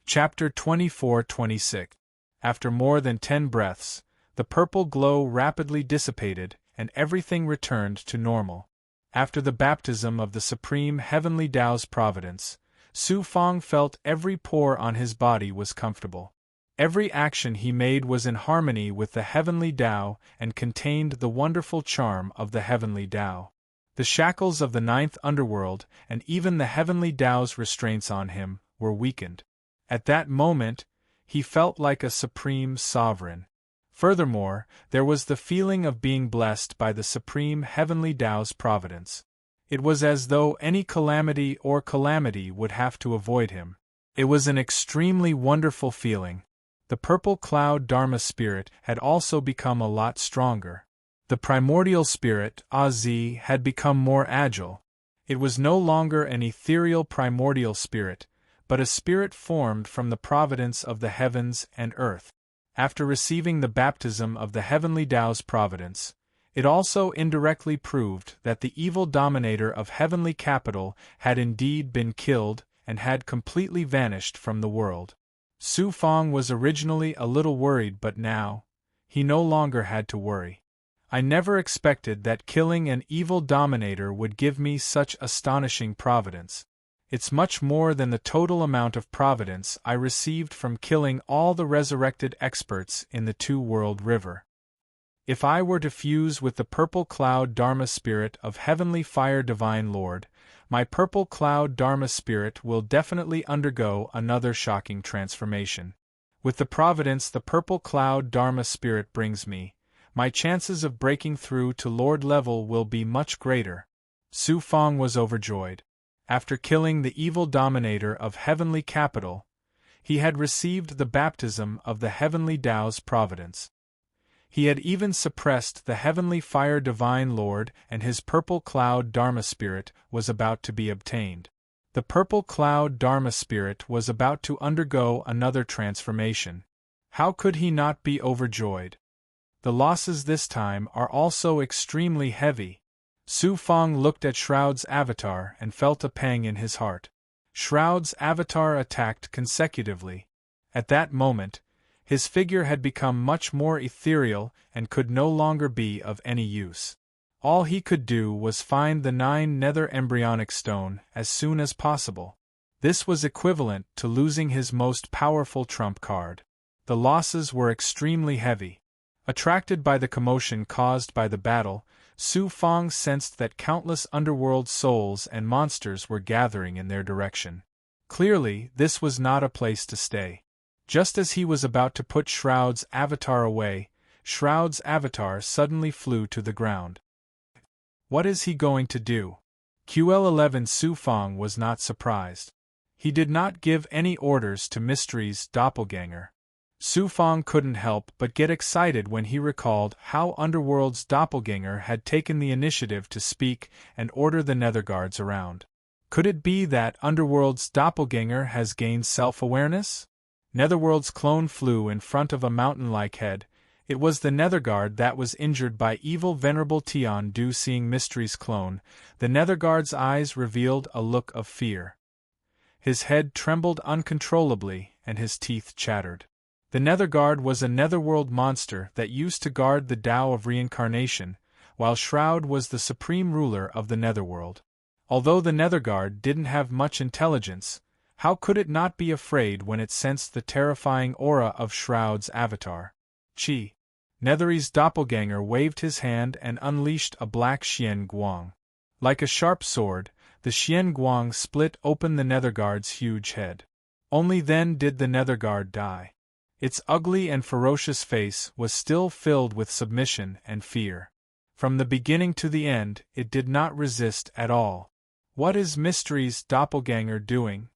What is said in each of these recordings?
Chapter 24-26. After more than 10 breaths, the purple glow rapidly dissipated, and everything returned to normal. After the baptism of the supreme heavenly Tao's providence, Su Fang felt every pore on his body was comfortable. Every action he made was in harmony with the heavenly Tao and contained the wonderful charm of the heavenly Tao. The shackles of the ninth underworld, and even the heavenly Tao's restraints on him, were weakened. At that moment, he felt like a supreme sovereign. Furthermore, there was the feeling of being blessed by the supreme heavenly Tao's providence. It was as though any calamity would have to avoid him. It was an extremely wonderful feeling. The purple cloud Dharma spirit had also become a lot stronger. The primordial spirit, Az, had become more agile. It was no longer an ethereal primordial spirit, but a spirit formed from the providence of the heavens and earth. After receiving the baptism of the heavenly Tao's providence, it also indirectly proved that the evil dominator of heavenly capital had indeed been killed and had completely vanished from the world. Su Fang was originally a little worried, but now, he no longer had to worry. I never expected that killing an evil dominator would give me such astonishing providence. It's much more than the total amount of providence I received from killing all the resurrected experts in the two-world river. If I were to fuse with the purple cloud Dharma spirit of heavenly fire divine Lord, my purple cloud Dharma spirit will definitely undergo another shocking transformation. With the providence the purple cloud Dharma spirit brings me, my chances of breaking through to Lord level will be much greater. Su Fang was overjoyed. After killing the evil dominator of heavenly capital, he had received the baptism of the heavenly Tao's providence. He had even suppressed the heavenly fire divine Lord, and his purple cloud Dharma spirit was about to be obtained. The purple cloud Dharma spirit was about to undergo another transformation. How could he not be overjoyed? The losses this time are also extremely heavy. Su Fang looked at Shroud's avatar and felt a pang in his heart. Shroud's avatar attacked consecutively. At that moment, his figure had become much more ethereal and could no longer be of any use. All he could do was find the 9 nether embryonic stone as soon as possible. This was equivalent to losing his most powerful trump card. The losses were extremely heavy. Attracted by the commotion caused by the battle, Su Fang sensed that countless underworld souls and monsters were gathering in their direction. Clearly, this was not a place to stay. Just as he was about to put Shroud's avatar away, Shroud's avatar suddenly flew to the ground. What is he going to do? QL11 Su Fang was not surprised. He did not give any orders to Mystery's doppelganger. Su Fang couldn't help but get excited when he recalled how Underworld's doppelganger had taken the initiative to speak and order the Netherguards around. Could it be that Underworld's doppelganger has gained self-awareness? Netherworld's clone flew in front of a mountain-like head. It was the Netherguard that was injured by evil Venerable Tian Du. Seeing Mystery's clone, the Netherguard's eyes revealed a look of fear. His head trembled uncontrollably, and his teeth chattered. The Netherguard was a netherworld monster that used to guard the Tao of reincarnation, while Shroud was the supreme ruler of the Netherworld. Although the Netherguard didn't have much intelligence, how could it not be afraid when it sensed the terrifying aura of Shroud's avatar? Chi. Nethery's doppelganger waved his hand and unleashed a black Xian Guang. Like a sharp sword, the Xian Guang split open the Netherguard's huge head. Only then did the Netherguard die. Its ugly and ferocious face was still filled with submission and fear. From the beginning to the end, it did not resist at all. What is Mystery's doppelganger doing?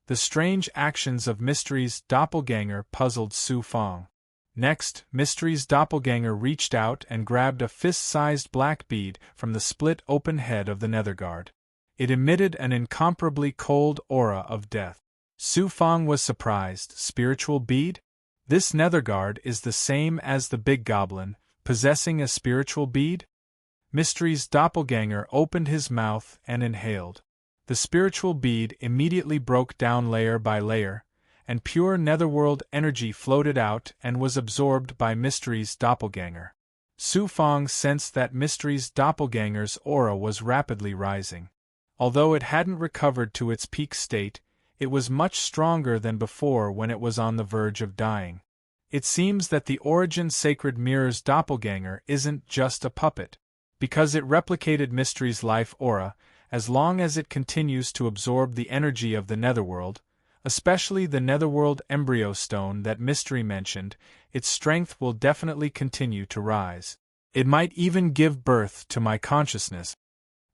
The strange actions of Mystery's doppelganger puzzled Su Fang. Next, Mystery's doppelganger reached out and grabbed a fist-sized black bead from the split-open head of the Netherguard. It emitted an incomparably cold aura of death. Su Fang was surprised. Spiritual bead? This Netherguard is the same as the big goblin, possessing a spiritual bead? Mystery's doppelganger opened his mouth and inhaled. The spiritual bead immediately broke down layer by layer, and pure netherworld energy floated out and was absorbed by Mystery's doppelganger. Su Fang sensed that Mystery's doppelganger's aura was rapidly rising. Although it hadn't recovered to its peak state, it was much stronger than before when it was on the verge of dying. It seems that the Origin Sacred Mirror's doppelganger isn't just a puppet. Because it replicated Mystery's life aura, as long as it continues to absorb the energy of the netherworld, especially the netherworld embryo stone that Mystery mentioned, its strength will definitely continue to rise. It might even give birth to my consciousness.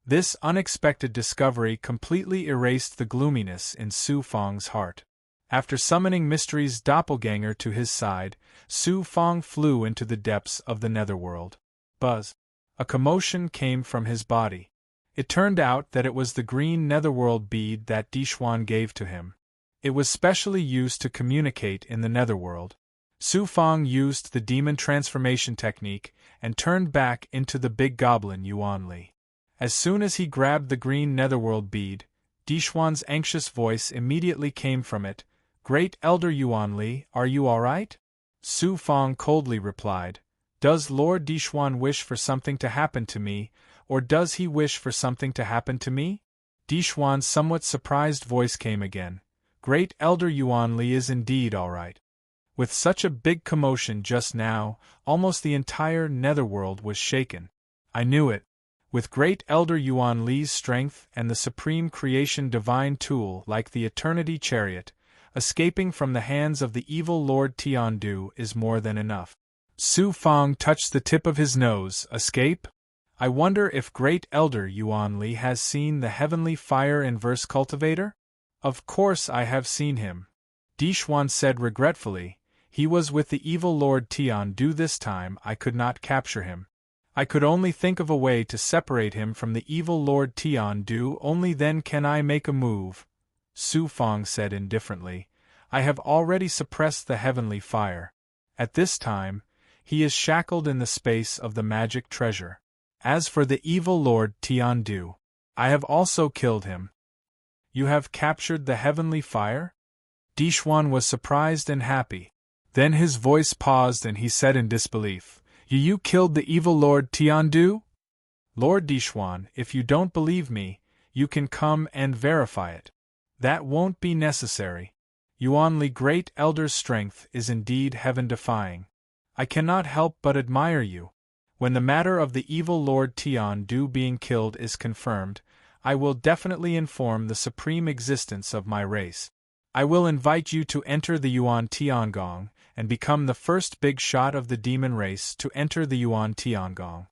This unexpected discovery completely erased the gloominess in Su Fang's heart. After summoning Mystery's doppelganger to his side, Su Fang flew into the depths of the netherworld. Buzz! A commotion came from his body. It turned out that it was the green netherworld bead that Dixuan gave to him. It was specially used to communicate in the netherworld. Su Fang used the demon transformation technique and turned back into the big goblin Yuanli. As soon as he grabbed the green netherworld bead, Dixuan's anxious voice immediately came from it. "Great Elder Yuanli, are you all right?" Su Fang coldly replied, "Does Lord Dixuan wish for something to happen to me, or does he wish for something to happen to me?" Dixuan's somewhat surprised voice came again. "Great Elder Yuanli is indeed all right." With such a big commotion just now, almost the entire netherworld was shaken. I knew it. With Great Elder Yuanli's strength and the supreme creation divine tool like the Eternity Chariot, escaping from the hands of the evil Lord Tiandu is more than enough. Su Fang touched the tip of his nose. Escape? I wonder if Great Elder Yuanli has seen the Heavenly Fire Inverse Cultivator? Of course I have seen him. Dixuan said regretfully. He was with the evil Lord Tiandu this time. I could not capture him. I could only think of a way to separate him from the evil Lord Tiandu, only then can I make a move. Su Fang said indifferently. I have already suppressed the heavenly fire. At this time, he is shackled in the space of the magic treasure. As for the evil Lord Tiandu, I have also killed him. You have captured the heavenly fire? Dixuan was surprised and happy. Then his voice paused and he said in disbelief, You killed the evil Lord Tiandu? Lord Dixuan, if you don't believe me, you can come and verify it. That won't be necessary. Yuanli Great Elder's strength is indeed heaven-defying. I cannot help but admire you. When the matter of the evil Lord Tiandu being killed is confirmed, I will definitely inform the supreme existence of my race. I will invite you to enter the Yuan Tiangong and become the first big shot of the demon race to enter the Yuan Tiangong.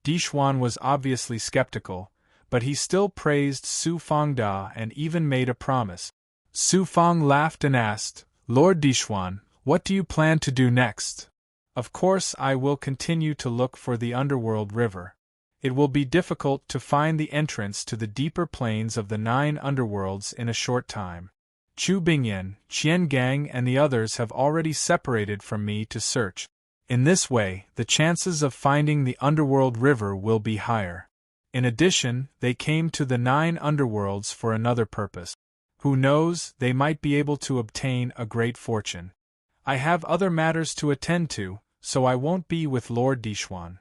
Dixuan was obviously skeptical, but he still praised Su Fang Da and even made a promise. Su Fang laughed and asked, Lord Dixuan, what do you plan to do next? Of course I will continue to look for the underworld river. It will be difficult to find the entrance to the deeper planes of the 9 underworlds in a short time. Chu Bingyan, Qian Gang and the others have already separated from me to search. In this way, the chances of finding the underworld river will be higher. In addition, they came to the 9 underworlds for another purpose. Who knows, they might be able to obtain a great fortune. I have other matters to attend to, so I won't be with Lord Dixuan.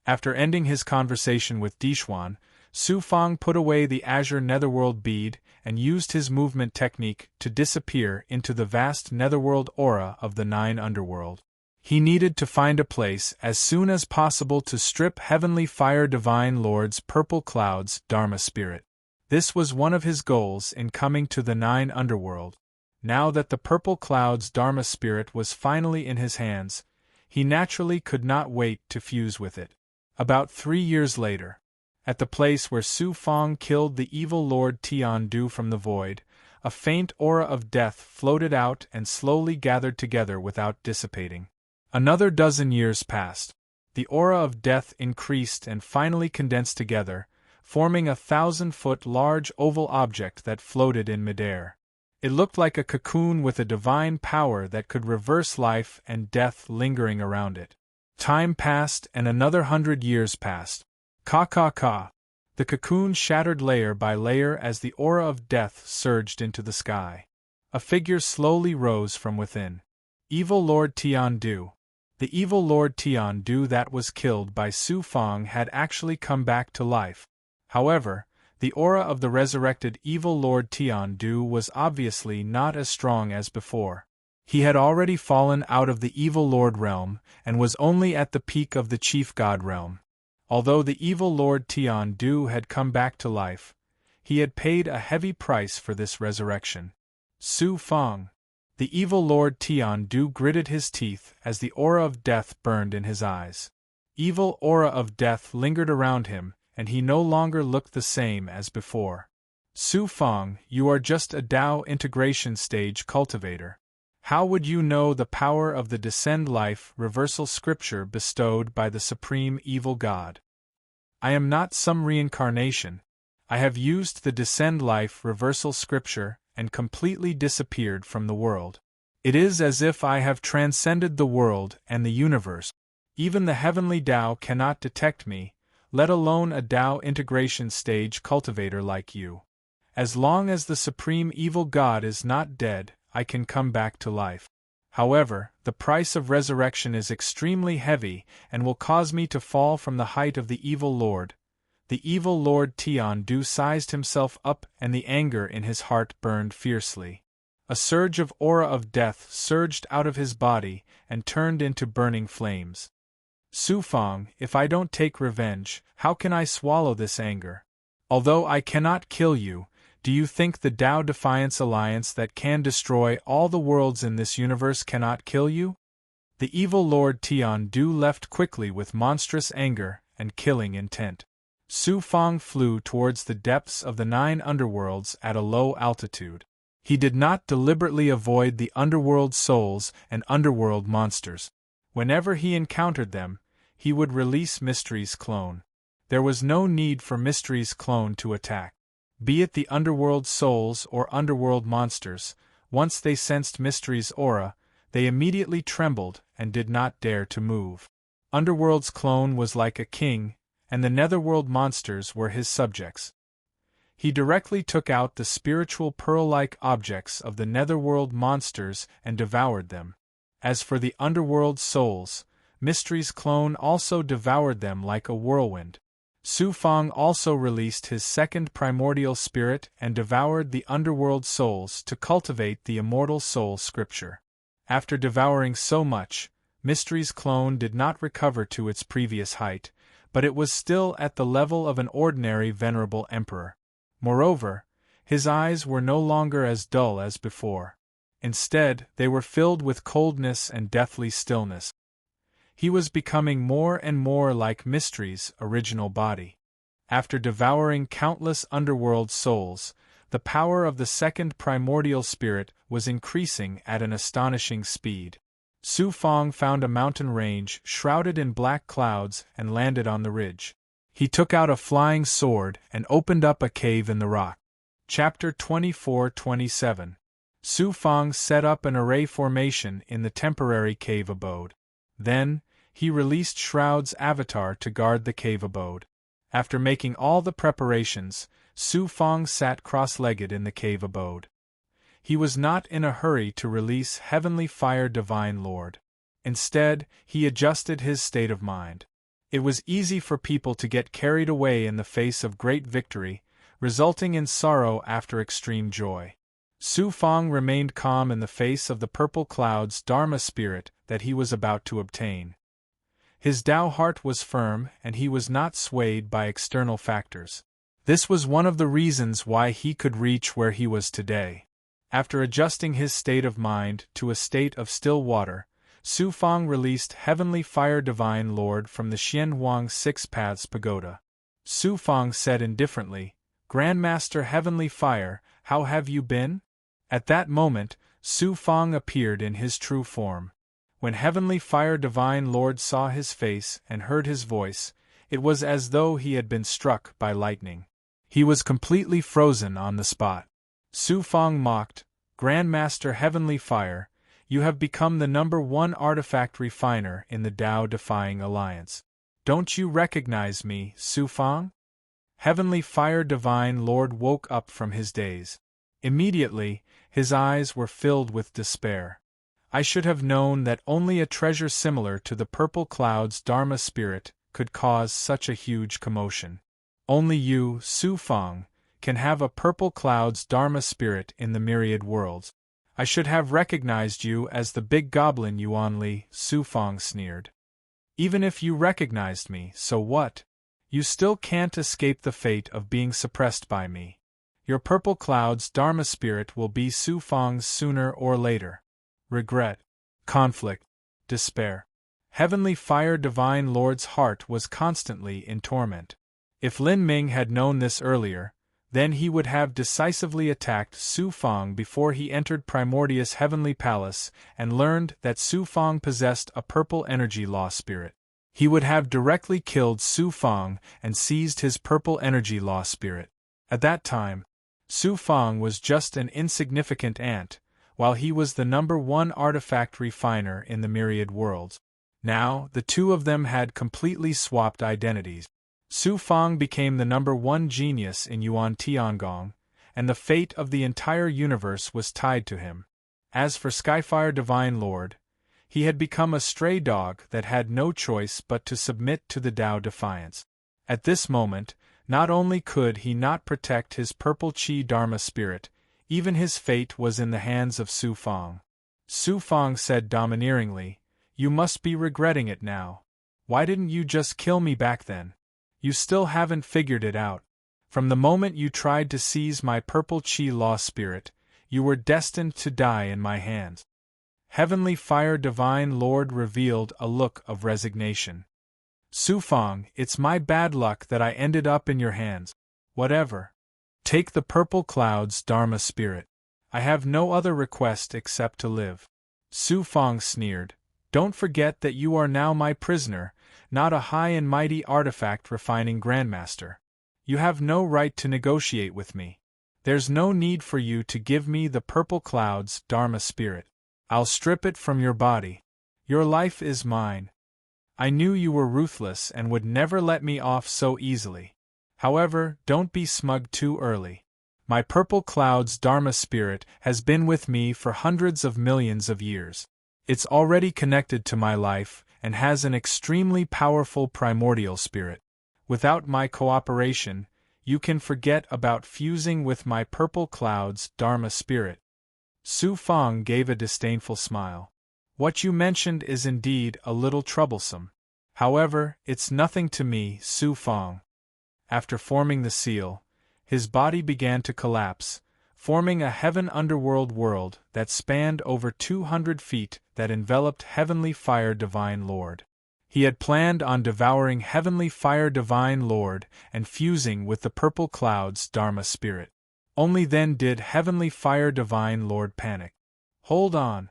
After ending his conversation with Dixuan, Su Fang put away the azure netherworld bead and used his movement technique to disappear into the vast netherworld aura of the 9 underworld. He needed to find a place as soon as possible to strip Heavenly Fire Divine Lord's purple clouds Dharma spirit. This was one of his goals in coming to the 9 underworld. Now that the purple cloud's Dharma spirit was finally in his hands, he naturally could not wait to fuse with it. About 3 years later, at the place where Su Fang killed the evil Lord Tiandu from the void, a faint aura of death floated out and slowly gathered together without dissipating. Another dozen years passed. The aura of death increased and finally condensed together, forming a 1,000-foot large oval object that floated in midair. It looked like a cocoon with a divine power that could reverse life and death lingering around it. Time passed and another 100 years passed. Ka. The cocoon shattered layer by layer as the aura of death surged into the sky. A figure slowly rose from within. Evil Lord Tian Du. The evil Lord Tian Du that was killed by Su Fang had actually come back to life. However, the aura of the resurrected evil Lord Tian Du was obviously not as strong as before. He had already fallen out of the evil Lord realm, and was only at the peak of the Chief God realm. Although the evil Lord Tian Du had come back to life, he had paid a heavy price for this resurrection. Su Fang. The evil Lord Tian Du gritted his teeth as the aura of death burned in his eyes. Evil aura of death lingered around him, and he no longer looked the same as before. Su Fang, you are just a Tao integration stage cultivator. How would you know the power of the Descend Life reversal scripture bestowed by the Supreme Evil God? I am not some reincarnation. I have used the Descend Life reversal scripture and completely disappeared from the world. It is as if I have transcended the world and the universe. Even the heavenly Tao cannot detect me, let alone a Tao integration stage cultivator like you. As long as the Supreme Evil God is not dead, I can come back to life. However, the price of resurrection is extremely heavy and will cause me to fall from the height of the evil Lord. The evil Lord Tian Du sized himself up and the anger in his heart burned fiercely. A surge of aura of death surged out of his body and turned into burning flames. Su Fang, if I don't take revenge, how can I swallow this anger? Although I cannot kill you, do you think the Tao Defiance Alliance that can destroy all the worlds in this universe cannot kill you? The evil Lord Tian Du left quickly with monstrous anger and killing intent. Su Fang flew towards the depths of the 9 underworlds at a low altitude. He did not deliberately avoid the underworld souls and underworld monsters. Whenever he encountered them, he would release Mystery's clone. There was no need for Mystery's clone to attack. Be it the underworld souls or underworld monsters, once they sensed Mystery's aura, they immediately trembled and did not dare to move. Underworld's clone was like a king, and the netherworld monsters were his subjects. He directly took out the spiritual pearl-like objects of the netherworld monsters and devoured them. As for the underworld souls, Mystery's clone also devoured them like a whirlwind. Su Fang also released his second primordial spirit and devoured the underworld souls to cultivate the immortal soul scripture. After devouring so much, Mystery's clone did not recover to its previous height, but it was still at the level of an ordinary venerable emperor. Moreover, his eyes were no longer as dull as before. Instead, they were filled with coldness and deathly stillness. He was becoming more and more like Mystery's original body. After devouring countless underworld souls, the power of the second primordial spirit was increasing at an astonishing speed. Su Fang found a mountain range shrouded in black clouds and landed on the ridge. He took out a flying sword and opened up a cave in the rock. Chapter 24-27. Su Fang set up an array formation in the temporary cave abode. Then, he released Shroud's avatar to guard the cave abode. After making all the preparations, Su Fang sat cross-legged in the cave abode. He was not in a hurry to release Heavenly Fire Divine Lord. Instead, he adjusted his state of mind. It was easy for people to get carried away in the face of great victory, resulting in sorrow after extreme joy. Su Fang remained calm in the face of the purple cloud's Dharma spirit that he was about to obtain. His Tao heart was firm and he was not swayed by external factors. This was one of the reasons why he could reach where he was today. After adjusting his state of mind to a state of still water, Su Fang released Heavenly Fire Divine Lord from the Xianhuang Six Paths Pagoda. Su Fang said indifferently, "Grandmaster Heavenly Fire, how have you been?" At that moment, Su Fang appeared in his true form. When Heavenly Fire Divine Lord saw his face and heard his voice, it was as though he had been struck by lightning. He was completely frozen on the spot. Su Fang mocked, "Grandmaster Heavenly Fire, you have become the #1 artifact refiner in the Tao-defying alliance. Don't you recognize me, Su Fang?" Heavenly Fire Divine Lord woke up from his daze. Immediately, His eyes were filled with despair. I should have known that only a treasure similar to the purple cloud's Dharma spirit could cause such a huge commotion. Only you, Su Fang, can have a purple cloud's Dharma spirit in the myriad worlds. I should have recognized you as the big goblin Yuan Li, Su Fang sneered. Even if you recognized me, so what? You still can't escape the fate of being suppressed by me. Your purple cloud's Dharma spirit will be Su Fang's sooner or later. Regret, conflict, despair. Heavenly Fire Divine Lord's heart was constantly in torment. If Lin Ming had known this earlier, then he would have decisively attacked Su Fang before he entered Primordius' Heavenly Palace and learned that Su Fang possessed a purple energy law spirit. He would have directly killed Su Fang and seized his purple energy law spirit. At that time, Su Fang was just an insignificant ant, while he was the #1 artifact refiner in the myriad worlds. Now, the two of them had completely swapped identities. Su Fang became the #1 genius in Yuan Tiangong, and the fate of the entire universe was tied to him. As for Skyfire Divine Lord, he had become a stray dog that had no choice but to submit to the Tao defiance. At this moment, not only could he not protect his purple Qi Dharma spirit, even his fate was in the hands of Su Fang. Su Fang said domineeringly, "You must be regretting it now. Why didn't you just kill me back then? You still haven't figured it out. From the moment you tried to seize my purple Qi law spirit, you were destined to die in my hands." Heavenly Fire Divine Lord revealed a look of resignation. Su Fang, it's my bad luck that I ended up in your hands. Whatever. Take the purple cloud's Dharma spirit. I have no other request except to live. Su Fang sneered. Don't forget that you are now my prisoner, not a high and mighty artifact refining grandmaster. You have no right to negotiate with me. There's no need for you to give me the purple cloud's Dharma spirit. I'll strip it from your body. Your life is mine. I knew you were ruthless and would never let me off so easily. However, don't be smug too early. My purple cloud's Dharma spirit has been with me for hundreds of millions of years. It's already connected to my life and has an extremely powerful primordial spirit. Without my cooperation, you can forget about fusing with my purple cloud's Dharma spirit. Su Fang gave a disdainful smile. What you mentioned is indeed a little troublesome. However, it's nothing to me, Su Fang. After forming the seal, his body began to collapse, forming a heaven underworld world that spanned over 200 feet that enveloped Heavenly Fire Divine Lord. He had planned on devouring Heavenly Fire Divine Lord and fusing with the purple cloud's Dharma spirit. Only then did Heavenly Fire Divine Lord panic. Hold on.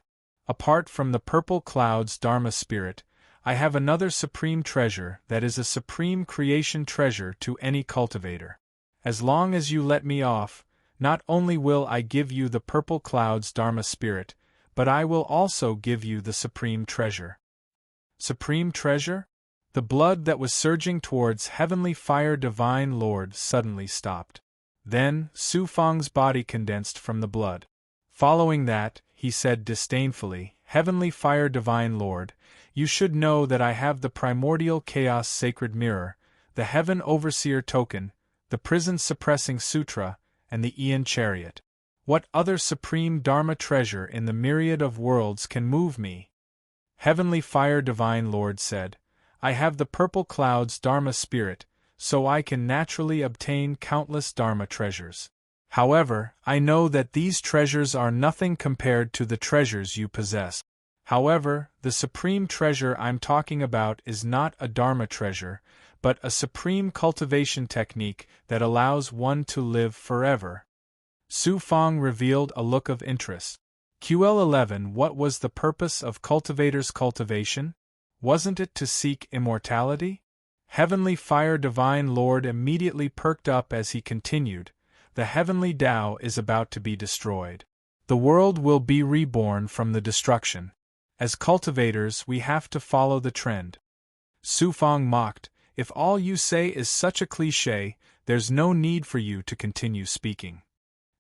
Apart from the purple cloud's Dharma spirit, I have another supreme treasure that is a supreme creation treasure to any cultivator. As long as you let me off, not only will I give you the purple cloud's Dharma spirit, but I will also give you the supreme treasure. Supreme treasure? The blood that was surging towards Heavenly Fire Divine Lord suddenly stopped. Then, Su Fang's body condensed from the blood. Following that, he said disdainfully, Heavenly Fire Divine Lord, you should know that I have the primordial chaos sacred mirror, the heaven overseer token, the prison suppressing sutra, and the Aeon chariot. What other supreme Dharma treasure in the myriad of worlds can move me? Heavenly Fire Divine Lord said, I have the purple cloud's Dharma spirit, so I can naturally obtain countless Dharma treasures. However, I know that these treasures are nothing compared to the treasures you possess. However, the supreme treasure I'm talking about is not a Dharma treasure, but a supreme cultivation technique that allows one to live forever. Su Fang revealed a look of interest. QL11 What was the purpose of cultivator's cultivation? Wasn't it to seek immortality? Heavenly Fire Divine Lord immediately perked up as he continued, the heavenly Tao is about to be destroyed. The world will be reborn from the destruction. As cultivators we have to follow the trend. Su Fang mocked, if all you say is such a cliché, there's no need for you to continue speaking.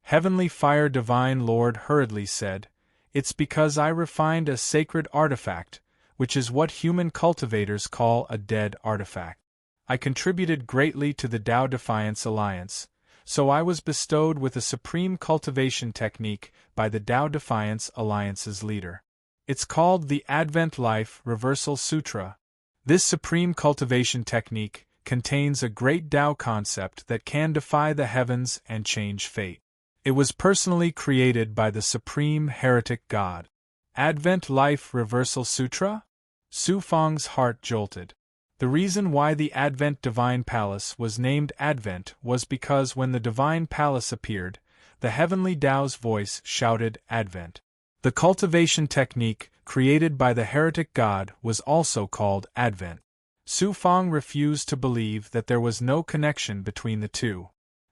Heavenly Fire Divine Lord hurriedly said, "It's because I refined a sacred artifact, which is what human cultivators call a dead artifact. I contributed greatly to the Tao Defiance Alliance, so I was bestowed with a supreme cultivation technique by the Tao Defiance Alliance's leader. It's called the Advent Life Reversal Sutra. This supreme cultivation technique contains a great Tao concept that can defy the heavens and change fate. It was personally created by the Supreme Heretic God." Advent Life Reversal Sutra? Su Fang's heart jolted. The reason why the Advent Divine Palace was named Advent was because when the Divine Palace appeared, the heavenly Tao's voice shouted Advent. The cultivation technique created by the heretic god was also called Advent. Su Fang refused to believe that there was no connection between the two.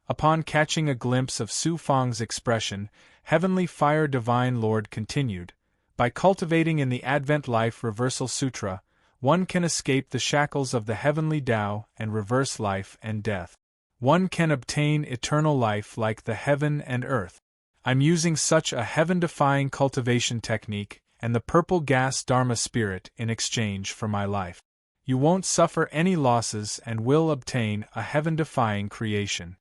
Upon catching a glimpse of Su Fang's expression, Heavenly Fire Divine Lord continued, "By cultivating in the Advent Life Reversal Sutra, one can escape the shackles of the heavenly Tao and reverse life and death. One can obtain eternal life like the heaven and earth. I'm using such a heaven-defying cultivation technique and the purple gas Dharma spirit in exchange for my life. You won't suffer any losses and will obtain a heaven-defying creation.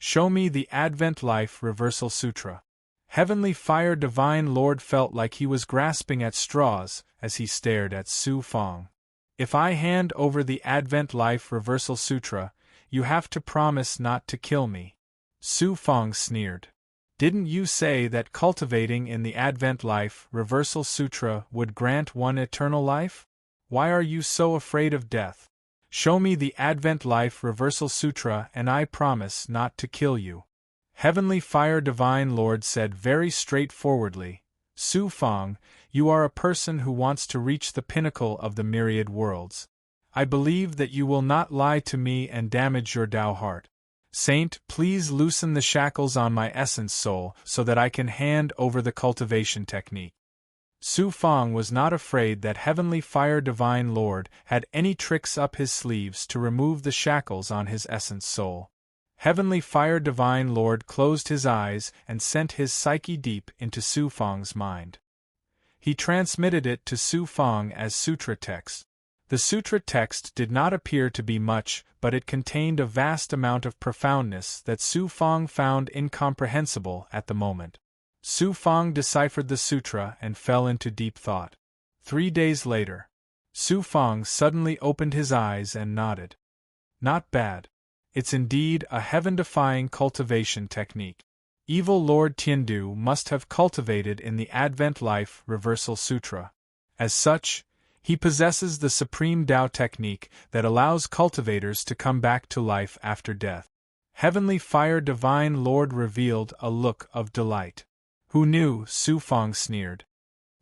Show me the Advent Life Reversal Sutra." Heavenly Fire Divine Lord felt like he was grasping at straws as he stared at Su Fang. "If I hand over the Advent Life Reversal Sutra, you have to promise not to kill me." Su Fang sneered. "Didn't you say that cultivating in the Advent Life Reversal Sutra would grant one eternal life? Why are you so afraid of death? Show me the Advent Life Reversal Sutra and I promise not to kill you." Heavenly Fire Divine Lord said very straightforwardly, "Su Fang, you are a person who wants to reach the pinnacle of the myriad worlds. I believe that you will not lie to me and damage your Tao heart. Saint, please loosen the shackles on my essence soul so that I can hand over the cultivation technique." Su Fang was not afraid that Heavenly Fire Divine Lord had any tricks up his sleeves to remove the shackles on his essence soul. Heavenly Fire Divine Lord closed his eyes and sent his psyche deep into Su Fang's mind. He transmitted it to Su Fang as sutra text. The sutra text did not appear to be much, but it contained a vast amount of profoundness that Su Fang found incomprehensible at the moment. Su Fang deciphered the sutra and fell into deep thought. 3 days later, Su Fang suddenly opened his eyes and nodded. "Not bad. It's indeed a heaven-defying cultivation technique. Evil Lord Tiandu must have cultivated in the Advent Life Reversal Sutra. As such, he possesses the supreme Tao technique that allows cultivators to come back to life after death." Heavenly Fire Divine Lord revealed a look of delight. "Who knew?" Su Fang sneered.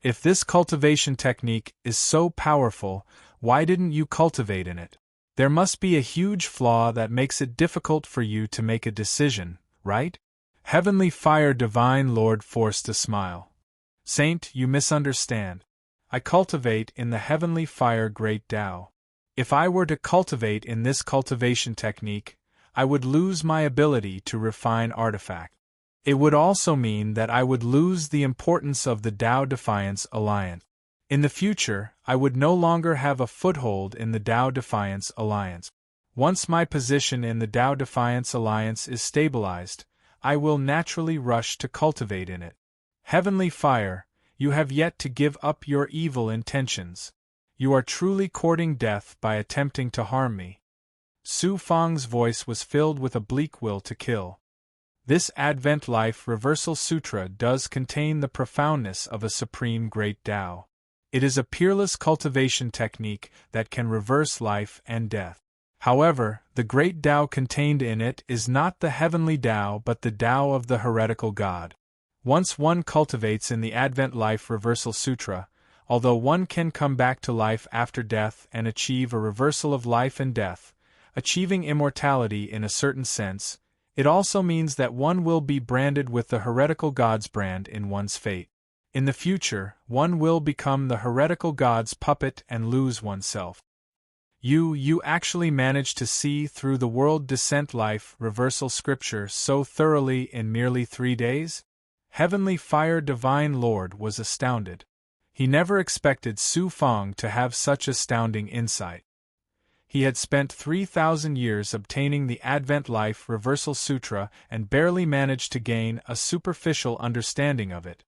"If this cultivation technique is so powerful, why didn't you cultivate in it? There must be a huge flaw that makes it difficult for you to make a decision, right?" Heavenly Fire Divine Lord forced a smile. "Saint, you misunderstand. I cultivate in the Heavenly Fire Great Tao. If I were to cultivate in this cultivation technique, I would lose my ability to refine artifact. It would also mean that I would lose the importance of the Tao Defiance Alliance. In the future, I would no longer have a foothold in the Tao Defiance Alliance. Once my position in the Tao Defiance Alliance is stabilized, I will naturally rush to cultivate in it. Heavenly Fire, you have yet to give up your evil intentions. You are truly courting death by attempting to harm me." Su Fang's voice was filled with a bleak will to kill. This Advent Life Reversal Sutra does contain the profoundness of a supreme great Tao. It is a peerless cultivation technique that can reverse life and death. However, the great Tao contained in it is not the heavenly Tao but the Tao of the heretical god. Once one cultivates in the Advent Life Reversal Sutra, although one can come back to life after death and achieve a reversal of life and death, achieving immortality in a certain sense, it also means that one will be branded with the heretical god's brand in one's fate. In the future, one will become the heretical god's puppet and lose oneself. You actually managed to see through the world descent life reversal scripture so thoroughly in merely 3 days? Heavenly Fire Divine Lord was astounded. He never expected Su Feng to have such astounding insight. He had spent 3,000 years obtaining the Advent Life Reversal Sutra and barely managed to gain a superficial understanding of it.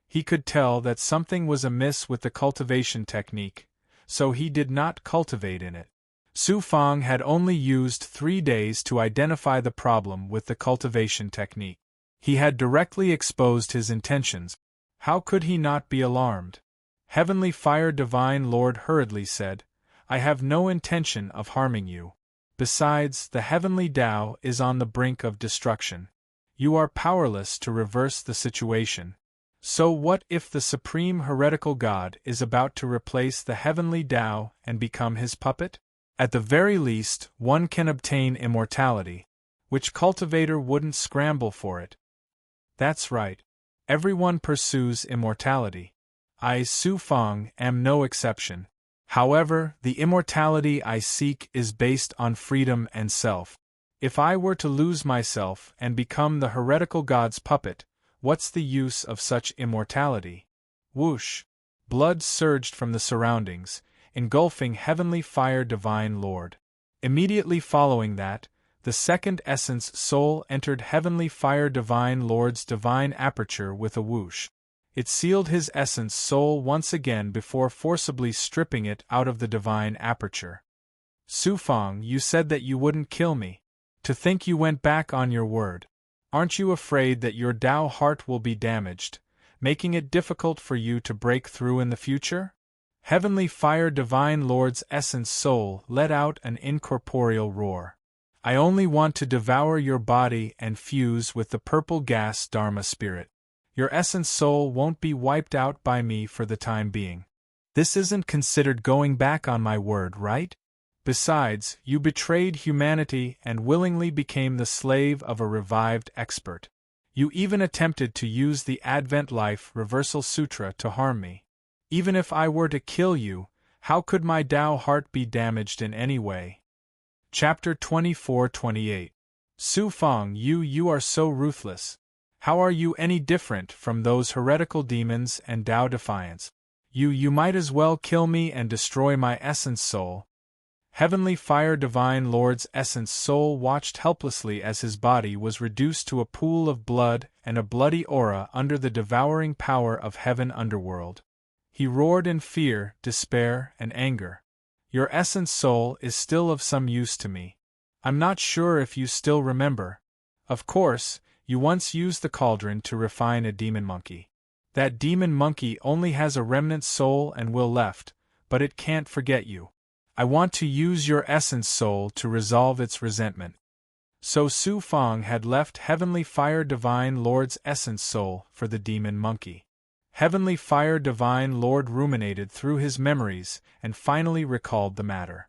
He could tell that something was amiss with the cultivation technique, so he did not cultivate in it. Su Feng had only used 3 days to identify the problem with the cultivation technique. He had directly exposed his intentions. How could he not be alarmed? Heavenly Fire Divine Lord hurriedly said, I have no intention of harming you. Besides, the heavenly Tao is on the brink of destruction. You are powerless to reverse the situation. So what if the supreme heretical God is about to replace the heavenly Tao and become his puppet? At the very least, one can obtain immortality. Which cultivator wouldn't scramble for it? That's right. Everyone pursues immortality. I, Su Feng, am no exception. However, the immortality I seek is based on freedom and self. If I were to lose myself and become the heretical God's puppet, what's the use of such immortality? Whoosh! Blood surged from the surroundings, engulfing Heavenly Fire Divine Lord. Immediately following that, the second essence soul entered Heavenly Fire Divine Lord's divine aperture with a whoosh. It sealed his essence soul once again before forcibly stripping it out of the divine aperture. Su Feng, you said that you wouldn't kill me. To think you went back on your word. Aren't you afraid that your Tao heart will be damaged, making it difficult for you to break through in the future? Heavenly Fire Divine Lord's essence soul let out an incorporeal roar. I only want to devour your body and fuse with the purple gas Dharma spirit. Your essence soul won't be wiped out by me for the time being. This isn't considered going back on my word, right? Besides, you betrayed humanity and willingly became the slave of a revived expert. You even attempted to use the Advent Life Reversal Sutra to harm me. Even if I were to kill you, how could my Tao heart be damaged in any way? Chapter 24-28. Su Feng, you are so ruthless. How are you any different from those heretical demons and Tao defiance? You might as well kill me and destroy my essence soul. Heavenly Fire Divine Lord's essence soul watched helplessly as his body was reduced to a pool of blood and a bloody aura under the devouring power of heaven underworld. He roared in fear, despair, and anger. Your essence soul is still of some use to me. I'm not sure if you still remember. Of course, you once used the cauldron to refine a demon monkey. That demon monkey only has a remnant soul and will left, but it can't forget you. I want to use your essence soul to resolve its resentment. So Su Feng had left Heavenly Fire Divine Lord's essence soul for the demon monkey. Heavenly Fire Divine Lord ruminated through his memories and finally recalled the matter.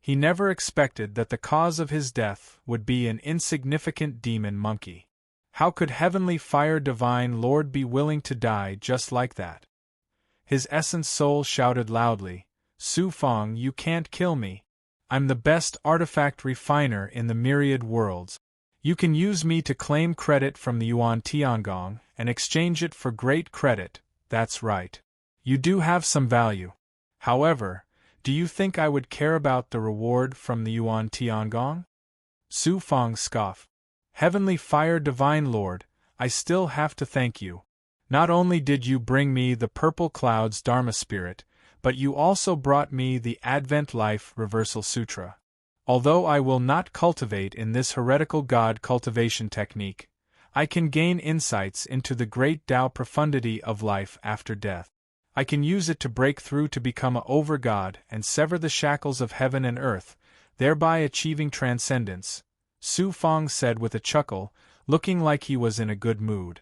He never expected that the cause of his death would be an insignificant demon monkey. How could Heavenly Fire Divine Lord be willing to die just like that? His essence soul shouted loudly, Su Feng, you can't kill me. I'm the best artifact refiner in the myriad worlds. You can use me to claim credit from the Yuan Tiangong and exchange it for great credit, that's right. You do have some value. However, do you think I would care about the reward from the Yuan Tiangong? Su Feng scoffed. Heavenly Fire Divine Lord, I still have to thank you. Not only did you bring me the Purple Cloud's Dharma Spirit, but you also brought me the Advent Life Reversal Sutra. Although I will not cultivate in this heretical God cultivation technique, I can gain insights into the great Tao profundity of life after death. I can use it to break through to become a over-God and sever the shackles of heaven and earth, thereby achieving transcendence, Su Feng said with a chuckle, looking like he was in a good mood.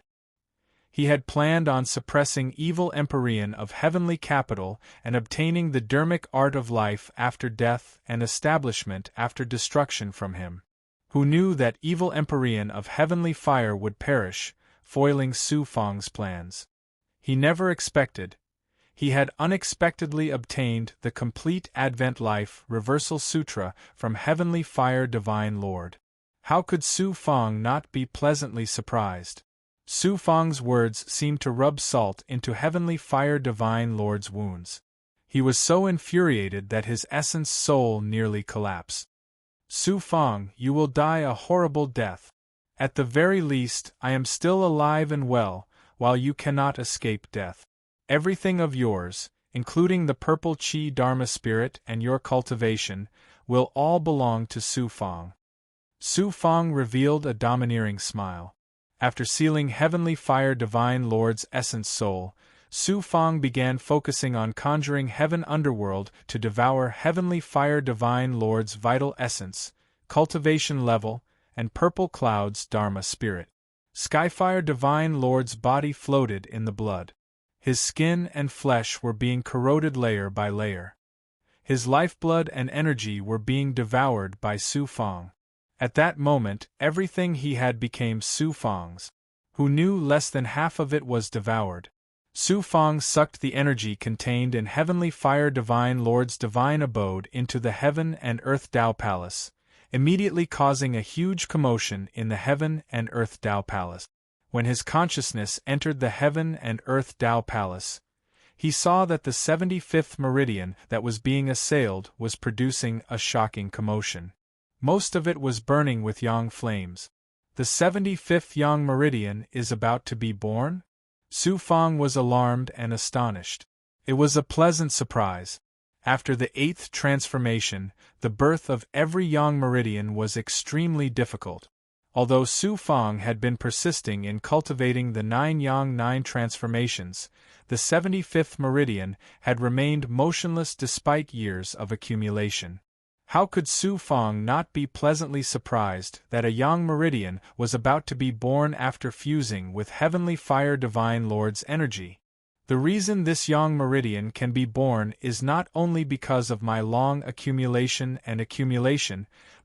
He had planned on suppressing evil Empyrean of heavenly capital and obtaining the dermic art of life after death and establishment after destruction from him. Who knew that evil Empyrean of heavenly fire would perish, foiling Su Feng's plans? He never expected. he had unexpectedly obtained the Complete Advent Life Reversal Sutra from Heavenly Fire Divine Lord. How could Su Feng not be pleasantly surprised? Su Feng's words seemed to rub salt into Heavenly Fire Divine Lord's wounds. He was so infuriated that his essence soul nearly collapsed. Su Feng, you will die a horrible death. At the very least, I am still alive and well, while you cannot escape death. Everything of yours, including the purple Qi Dharma spirit and your cultivation, will all belong to Su Feng. Su Feng revealed a domineering smile. After sealing Heavenly Fire Divine Lord's essence soul, Su Feng began focusing on conjuring Heaven Underworld to devour Heavenly Fire Divine Lord's vital essence, cultivation level, and Purple Cloud's Dharma spirit. Skyfire Divine Lord's body floated in the blood. His skin and flesh were being corroded layer by layer. His lifeblood and energy were being devoured by Su Feng. At that moment, everything he had became Su Feng's. Who knew less than half of it was devoured. Su Feng sucked the energy contained in Heavenly Fire Divine Lord's divine abode into the Heaven and Earth Tao Palace, immediately causing a huge commotion in the Heaven and Earth Tao Palace. When his consciousness entered the Heaven and Earth Tao Palace, he saw that the 75th meridian that was being assailed was producing a shocking commotion. Most of it was burning with yang flames. The 75th yang meridian is about to be born? Su Feng was alarmed and astonished. It was a pleasant surprise. After the 8th transformation, the birth of every yang meridian was extremely difficult. Although Su Feng had been persisting in cultivating the 9 yang 9 transformations, the 75th meridian had remained motionless despite years of accumulation. How could Su Feng not be pleasantly surprised that a yang meridian was about to be born after fusing with Heavenly Fire Divine Lord's energy? The reason this yang meridian can be born is not only because of my long accumulation,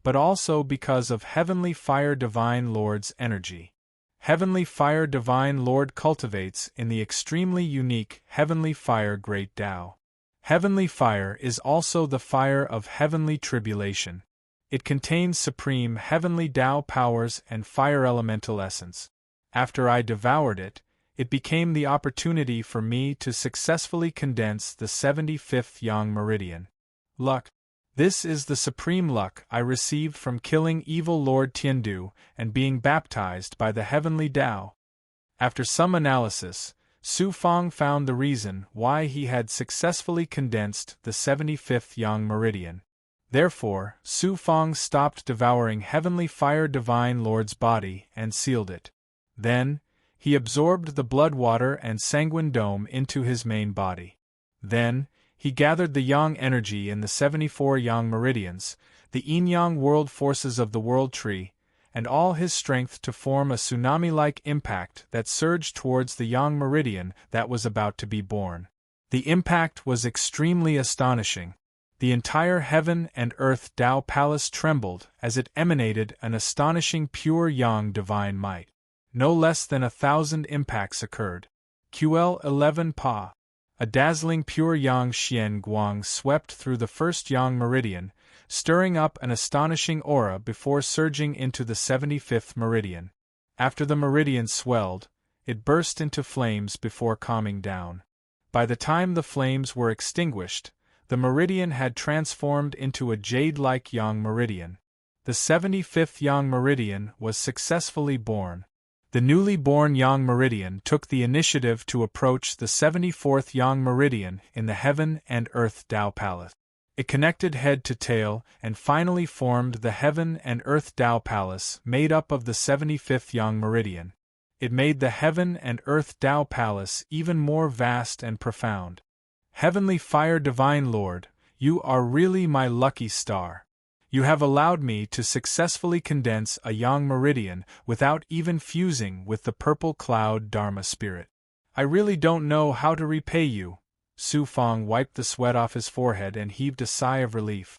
but also because of Heavenly Fire Divine Lord's energy. Heavenly Fire Divine Lord cultivates in the extremely unique Heavenly Fire Great Tao. Heavenly Fire is also the fire of heavenly tribulation. It contains supreme heavenly Tao powers and fire elemental essence. After I devoured it, it became the opportunity for me to successfully condense the 75th yang meridian. Luck. This is the supreme luck I received from killing evil Lord Tiandu and being baptized by the heavenly Tao. After some analysis, Su Feng found the reason why he had successfully condensed the 75th yang meridian. Therefore, Su Feng stopped devouring Heavenly Fire Divine Lord's body and sealed it. Then, he absorbed the blood water and sanguine dome into his main body. Then, he gathered the yang energy in the 74 yang meridians, the yin-yang world forces of the world tree, and all his strength to form a tsunami-like impact that surged towards the yang meridian that was about to be born. The impact was extremely astonishing. The entire Heaven and Earth Tao Palace trembled as it emanated an astonishing pure yang divine might. No less than 1,000 impacts occurred. QL 11 Pa. A dazzling pure yang xian guang swept through the first yang meridian, stirring up an astonishing aura before surging into the 75th meridian. After the meridian swelled, it burst into flames before calming down. By the time the flames were extinguished, the meridian had transformed into a jade-like yang meridian. The 75th yang meridian was successfully born. The newly born yang meridian took the initiative to approach the 74th yang meridian in the Heaven and Earth Tao Palace. It connected head to tail and finally formed the Heaven and Earth Tao Palace made up of the 75th yang meridian. It made the Heaven and Earth Tao Palace even more vast and profound. Heavenly Fire Divine Lord, you are really my lucky star. You have allowed me to successfully condense a yang meridian without even fusing with the purple cloud Dharma spirit. I really don't know how to repay you. Su Feng wiped the sweat off his forehead and heaved a sigh of relief.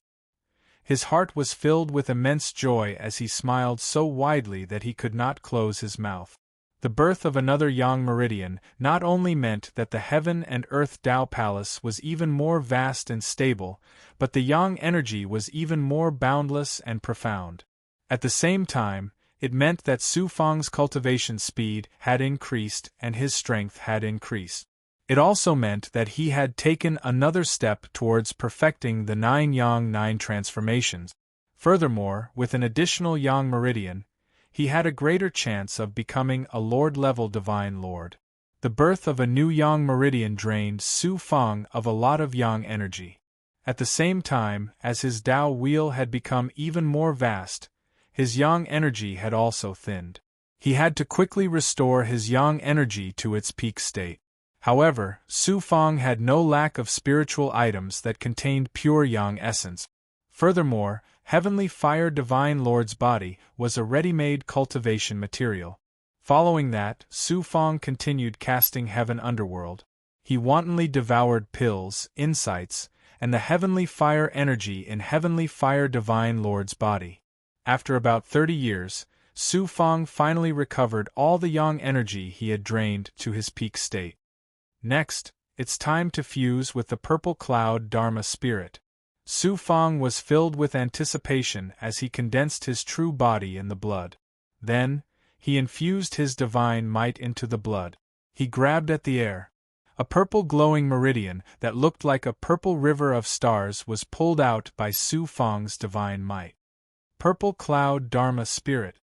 His heart was filled with immense joy as he smiled so widely that he could not close his mouth. The birth of another Yang meridian not only meant that the heaven and earth Tao palace was even more vast and stable, but the Yang energy was even more boundless and profound. At the same time, it meant that Su Fang's cultivation speed had increased and his strength had increased. It also meant that he had taken another step towards perfecting the 9 Yang 9 transformations. Furthermore, with an additional Yang meridian, he had a greater chance of becoming a Lord-level Divine Lord. The birth of a new Yang meridian drained Su Fang of a lot of Yang energy. At the same time, as his Tao wheel had become even more vast, his Yang energy had also thinned. He had to quickly restore his Yang energy to its peak state. However, Su Fang had no lack of spiritual items that contained pure Yang essence. Furthermore, Heavenly Fire Divine Lord's body was a ready-made cultivation material. Following that, Su Fang continued casting Heaven Underworld. He wantonly devoured pills, insights, and the Heavenly Fire energy in Heavenly Fire Divine Lord's body. After about 30 years, Su Fang finally recovered all the Yang energy he had drained to his peak state. Next, it's time to fuse with the Purple Cloud Dharma Spirit. Su Fang was filled with anticipation as he condensed his true body in the blood. Then, he infused his divine might into the blood. He grabbed at the air. A purple glowing meridian that looked like a purple river of stars was pulled out by Su Fang's divine might. Purple Cloud Dharma Spirit.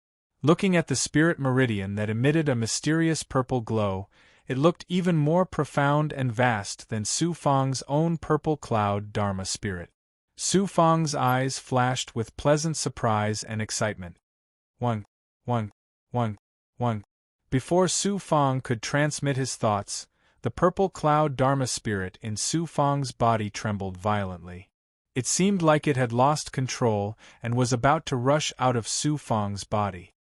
Looking at the spirit meridian that emitted a mysterious purple glow, it looked even more profound and vast than Su Fang's own Purple Cloud Dharma Spirit. Su Fang's eyes flashed with pleasant surprise and excitement. One. Before Su Fang could transmit his thoughts, the Purple Cloud Dharma Spirit in Su Fang's body trembled violently. It seemed like it had lost control and was about to rush out of Su Fang's body.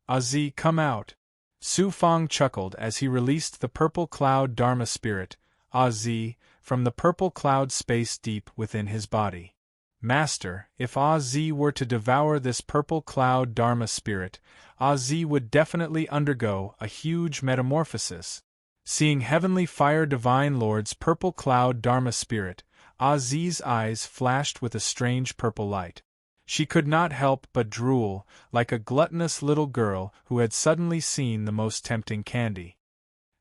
"Azi, come out!" Su Fang chuckled as he released the Purple Cloud Dharma Spirit, Azi, from the purple cloud space deep within his body. Master, if Azi were to devour this Purple Cloud Dharma Spirit, Azi would definitely undergo a huge metamorphosis. Seeing Heavenly Fire Divine Lord's Purple Cloud Dharma Spirit, Azi's eyes flashed with a strange purple light. She could not help but drool, like a gluttonous little girl who had suddenly seen the most tempting candy.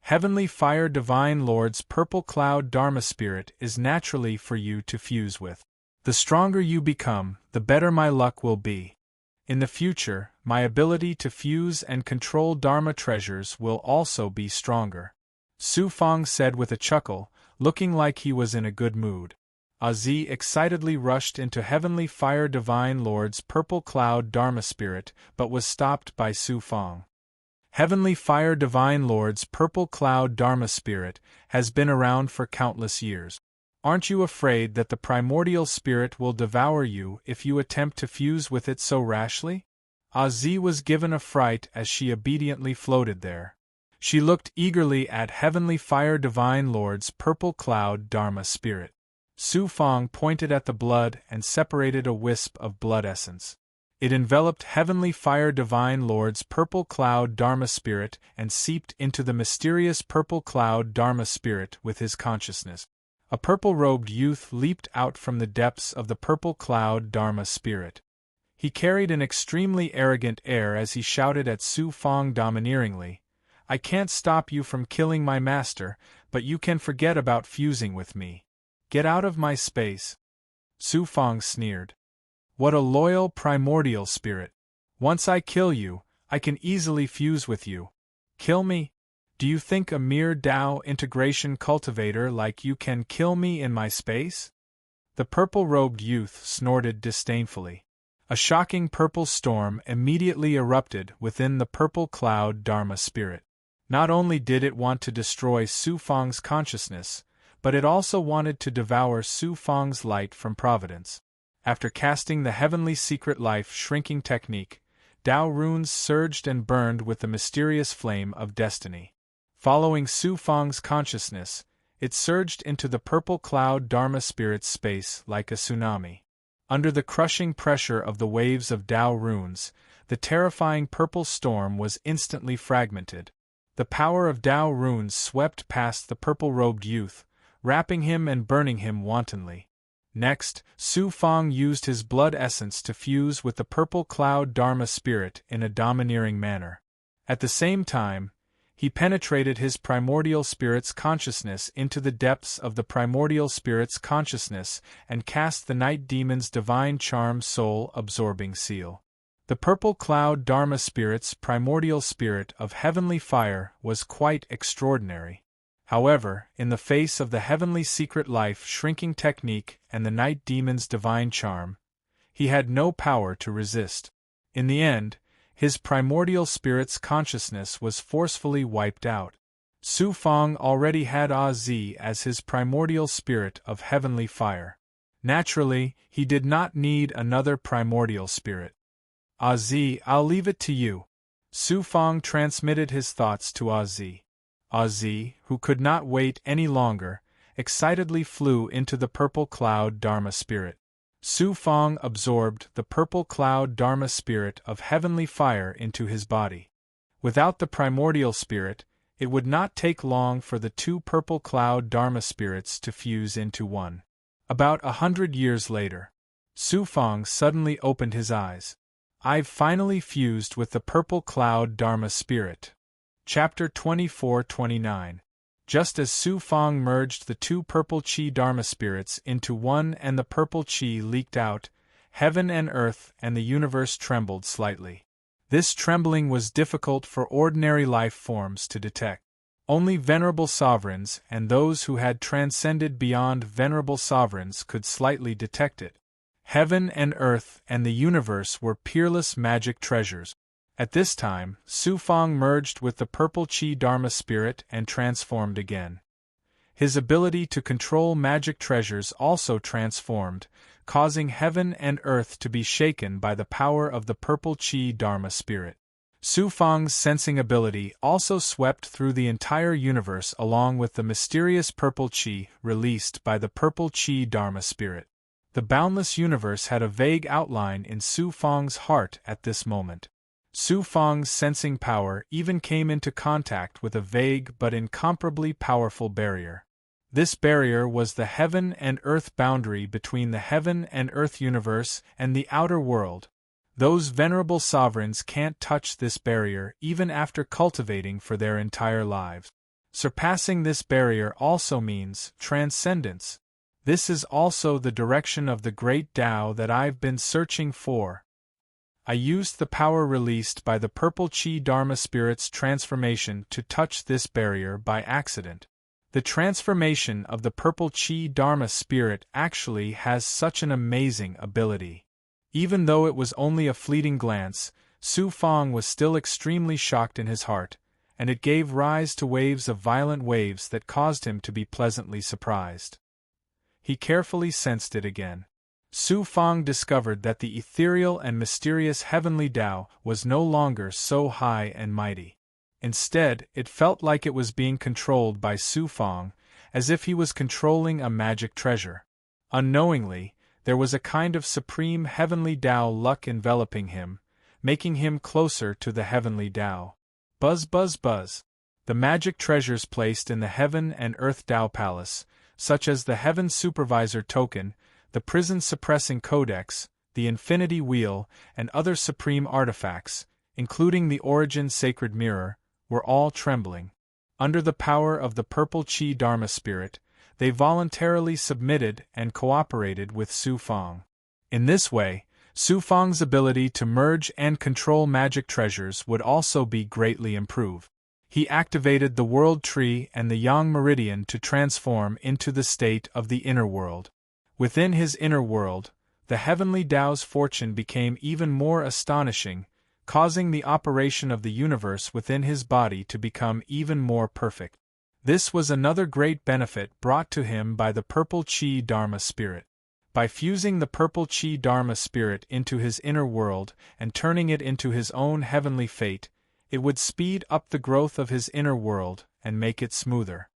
Heavenly Fire Divine Lord's Purple Cloud Dharma Spirit is naturally for you to fuse with. The stronger you become, the better my luck will be. In the future, my ability to fuse and control Dharma treasures will also be stronger. Su Fang said with a chuckle, looking like he was in a good mood. Azi excitedly rushed into Heavenly Fire Divine Lord's Purple Cloud Dharma Spirit, but was stopped by Su Fang. Heavenly Fire Divine Lord's Purple Cloud Dharma Spirit has been around for countless years. Aren't you afraid that the primordial spirit will devour you if you attempt to fuse with it so rashly? Azi was given a fright as she obediently floated there. She looked eagerly at Heavenly Fire Divine Lord's Purple Cloud Dharma Spirit. Su Fang pointed at the blood and separated a wisp of blood essence. It enveloped Heavenly Fire Divine Lord's Purple Cloud Dharma Spirit and seeped into the mysterious Purple Cloud Dharma Spirit with his consciousness. A purple-robed youth leaped out from the depths of the Purple Cloud Dharma Spirit. He carried an extremely arrogant air as he shouted at Su Fang domineeringly, "I can't stop you from killing my master, but you can forget about fusing with me. Get out of my space." Su Fang sneered. "What a loyal primordial spirit. Once I kill you, I can easily fuse with you. Kill me? Do you think a mere Tao integration cultivator like you can kill me in my space?" The purple-robed youth snorted disdainfully. A shocking purple storm immediately erupted within the Purple Cloud Dharma Spirit. Not only did it want to destroy Su Fang's consciousness, but it also wanted to devour Su Fang's light from providence. After casting the Heavenly Secret Life Shrinking Technique, Tao runes surged and burned with the mysterious flame of destiny. Following Su Fang's consciousness, it surged into the Purple Cloud Dharma Spirit's space like a tsunami. Under the crushing pressure of the waves of Tao runes, the terrifying purple storm was instantly fragmented. The power of Tao runes swept past the purple-robed youth, wrapping him and burning him wantonly. Next, Su Fang used his blood essence to fuse with the purple cloud Dharma spirit in a domineering manner. At the same time, he penetrated his primordial spirit's consciousness into the depths of the primordial spirit's consciousness and cast the night demon's divine charm soul-absorbing seal. The purple cloud Dharma spirit's primordial spirit of heavenly fire was quite extraordinary. However, in the face of the heavenly secret life shrinking technique and the night demon's divine charm, he had no power to resist. In the end, his primordial spirit's consciousness was forcefully wiped out. Su Fang already had Zi as his primordial spirit of heavenly fire. Naturally, he did not need another primordial spirit. Zi, I'll leave it to you. Su Fang transmitted his thoughts to Zi. Zi, who could not wait any longer, excitedly flew into the purple cloud Dharma spirit. Su Fang absorbed the purple cloud Dharma spirit of heavenly fire into his body. Without the primordial spirit, it would not take long for the two purple cloud Dharma spirits to fuse into one. About 100 years later, Su Fang suddenly opened his eyes. I've finally fused with the purple cloud Dharma spirit. Chapter 24-29. Just as Su Fang merged the two purple Qi Dharma spirits into one and the purple Qi leaked out, heaven and earth and the universe trembled slightly. This trembling was difficult for ordinary life forms to detect. Only venerable sovereigns and those who had transcended beyond venerable sovereigns could slightly detect it. Heaven and earth and the universe were peerless magic treasures. At this time, Su Fang merged with the purple Qi Dharma spirit and transformed again. His ability to control magic treasures also transformed, causing heaven and earth to be shaken by the power of the purple Qi Dharma spirit. Su Fang's sensing ability also swept through the entire universe along with the mysterious purple Qi released by the purple Qi Dharma spirit. The boundless universe had a vague outline in Su Fang's heart at this moment. Su Fang's sensing power even came into contact with a vague but incomparably powerful barrier. This barrier was the heaven and earth boundary between the heaven and earth universe and the outer world. Those venerable sovereigns can't touch this barrier even after cultivating for their entire lives. Surpassing this barrier also means transcendence. This is also the direction of the great Tao that I've been searching for. I used the power released by the purple Qi Dharma spirit's transformation to touch this barrier by accident. The transformation of the purple Qi Dharma spirit actually has such an amazing ability. Even though it was only a fleeting glance, Su Fang was still extremely shocked in his heart, and it gave rise to waves of violent waves that caused him to be pleasantly surprised. He carefully sensed it again. Su Fang discovered that the ethereal and mysterious heavenly Tao was no longer so high and mighty. Instead, it felt like it was being controlled by Su Fang, as if he was controlling a magic treasure. Unknowingly, there was a kind of supreme heavenly Tao luck enveloping him, making him closer to the heavenly Tao. Buzz buzz buzz. The magic treasures placed in the Heaven and Earth Tao Palace, such as the Heaven Supervisor Token, the Prison Suppressing Codex, the Infinity Wheel, and other supreme artifacts, including the Origin Sacred Mirror, were all trembling. Under the power of the purple Qi Dharma spirit, they voluntarily submitted and cooperated with Su Fang. In this way, Su Fang's ability to merge and control magic treasures would also be greatly improved. He activated the World Tree and the Yang Meridian to transform into the state of the inner world. Within his inner world, the heavenly Tao's fortune became even more astonishing, causing the operation of the universe within his body to become even more perfect. This was another great benefit brought to him by the purple Qi Dharma spirit. By fusing the purple Qi Dharma spirit into his inner world and turning it into his own heavenly fate, it would speed up the growth of his inner world and make it smoother.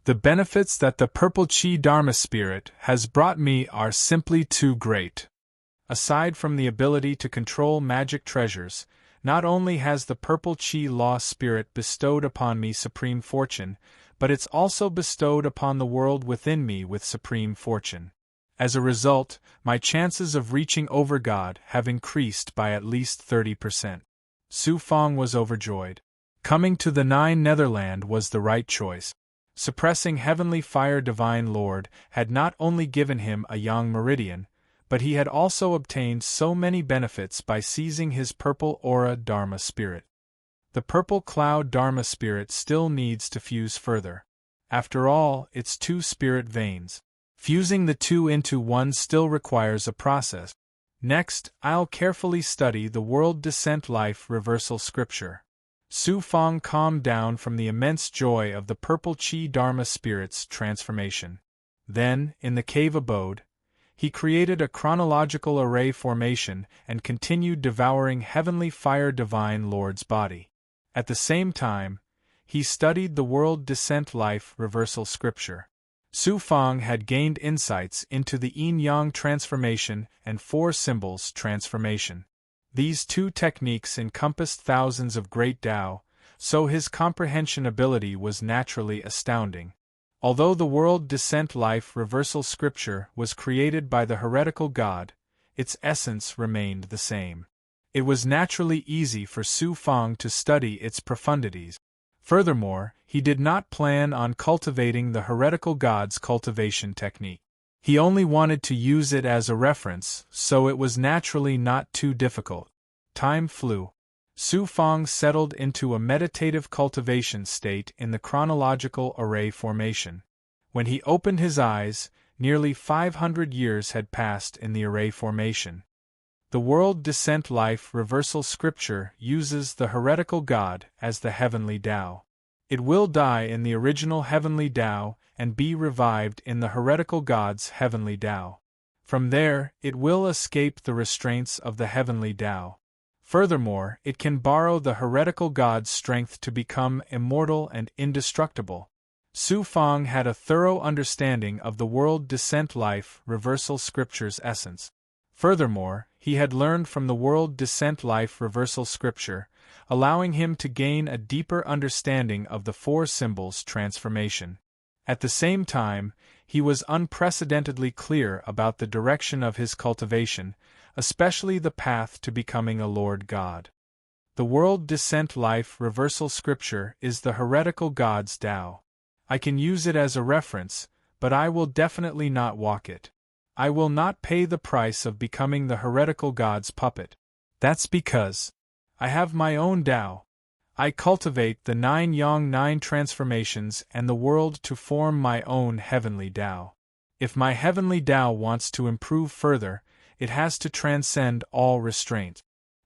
The benefits that the purple Qi Dharma spirit has brought me are simply too great. Aside from the ability to control magic treasures, Not only has the purple chi law spirit bestowed upon me supreme fortune, but it's also bestowed upon the world within me with supreme fortune. As a result, my chances of reaching over God have increased by at least 30%. Su Fong was overjoyed. Coming to the Nine Netherland was the right choice. Suppressing Heavenly Fire Divine Lord had not only given him a Yang Meridian, but he had also obtained so many benefits by seizing his purple aura Dharma spirit. The purple cloud Dharma spirit still needs to fuse further. After all, it's two spirit veins. Fusing the two into one still requires a process. Next, I'll carefully study the World Descent Life Reversal Scripture. Su Fong calmed down from the immense joy of the purple chi Dharma spirit's transformation. Then, in the cave abode, he created a chronological array formation and continued devouring Heavenly Fire Divine Lord's body. At the same time, he studied the World Descent Life Reversal Scripture. Su Fong had gained insights into the yin-yang transformation and four symbols transformation. These two techniques encompassed thousands of great Tao, so his comprehension ability was naturally astounding. Although the World Descent Life Reversal Scripture was created by the heretical god, its essence remained the same. It was naturally easy for Su Fong to study its profundities. Furthermore, he did not plan on cultivating the heretical god's cultivation technique. He only wanted to use it as a reference, so it was naturally not too difficult. Time flew. Su Fong settled into a meditative cultivation state in the chronological array formation. When he opened his eyes, nearly 500 years had passed in the array formation. The World Descent Life Reversal Scripture uses the heretical god as the heavenly Tao. It will die in the original heavenly Tao and be revived in the heretical god's heavenly Tao. From there, it will escape the restraints of the heavenly Tao. Furthermore, it can borrow the heretical god's strength to become immortal and indestructible. Su Fong had a thorough understanding of the World Descent Life Reversal Scripture's essence. Furthermore, he had learned from the World Descent Life Reversal Scripture, allowing him to gain a deeper understanding of the four symbols transformation. At the same time, he was unprecedentedly clear about the direction of his cultivation, especially the path to becoming a Lord God. The World Descent Life Reversal Scripture is the heretical god's Tao. I can use it as a reference, but I will definitely not walk it. I will not pay the price of becoming the heretical god's puppet. That's because I have my own Tao. I cultivate the 9 Yang 9 transformations and the world to form my own heavenly Tao. If my heavenly Tao wants to improve further, it has to transcend all restraint.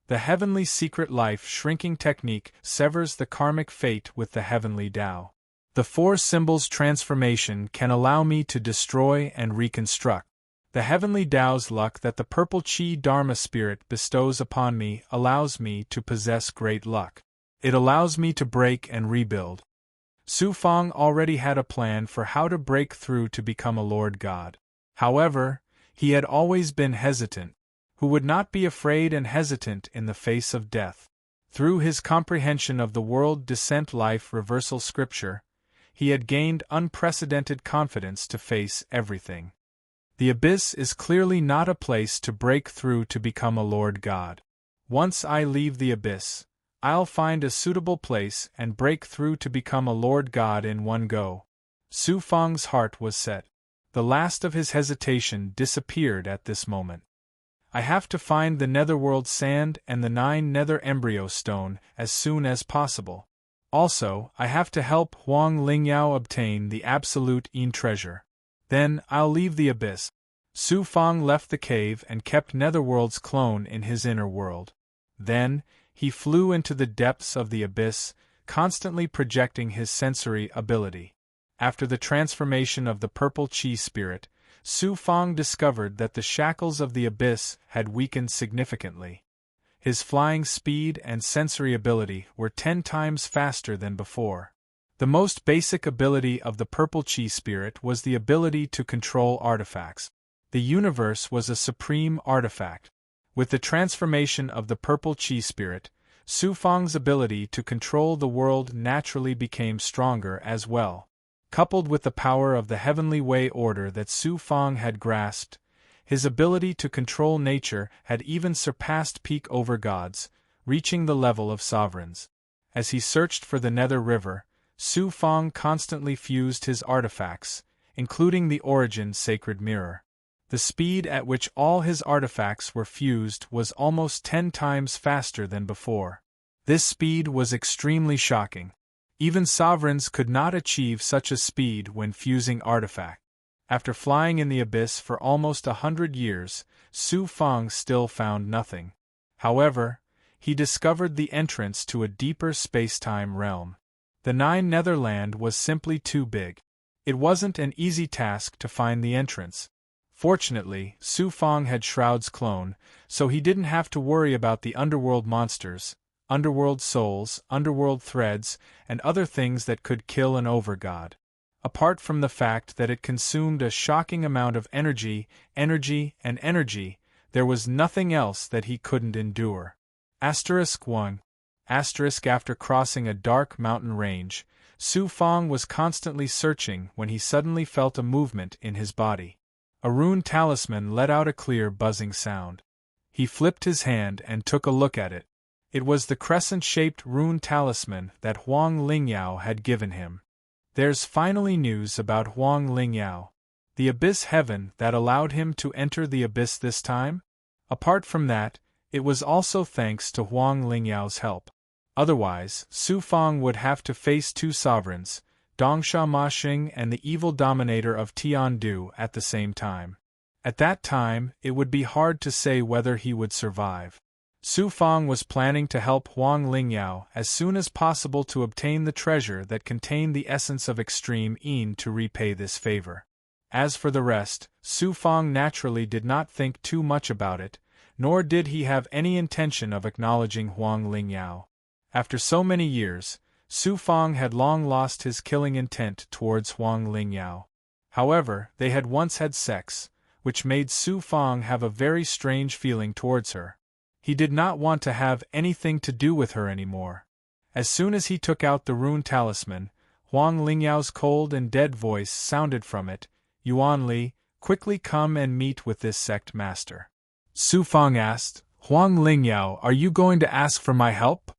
The heavenly secret life shrinking technique severs the karmic fate with the heavenly Tao. The four symbols transformation can allow me to destroy and reconstruct. The heavenly Tao's luck that the purple chi Dharma spirit bestows upon me allows me to possess great luck. It allows me to break and rebuild. Su Fong already had a plan for how to break through to become a Lord God. However, he had always been hesitant. Who would not be afraid and hesitant in the face of death? Through his comprehension of the World Descent Life Reversal Scripture, he had gained unprecedented confidence to face everything. The abyss is clearly not a place to break through to become a Lord God. Once I leave the abyss, I'll find a suitable place and break through to become a Lord God in one go. Su Fong's heart was set. The last of his hesitation disappeared at this moment. I have to find the netherworld sand and the 9 nether embryo stone as soon as possible. Also, I have to help Huang Lingyao obtain the absolute Yin treasure. Then, I'll leave the abyss. Su Fong left the cave and kept Netherworld's clone in his inner world. Then, he flew into the depths of the abyss, constantly projecting his sensory ability. After the transformation of the purple chi spirit, Su Fong discovered that the shackles of the abyss had weakened significantly. His flying speed and sensory ability were 10 times faster than before. The most basic ability of the purple chi spirit was the ability to control artifacts. The universe was a supreme artifact. With the transformation of the purple chi spirit, Su Fang's ability to control the world naturally became stronger as well. Coupled with the power of the heavenly way order that Su Fang had grasped, his ability to control nature had even surpassed peak over gods, reaching the level of sovereigns. As he searched for the Nether River, Su Fang constantly fused his artifacts, including the Origin's sacred mirror. The speed at which all his artifacts were fused was almost 10 times faster than before. This speed was extremely shocking. Even sovereigns could not achieve such a speed when fusing artifacts. After flying in the abyss for almost 100 years, Su Fang still found nothing. However, he discovered the entrance to a deeper space-time realm. The Nine Netherland was simply too big. It wasn't an easy task to find the entrance. Fortunately, Su Fang had Shroud's clone, so he didn't have to worry about the underworld monsters, underworld souls, underworld threads, and other things that could kill an overgod. Apart from the fact that it consumed a shocking amount of energy, there was nothing else that he couldn't endure. *1. After crossing a dark mountain range, Su Fang was constantly searching when he suddenly felt a movement in his body. A rune talisman let out a clear buzzing sound. He flipped his hand and took a look at it. It was the crescent-shaped rune talisman that Huang Lingyao had given him. There's finally news about Huang Lingyao. The abyss heaven that allowed him to enter the abyss this time? Apart from that, it was also thanks to Huang Lingyao's help. Otherwise, Su Fang would have to face two sovereigns, Dongsha Maxing and the evil dominator of Tiandu at the same time. At that time, it would be hard to say whether he would survive. Su Fang was planning to help Huang Lingyao as soon as possible to obtain the treasure that contained the essence of extreme Yin to repay this favor. As for the rest, Su Fang naturally did not think too much about it, nor did he have any intention of acknowledging Huang Lingyao. After so many years, Su Fang had long lost his killing intent towards Huang Lingyao. However, they had once had sex, which made Su Fang have a very strange feeling towards her. He did not want to have anything to do with her anymore. As soon as he took out the rune talisman, Huang Lingyao's cold and dead voice sounded from it, "Yuan Li, quickly come and meet with this sect master." Su Fang asked, "Huang Lingyao, are you going to ask for my help?"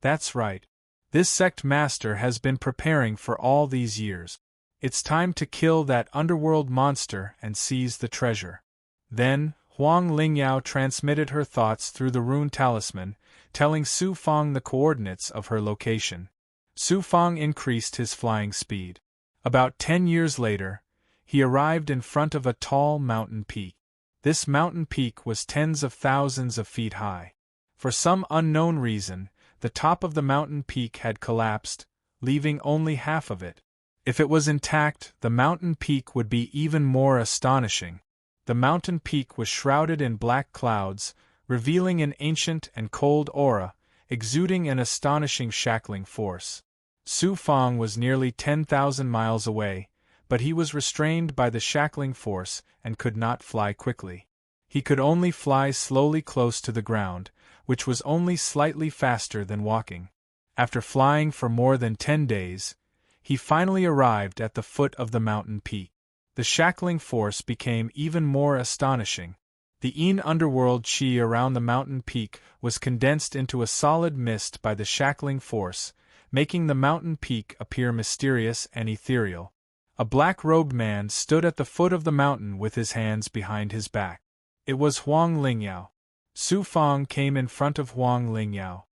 "That's right. This sect master has been preparing for all these years. It's time to kill that underworld monster and seize the treasure." Then, Huang Lingyao transmitted her thoughts through the rune talisman, telling Su Fang the coordinates of her location. Su Fang increased his flying speed. About 10 years later, he arrived in front of a tall mountain peak. This mountain peak was tens of thousands of feet high. For some unknown reason, the top of the mountain peak had collapsed, leaving only half of it. If it was intact, the mountain peak would be even more astonishing. The mountain peak was shrouded in black clouds, revealing an ancient and cold aura, exuding an astonishing shackling force. Su Fang was nearly 10,000 miles away, but he was restrained by the shackling force and could not fly quickly. He could only fly slowly close to the ground, which was only slightly faster than walking. After flying for more than 10 days, he finally arrived at the foot of the mountain peak. The shackling force became even more astonishing. The Yin underworld chi around the mountain peak was condensed into a solid mist by the shackling force, making the mountain peak appear mysterious and ethereal. A black-robed man stood at the foot of the mountain with his hands behind his back. It was Huang Lingyao. Su Fang came in front of Huang Lingyao.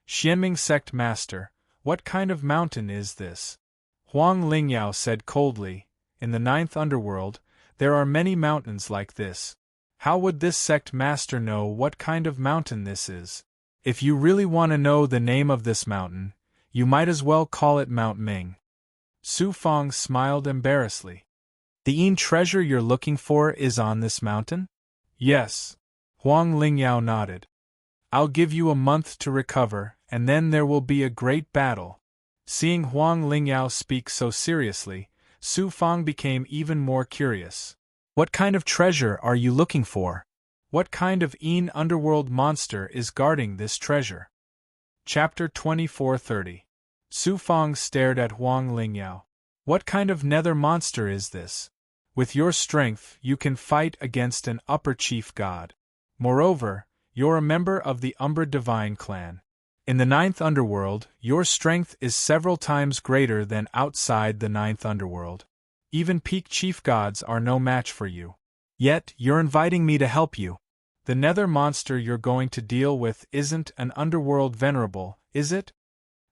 "Xianming sect master, what kind of mountain is this?" Huang Lingyao said coldly, "In the 9th underworld, there are many mountains like this. How would this sect master know what kind of mountain this is? If you really want to know the name of this mountain, you might as well call it Mount Ming." Su Fang smiled embarrassedly. "The Yin treasure you're looking for is on this mountain?" "Yes." Huang Lingyao nodded. "I'll give you a month to recover, and then there will be a great battle." Seeing Huang Lingyao speak so seriously, Su Fang became even more curious. "What kind of treasure are you looking for? What kind of Yin underworld monster is guarding this treasure?" Chapter 2430. Su Fang stared at Huang Lingyao. What kind of nether monster is this? With your strength, you can fight against an upper chief god. Moreover, you're a member of the Umbra Divine clan. In the ninth underworld, your strength is several times greater than outside the ninth underworld. Even peak chief gods are no match for you. Yet, you're inviting me to help you. The nether monster you're going to deal with isn't an underworld venerable, is it?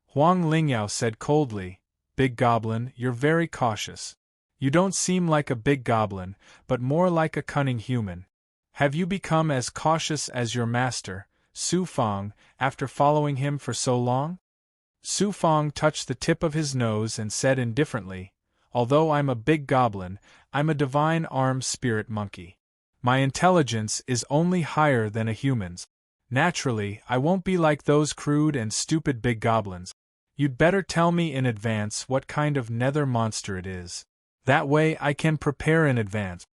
Huang Lingyao said coldly, Big Goblin, you're very cautious. You don't seem like a big goblin, but more like a cunning human. Have you become as cautious as your master, Su Fang, after following him for so long? Su Fang touched the tip of his nose and said indifferently, Although I'm a big goblin, I'm a divine armed spirit monkey. My intelligence is only higher than a human's. Naturally, I won't be like those crude and stupid big goblins. You'd better tell me in advance what kind of nether monster it is. That way I can prepare in advance.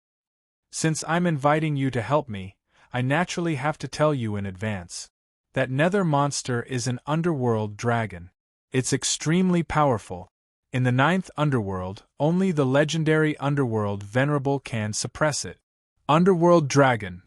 Since I'm inviting you to help me, I naturally have to tell you in advance. That nether monster is an underworld dragon. It's extremely powerful. In the ninth underworld, only the legendary underworld venerable can suppress it. Underworld dragon.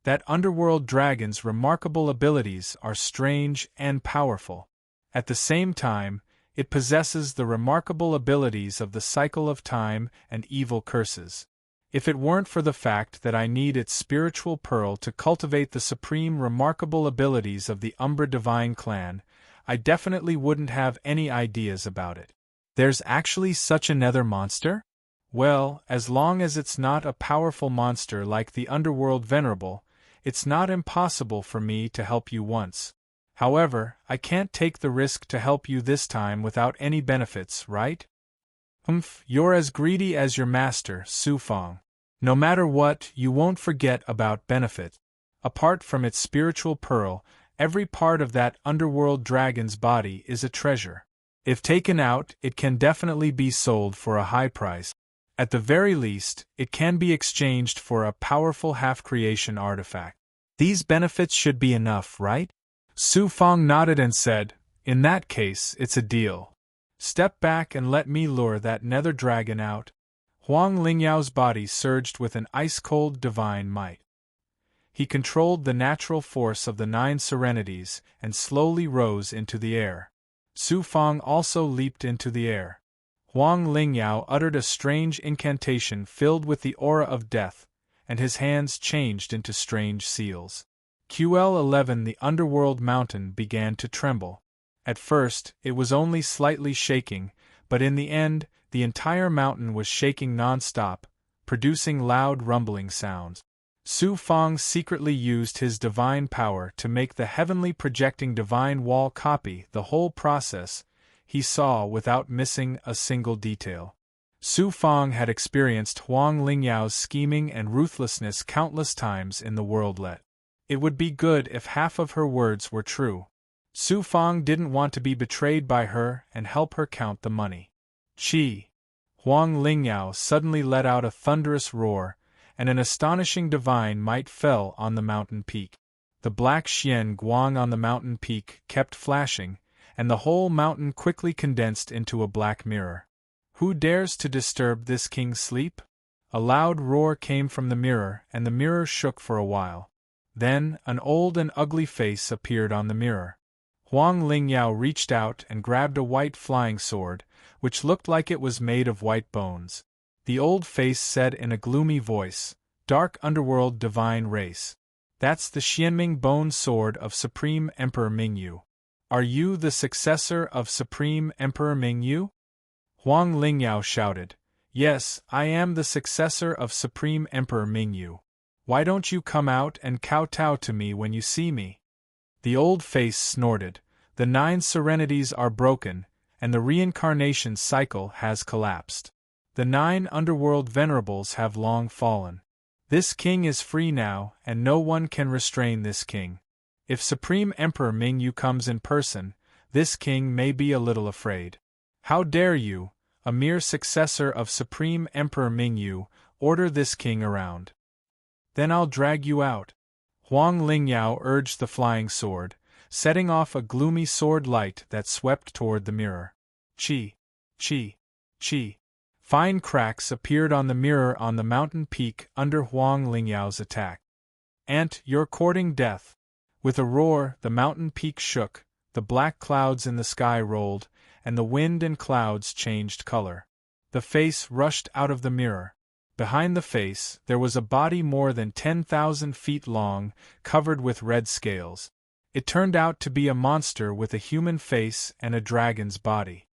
That underworld dragon's remarkable abilities are strange and powerful. At the same time, it possesses the remarkable abilities of the cycle of time and evil curses. If it weren't for the fact that I need its spiritual pearl to cultivate the supreme remarkable abilities of the Umbra Divine clan, I definitely wouldn't have any ideas about it. There's actually such a nether monster? Well, as long as it's not a powerful monster like the underworld venerable, it's not impossible for me to help you once. However, I can't take the risk to help you this time without any benefits, right? You're as greedy as your master, Su Fang. No matter what, you won't forget about benefit. Apart from its spiritual pearl, every part of that underworld dragon's body is a treasure. If taken out, it can definitely be sold for a high price. At the very least, it can be exchanged for a powerful half-creation artifact. These benefits should be enough, right? Su Fang nodded and said, In that case, it's a deal. Step back and let me lure that nether dragon out. Huang Lingyao's body surged with an ice-cold divine might. He controlled the natural force of the 9 serenities and slowly rose into the air. Su Fang also leaped into the air. Huang Lingyao uttered a strange incantation filled with the aura of death, and his hands changed into strange seals. QL11 The underworld mountain began to tremble. At first, it was only slightly shaking, but in the end, the entire mountain was shaking non-stop, producing loud rumbling sounds. Su Fang secretly used his divine power to make the heavenly projecting divine wall copy the whole process he saw without missing a single detail. Su Fang had experienced Huang Lingyao's scheming and ruthlessness countless times in the worldlet. It would be good if half of her words were true. Su Fang didn't want to be betrayed by her and help her count the money. Chi! Huang Lingyao suddenly let out a thunderous roar, and an astonishing divine might fell on the mountain peak. The black Xian Guang on the mountain peak kept flashing, and the whole mountain quickly condensed into a black mirror. Who dares to disturb this king's sleep? A loud roar came from the mirror, and the mirror shook for a while. Then, an old and ugly face appeared on the mirror. Huang Lingyao reached out and grabbed a white flying sword, which looked like it was made of white bones. The old face said in a gloomy voice, Dark underworld divine race. That's the Xianming bone sword of Supreme Emperor Mingyu. Are you the successor of Supreme Emperor Mingyu? Huang Lingyao shouted, Yes, I am the successor of Supreme Emperor Mingyu. Why don't you come out and kowtow to me when you see me? The old face snorted, The 9 serenities are broken, and the reincarnation cycle has collapsed. The 9 underworld venerables have long fallen. This king is free now, and no one can restrain this king. If Supreme Emperor Mingyu comes in person, this king may be a little afraid. How dare you, a mere successor of Supreme Emperor Mingyu, order this king around? Then I'll drag you out. Huang Lingyao urged the flying sword, setting off a gloomy sword light that swept toward the mirror. Chi, chi, chi. Fine cracks appeared on the mirror on the mountain peak under Huang Lingyao's attack. "Aunt, you're courting death." With a roar, the mountain peak shook, the black clouds in the sky rolled, and the wind and clouds changed color. The face rushed out of the mirror. Behind the face, there was a body more than 10,000 feet long, covered with red scales. It turned out to be a monster with a human face and a dragon's body.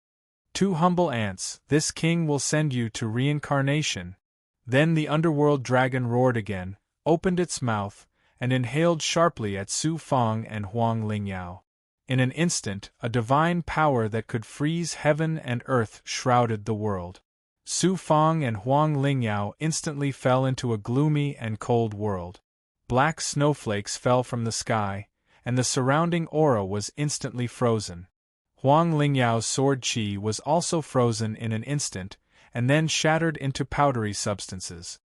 "Two humble ants, this king will send you to reincarnation." Then the underworld dragon roared again, opened its mouth, and inhaled sharply at Su Fang and Huang Lingyao. In an instant, a divine power that could freeze heaven and earth shrouded the world. Su Fang and Huang Lingyao instantly fell into a gloomy and cold world. Black snowflakes fell from the sky, and the surrounding aura was instantly frozen. Huang Lingyao's sword qi was also frozen in an instant, and then shattered into powdery substances.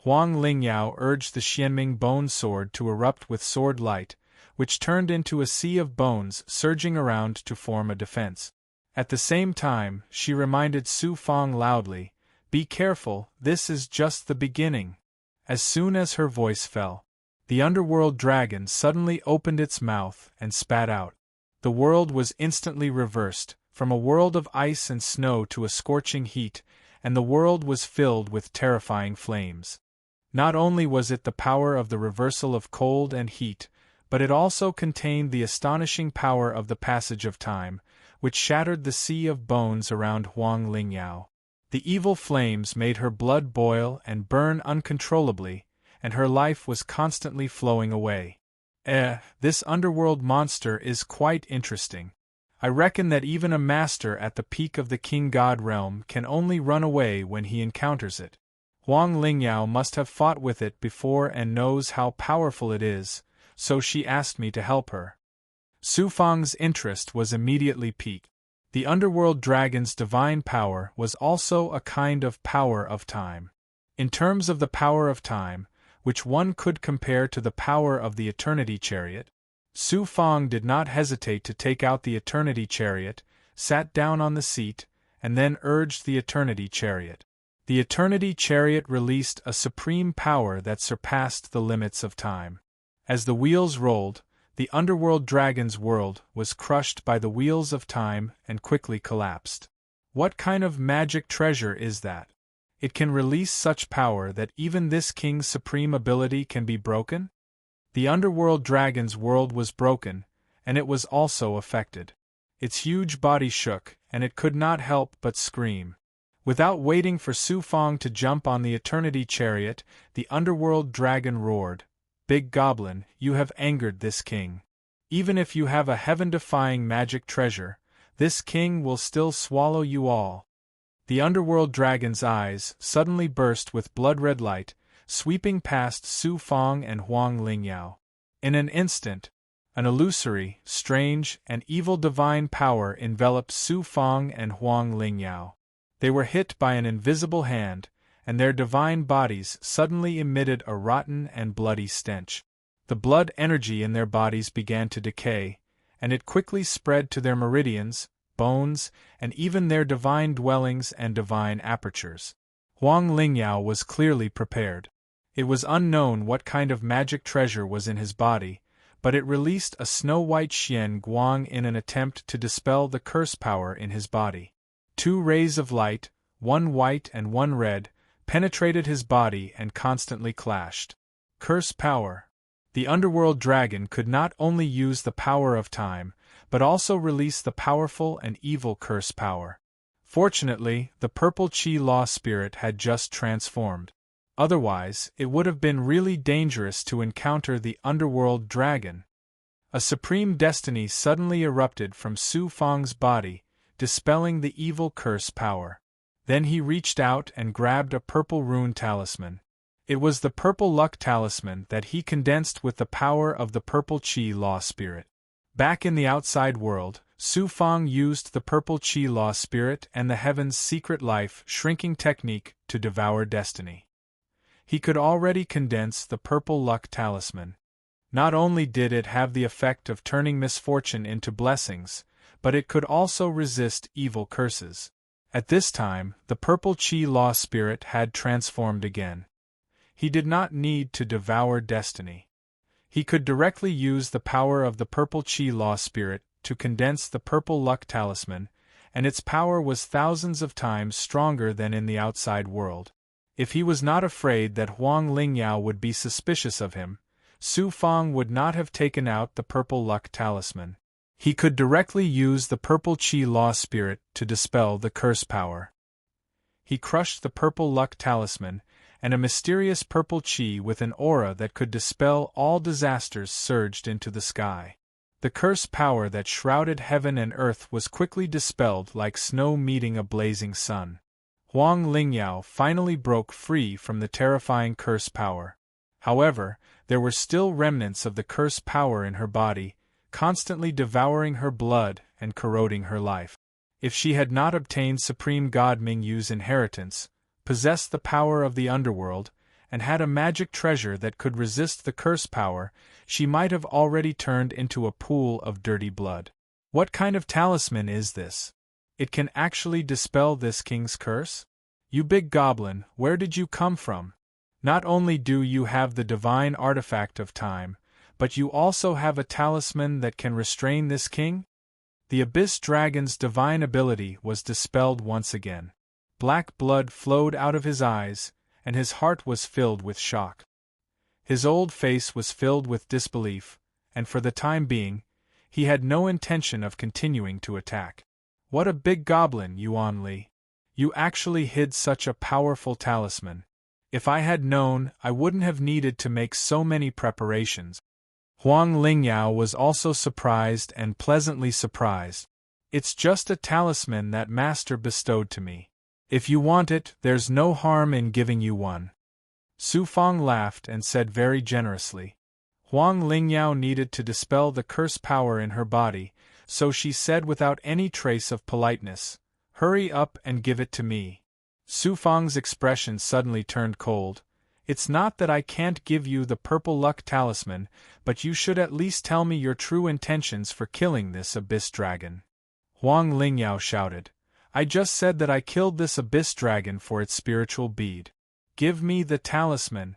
Huang Lingyao urged the Xianming bone sword to erupt with sword light, which turned into a sea of bones surging around to form a defense. At the same time, she reminded Su Fang loudly, "Be careful, this is just the beginning." As soon as her voice fell, the underworld dragon suddenly opened its mouth and spat out. The world was instantly reversed, from a world of ice and snow to a scorching heat, and the world was filled with terrifying flames. Not only was it the power of the reversal of cold and heat, but it also contained the astonishing power of the passage of time, which shattered the sea of bones around Huang Lingyao. The evil flames made her blood boil and burn uncontrollably, and her life was constantly flowing away. This underworld monster is quite interesting. I reckon that even a master at the peak of the King God realm can only run away when he encounters it. Huang Lingyao must have fought with it before and knows how powerful it is, so she asked me to help her. Su Fang's interest was immediately piqued. The underworld dragon's divine power was also a kind of power of time. In terms of the power of time, which one could compare to the power of the Eternity Chariot, Su Fang did not hesitate to take out the Eternity Chariot, sat down on the seat, and then urged the Eternity Chariot. The Eternity Chariot released a supreme power that surpassed the limits of time. As the wheels rolled, the underworld dragon's world was crushed by the wheels of time and quickly collapsed. What kind of magic treasure is that? It can release such power that even this king's supreme ability can be broken? The underworld dragon's world was broken, and it was also affected. Its huge body shook, and it could not help but scream. Without waiting for Su Fang to jump on the Eternity Chariot, the underworld dragon roared, "Big Goblin, you have angered this king. Even if you have a heaven-defying magic treasure, this king will still swallow you all." The underworld dragon's eyes suddenly burst with blood-red light, sweeping past Su Fang and Huang Lingyao. In an instant, an illusory, strange, and evil divine power enveloped Su Fang and Huang Lingyao. They were hit by an invisible hand, and their divine bodies suddenly emitted a rotten and bloody stench. The blood energy in their bodies began to decay, and it quickly spread to their meridians, bones, and even their divine dwellings and divine apertures. Huang Lingyao was clearly prepared. It was unknown what kind of magic treasure was in his body, but it released a snow-white Xian Guang in an attempt to dispel the curse power in his body. 2 rays of light, one white and one red, penetrated his body and constantly clashed. Curse power. The underworld dragon could not only use the power of time, but also release the powerful and evil curse power. Fortunately, the purple Qi Law spirit had just transformed. Otherwise, it would have been really dangerous to encounter the underworld dragon. A supreme destiny suddenly erupted from Su Fang's body, dispelling the evil curse power. Then he reached out and grabbed a purple rune talisman. It was the purple luck talisman that he condensed with the power of the purple Qi Law spirit. Back in the outside world, Su Fang used the purple Qi Law spirit and the heaven's secret life shrinking technique to devour destiny. He could already condense the purple luck talisman. Not only did it have the effect of turning misfortune into blessings, but it could also resist evil curses. At this time, the purple chi law spirit had transformed again. He did not need to devour destiny. He could directly use the power of the purple chi law spirit to condense the purple luck talisman, and its power was thousands of times stronger than in the outside world. If he was not afraid that Huang Lingyao would be suspicious of him, Su Fang would not have taken out the purple luck talisman. He could directly use the purple chi law spirit to dispel the curse power. He crushed the purple luck talisman, and a mysterious purple chi with an aura that could dispel all disasters surged into the sky. The curse power that shrouded heaven and earth was quickly dispelled like snow meeting a blazing sun. Huang Lingyao finally broke free from the terrifying curse power. However, there were still remnants of the curse power in her body, constantly devouring her blood and corroding her life. If she had not obtained Supreme God Mingyu's inheritance, possessed the power of the underworld, and had a magic treasure that could resist the curse power, she might have already turned into a pool of dirty blood. What kind of talisman is this? It can actually dispel this king's curse? You big goblin, where did you come from? Not only do you have the divine artifact of time, but you also have a talisman that can restrain this king? The Abyss Dragon's divine ability was dispelled once again. Black blood flowed out of his eyes, and his heart was filled with shock. His old face was filled with disbelief, and for the time being, he had no intention of continuing to attack. What a big goblin, Yuan Li! You actually hid such a powerful talisman. If I had known, I wouldn't have needed to make so many preparations. Huang Lingyao was also surprised and pleasantly surprised. It's just a talisman that Master bestowed to me. If you want it, there's no harm in giving you one. Su Fang laughed and said very generously. Huang Lingyao needed to dispel the curse power in her body, so she said without any trace of politeness, "Hurry up and give it to me." Su Fang's expression suddenly turned cold. It's not that I can't give you the purple luck talisman, but you should at least tell me your true intentions for killing this abyss dragon. Huang Lingyao shouted. I just said that I killed this abyss dragon for its spiritual bead. Give me the talisman.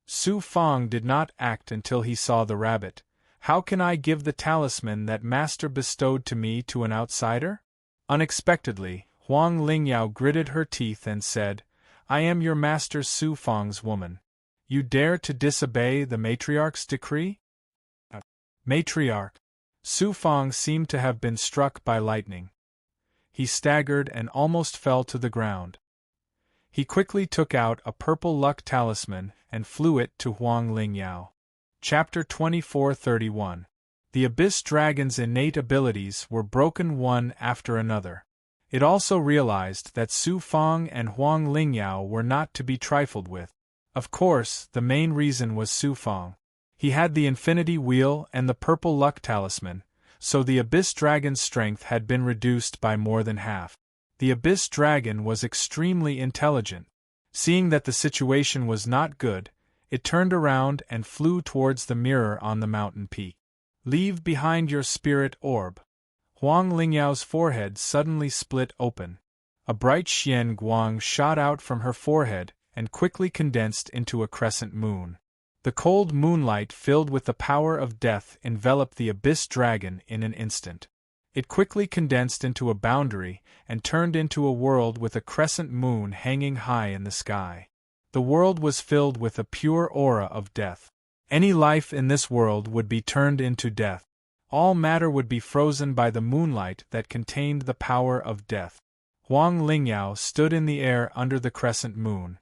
Su Fang did not act until he saw the rabbit. How can I give the talisman that Master bestowed to me to an outsider? Unexpectedly, Huang Lingyao gritted her teeth and said, I am your master Su Fang's woman. You dare to disobey the matriarch's decree? Matriarch. Su Fang seemed to have been struck by lightning. He staggered and almost fell to the ground. He quickly took out a purple luck talisman and flew it to Huang Lingyao. Chapter 2431. The Abyss Dragon's innate abilities were broken one after another. It also realized that Su Fang and Huang Lingyao were not to be trifled with. Of course, the main reason was Su Fang. He had the Infinity Wheel and the Purple Luck Talisman, so the Abyss Dragon's strength had been reduced by more than half. The Abyss Dragon was extremely intelligent. Seeing that the situation was not good, it turned around and flew towards the mirror on the mountain peak. Leave behind your spirit orb. Huang Lingyao's forehead suddenly split open. A bright Xian Guang shot out from her forehead and quickly condensed into a crescent moon. The cold moonlight filled with the power of death enveloped the Abyss Dragon in an instant. It quickly condensed into a boundary and turned into a world with a crescent moon hanging high in the sky. The world was filled with a pure aura of death. Any life in this world would be turned into death. All matter would be frozen by the moonlight that contained the power of death. Huang Lingyao stood in the air under the crescent moon.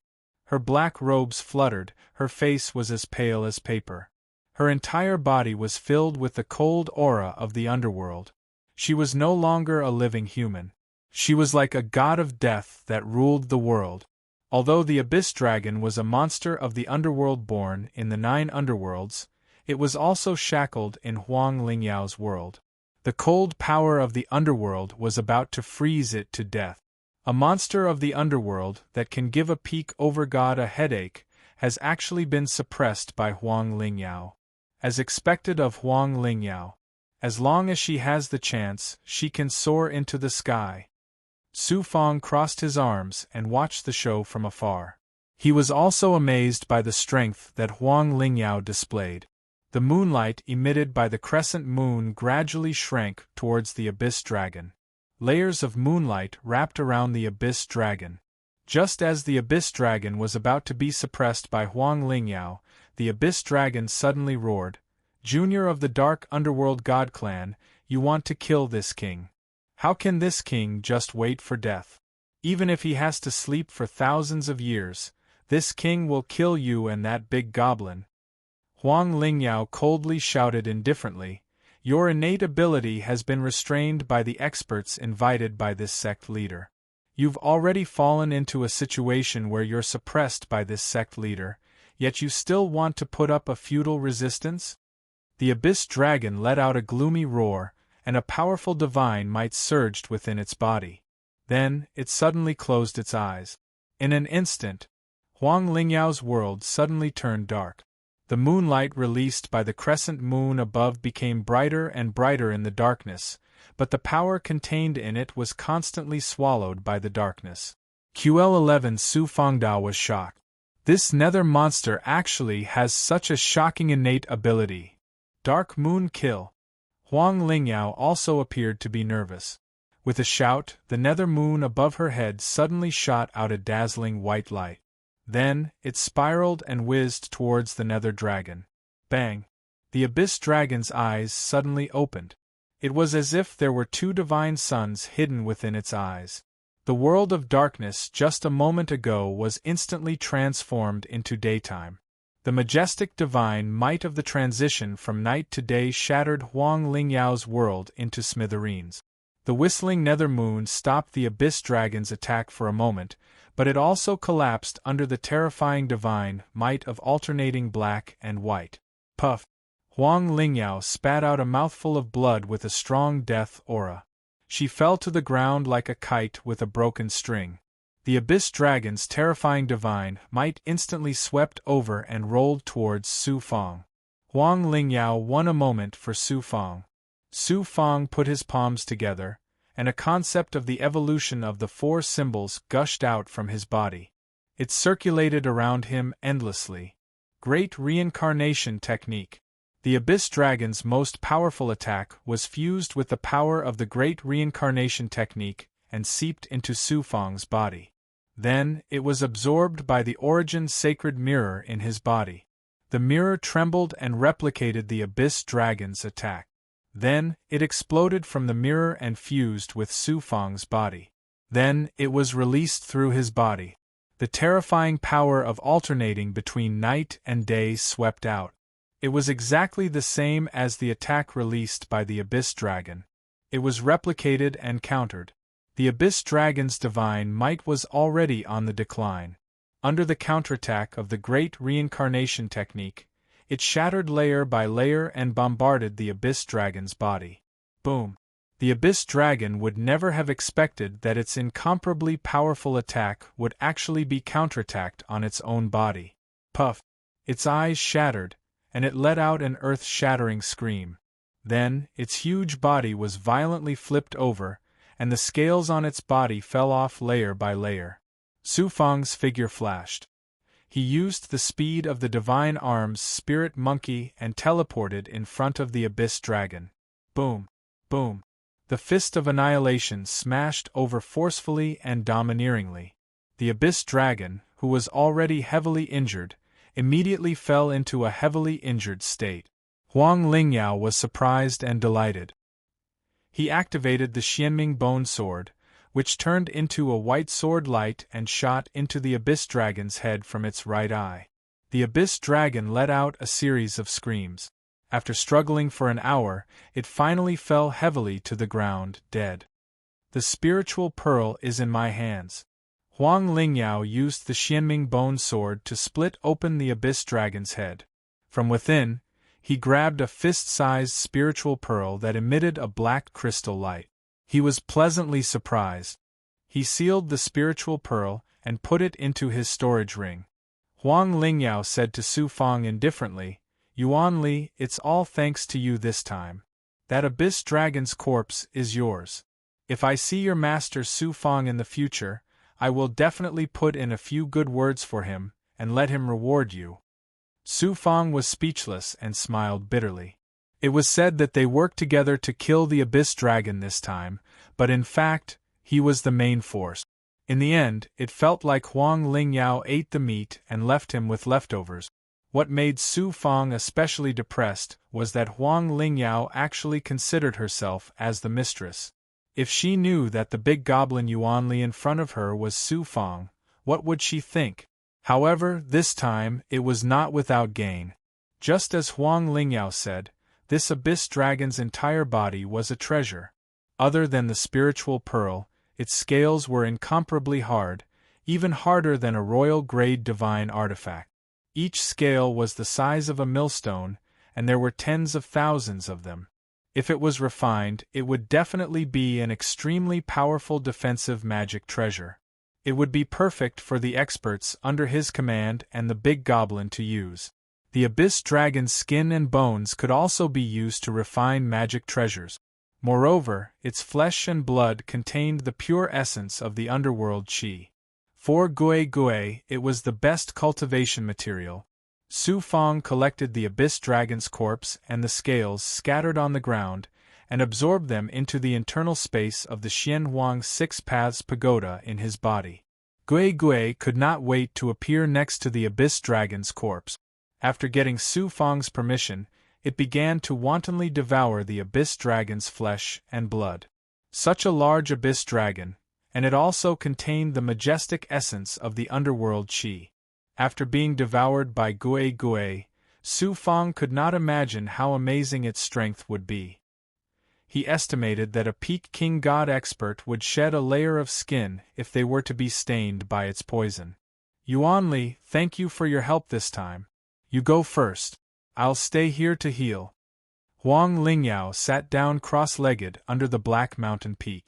Her black robes fluttered, her face was as pale as paper. Her entire body was filled with the cold aura of the underworld. She was no longer a living human. She was like a god of death that ruled the world. Although the Abyss Dragon was a monster of the underworld born in the 9 underworlds, it was also shackled in Huang Lingyao's world. The cold power of the underworld was about to freeze it to death. A monster of the underworld that can give a peak over god a headache has actually been suppressed by Huang Lingyao. as expected of Huang Lingyao. As long as she has the chance, she can soar into the sky. Su Fang crossed his arms and watched the show from afar. He was also amazed by the strength that Huang Lingyao displayed. The moonlight emitted by the crescent moon gradually shrank towards the abyss dragon. Layers of moonlight wrapped around the abyss dragon. Just as the abyss dragon was about to be suppressed by Huang Lingyao, the abyss dragon suddenly roared, "Junior of the Dark Underworld God Clan, you want to kill this king. How can this king just wait for death? Even if he has to sleep for thousands of years, this king will kill you and that big goblin." Huang Lingyao coldly shouted indifferently, "Your innate ability has been restrained by the experts invited by this sect leader. You've already fallen into a situation where you're suppressed by this sect leader, yet you still want to put up a futile resistance?" The abyss dragon let out a gloomy roar, and a powerful divine might surged within its body. Then, it suddenly closed its eyes. In an instant, Huang Lingyao's world suddenly turned dark. The moonlight released by the crescent moon above became brighter and brighter in the darkness, but the power contained in it was constantly swallowed by the darkness. QL11 Su Fangdao was shocked. This nether monster actually has such a shocking innate ability. Dark Moon Kill. Huang Lingyao also appeared to be nervous. With a shout, the nether moon above her head suddenly shot out a dazzling white light. Then, it spiraled and whizzed towards the nether dragon. Bang! The abyss dragon's eyes suddenly opened. It was as if there were two divine suns hidden within its eyes. The world of darkness just a moment ago was instantly transformed into daytime. The majestic divine might of the transition from night to day shattered Huang Lingyao's world into smithereens. The whistling nether moon stopped the abyss dragon's attack for a moment, but it also collapsed under the terrifying divine might of alternating black and white. Puff! Huang Lingyao spat out a mouthful of blood with a strong death aura. She fell to the ground like a kite with a broken string. The abyss dragon's terrifying divine might instantly swept over and rolled towards Su Fang. Huang Lingyao won a moment for Su Fang. Su Fang put his palms together, and a concept of the evolution of the four symbols gushed out from his body. It circulated around him endlessly. Great Reincarnation Technique. The abyss dragon's most powerful attack was fused with the power of the Great Reincarnation Technique and seeped into Su Fang's body. Then, it was absorbed by the Origin Sacred Mirror in his body. The mirror trembled and replicated the abyss dragon's attack. Then, it exploded from the mirror and fused with Su Fang's body. Then, it was released through his body. The terrifying power of alternating between night and day swept out. It was exactly the same as the attack released by the abyss dragon. It was replicated and countered. The abyss dragon's divine might was already on the decline. Under the counterattack of the Great Reincarnation Technique, it shattered layer by layer and bombarded the abyss dragon's body. Boom! The abyss dragon would never have expected that its incomparably powerful attack would actually be counterattacked on its own body. Puff! Its eyes shattered, and it let out an earth-shattering scream. Then, its huge body was violently flipped over, and the scales on its body fell off layer by layer. Su Fang's figure flashed. He used the speed of the divine arm's spirit monkey and teleported in front of the abyss dragon. Boom! Boom! The fist of annihilation smashed over forcefully and domineeringly. The abyss dragon, who was already heavily injured, immediately fell into a heavily injured state. Huang Lingyao was surprised and delighted. He activated the Xianming Bone Sword, which turned into a white sword light and shot into the abyss dragon's head from its right eye. The abyss dragon let out a series of screams. After struggling for an hour, it finally fell heavily to the ground, dead. The spiritual pearl is in my hands. Huang Lingyao used the Xianming Bone Sword to split open the abyss dragon's head. From within, he grabbed a fist-sized spiritual pearl that emitted a black crystal light. He was pleasantly surprised. He sealed the spiritual pearl and put it into his storage ring. Huang Lingyao said to Su Fang indifferently, Yuan Li, it's all thanks to you this time. That abyss dragon's corpse is yours. If I see your master Su Fang in the future, I will definitely put in a few good words for him, and let him reward you. Su Fang was speechless and smiled bitterly. It was said that they worked together to kill the abyss dragon this time, but in fact, he was the main force. In the end, it felt like Huang Lingyao ate the meat and left him with leftovers. What made Su Fang especially depressed was that Huang Lingyao actually considered herself as the mistress. If she knew that the big goblin Yuan Li in front of her was Su Fang, what would she think? However, this time, it was not without gain. Just as Huang Lingyao said, this abyss dragon's entire body was a treasure. Other than the spiritual pearl, its scales were incomparably hard, even harder than a royal-grade divine artifact. Each scale was the size of a millstone, and there were tens of thousands of them. If it was refined, it would definitely be an extremely powerful defensive magic treasure. It would be perfect for the experts under his command and the big goblin to use. The abyss dragon's skin and bones could also be used to refine magic treasures. Moreover, its flesh and blood contained the pure essence of the underworld qi. For Gui Gui, it was the best cultivation material. Su Fang collected the abyss dragon's corpse and the scales scattered on the ground, and absorbed them into the internal space of the Xianhuang Six Paths Pagoda in his body. Gui Gui could not wait to appear next to the abyss dragon's corpse. After getting Su Fang's permission, it began to wantonly devour the abyss dragon's flesh and blood. Such a large abyss dragon, and it also contained the majestic essence of the underworld qi. After being devoured by Gui Gui, Su Fang could not imagine how amazing its strength would be. He estimated that a peak king god expert would shed a layer of skin if they were to be stained by its poison. Yuan Li, thank you for your help this time. You go first. I'll stay here to heal. Huang Lingyao sat down cross-legged under the Black Mountain peak.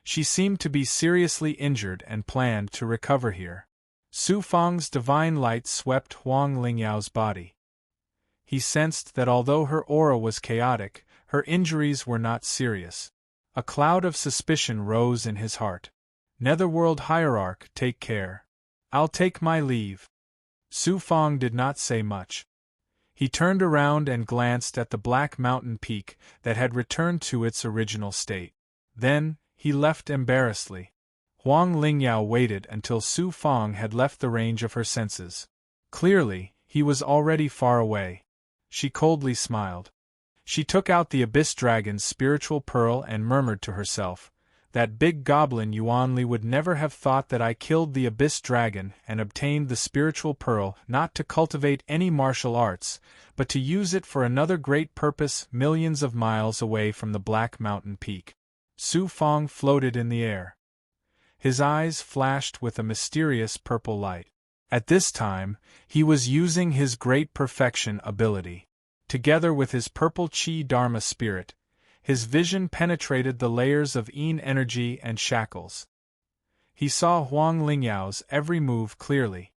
She seemed to be seriously injured and planned to recover here. Su Fang's divine light swept Huang Lingyao's body. He sensed that although her aura was chaotic, her injuries were not serious. A cloud of suspicion rose in his heart. Netherworld Hierarch, take care. I'll take my leave. Su Fang did not say much. He turned around and glanced at the Black Mountain peak that had returned to its original state. Then, he left embarrassedly. Huang Lingyao waited until Su Fang had left the range of her senses. Clearly, he was already far away. She coldly smiled. She took out the abyss dragon's spiritual pearl and murmured to herself, "That big goblin Yuan Li would never have thought that I killed the abyss dragon and obtained the spiritual pearl not to cultivate any martial arts, but to use it for another great purpose millions of miles away from the Black Mountain peak." Su Fang floated in the air. His eyes flashed with a mysterious purple light. At this time, he was using his great perfection ability. Together with his purple Qi Dharma spirit, his vision penetrated the layers of Yin energy and shackles. He saw Huang Lingyao's every move clearly.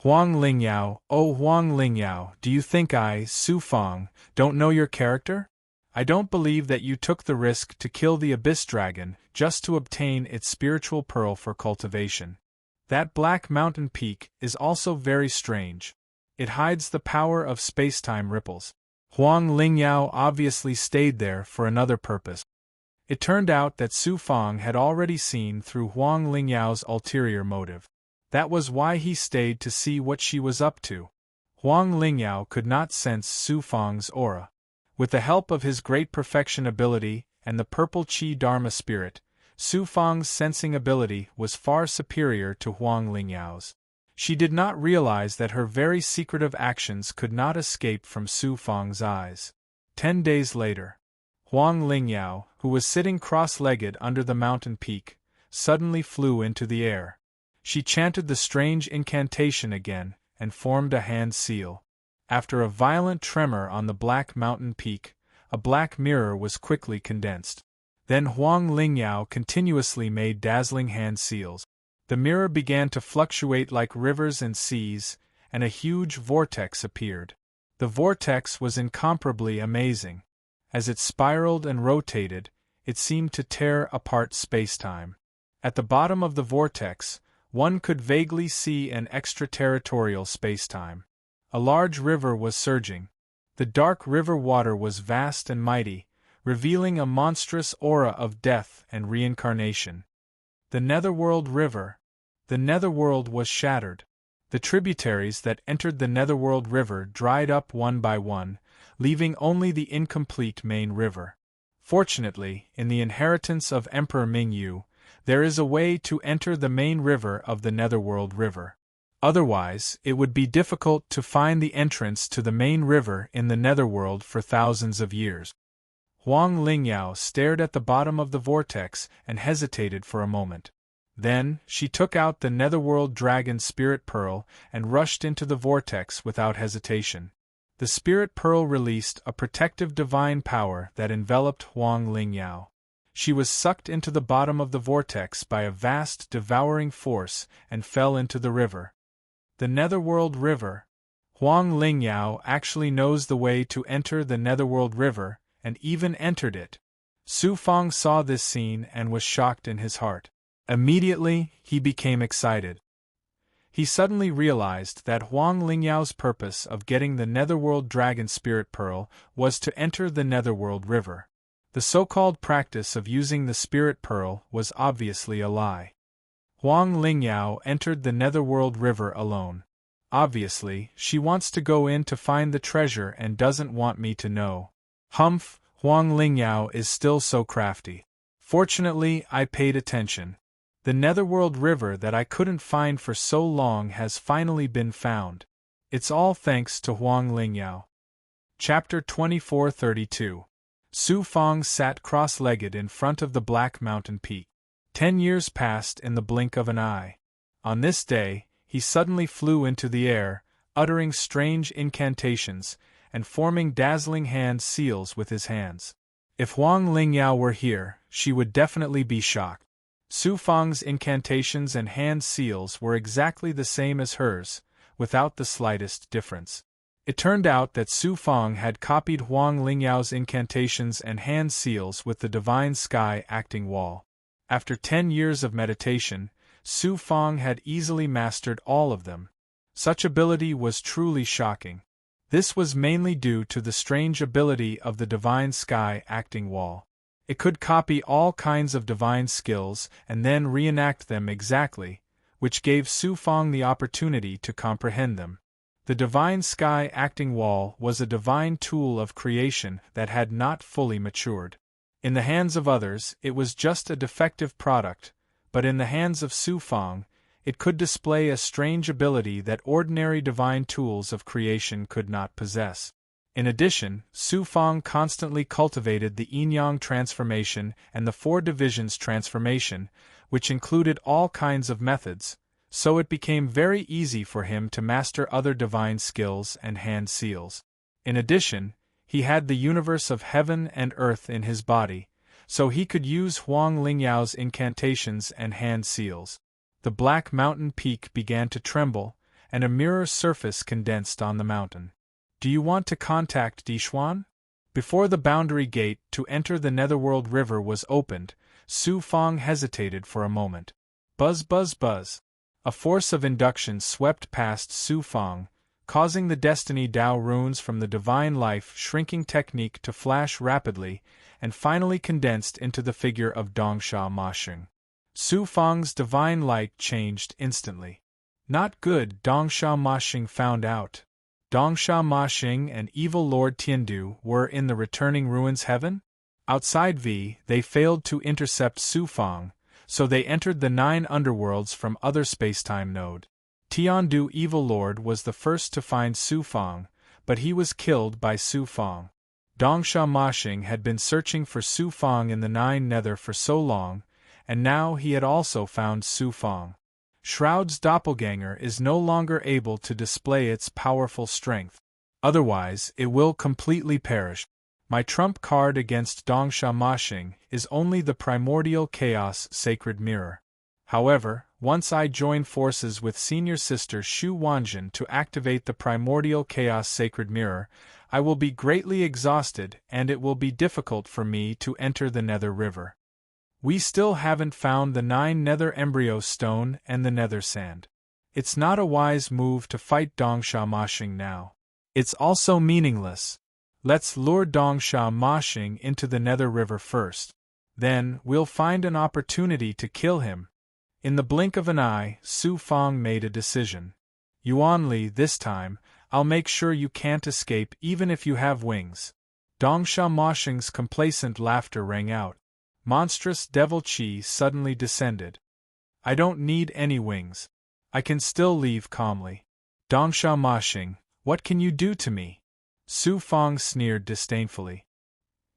Huang Lingyao, oh Huang Lingyao, do you think I, Su Fang, don't know your character? I don't believe that you took the risk to kill the abyss dragon just to obtain its spiritual pearl for cultivation. That Black Mountain peak is also very strange. It hides the power of space-time ripples. Huang Lingyao obviously stayed there for another purpose. It turned out that Su Fang had already seen through Huang Lingyao's ulterior motive. That was why he stayed to see what she was up to. Huang Lingyao could not sense Su Fang's aura. With the help of his great perfection ability and the purple Qi Dharma spirit, Su Fang's sensing ability was far superior to Huang Lingyao's. She did not realize that her very secretive actions could not escape from Su Fang's eyes. 10 days later, Huang Lingyao, who was sitting cross-legged under the mountain peak, suddenly flew into the air. She chanted the strange incantation again and formed a hand seal. After a violent tremor on the Black Mountain peak, a black mirror was quickly condensed. Then Huang Lingyao continuously made dazzling hand seals. The mirror began to fluctuate like rivers and seas, and a huge vortex appeared. The vortex was incomparably amazing. As it spiraled and rotated, it seemed to tear apart spacetime. At the bottom of the vortex, one could vaguely see an extraterritorial spacetime. A large river was surging. The dark river water was vast and mighty, revealing a monstrous aura of death and reincarnation. The Netherworld River. The Netherworld was shattered. The tributaries that entered the Netherworld River dried up one by one, leaving only the incomplete main river. Fortunately, in the inheritance of Emperor Mingyu, there is a way to enter the main river of the Netherworld River. Otherwise, it would be difficult to find the entrance to the main river in the Netherworld for thousands of years. Huang Lingyao stared at the bottom of the vortex and hesitated for a moment. Then, she took out the Netherworld Dragon Spirit Pearl and rushed into the vortex without hesitation. The Spirit Pearl released a protective divine power that enveloped Huang Lingyao. She was sucked into the bottom of the vortex by a vast, devouring force and fell into the river. The Netherworld River. Huang Lingyao actually knows the way to enter the Netherworld River, and even entered it. Su Fang saw this scene and was shocked in his heart. Immediately, he became excited. He suddenly realized that Huang Lingyao's purpose of getting the Netherworld Dragon Spirit Pearl was to enter the Netherworld River. The so-called practice of using the Spirit Pearl was obviously a lie. Huang Lingyao entered the Netherworld River alone. Obviously, she wants to go in to find the treasure and doesn't want me to know. Humph, Huang Lingyao is still so crafty. Fortunately, I paid attention. The Netherworld River that I couldn't find for so long has finally been found. It's all thanks to Huang Lingyao. Chapter 2432. Su Fang sat cross-legged in front of the Black Mountain Peak. 10 years passed in the blink of an eye. On this day, he suddenly flew into the air, uttering strange incantations, and forming dazzling hand seals with his hands. If Huang Lingyao were here, she would definitely be shocked. Su Fang's incantations and hand seals were exactly the same as hers, without the slightest difference. It turned out that Su Fang had copied Huang Lingyao's incantations and hand seals with the Divine Sky acting wall. After 10 years of meditation, Su Fang had easily mastered all of them. Such ability was truly shocking. This was mainly due to the strange ability of the Divine Sky acting wall. It could copy all kinds of divine skills and then reenact them exactly, which gave Su Fang the opportunity to comprehend them. The Divine Sky acting wall was a divine tool of creation that had not fully matured. In the hands of others, it was just a defective product, but in the hands of Su Fang, it could display a strange ability that ordinary divine tools of creation could not possess. In addition, Su Fang constantly cultivated the yin-yang transformation and the four divisions transformation, which included all kinds of methods, so it became very easy for him to master other divine skills and hand seals. In addition, he had the universe of heaven and earth in his body, so he could use Huang Lingyao's incantations and hand seals. The Black Mountain Peak began to tremble, and a mirror surface condensed on the mountain. Do you want to contact Dixuan? Before the boundary gate to enter the Netherworld River was opened, Su Fang hesitated for a moment. Buzz buzz buzz. A force of induction swept past Su Fang, causing the Destiny Dao runes from the Divine Life shrinking technique to flash rapidly, and finally condensed into the figure of Dongsha Mashing. Su Fang's divine light changed instantly. Not good, Dongsha Mashing found out. Dongsha Mashing and evil Lord Tiandu were in the returning ruins heaven? Outside they failed to intercept Su Fang, so they entered the 9 underworlds from other spacetime node. Tiandu Evil Lord was the first to find Su Fang, but he was killed by Su Fang. Dongsha Mashing had been searching for Su Fang in the 9 nether for so long, and now he had also found Su Fang. Shroud's doppelganger is no longer able to display its powerful strength. Otherwise, it will completely perish. My trump card against Dongsha Mashing is only the primordial chaos sacred mirror. However, once I join forces with Senior Sister Shu Wanjin to activate the primordial chaos sacred mirror, I will be greatly exhausted and it will be difficult for me to enter the Nether River. We still haven't found the 9 Nether Embryo Stone and the Nether Sand. It's not a wise move to fight Dongsha Mashing now. It's also meaningless. Let's lure Dongsha Mashing into the Nether River first. Then, we'll find an opportunity to kill him. In the blink of an eye, Su Fang made a decision. Yuanli, this time, I'll make sure you can't escape even if you have wings. Dongsha Mashing's complacent laughter rang out. Monstrous devil chi suddenly descended. I don't need any wings. I can still leave calmly. Dongsha Mashing, what can you do to me? Su Fang sneered disdainfully.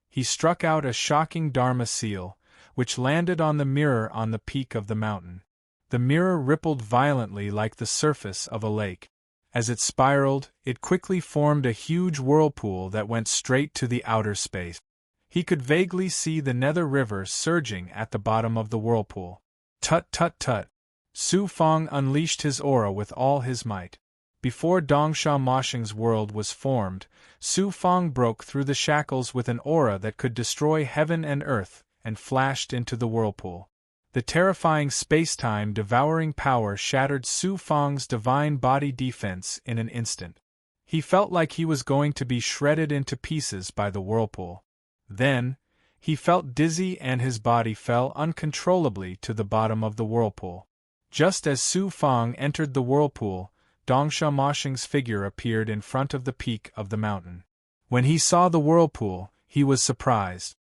He struck out a shocking Dharma seal, which landed on the mirror on the peak of the mountain. The mirror rippled violently like the surface of a lake. As it spiraled, it quickly formed a huge whirlpool that went straight to the outer space. He could vaguely see the Nether River surging at the bottom of the whirlpool. Tut tut tut! Su Fang unleashed his aura with all his might. Before Dongsha Mashing's world was formed, Su Fang broke through the shackles with an aura that could destroy heaven and earth, and flashed into the whirlpool. The terrifying space-time devouring power shattered Su Fang's divine body defense in an instant. He felt like he was going to be shredded into pieces by the whirlpool. Then, he felt dizzy and his body fell uncontrollably to the bottom of the whirlpool. Just as Su Fang entered the whirlpool, Dongsha Mashing's figure appeared in front of the peak of the mountain. When he saw the whirlpool, he was surprised.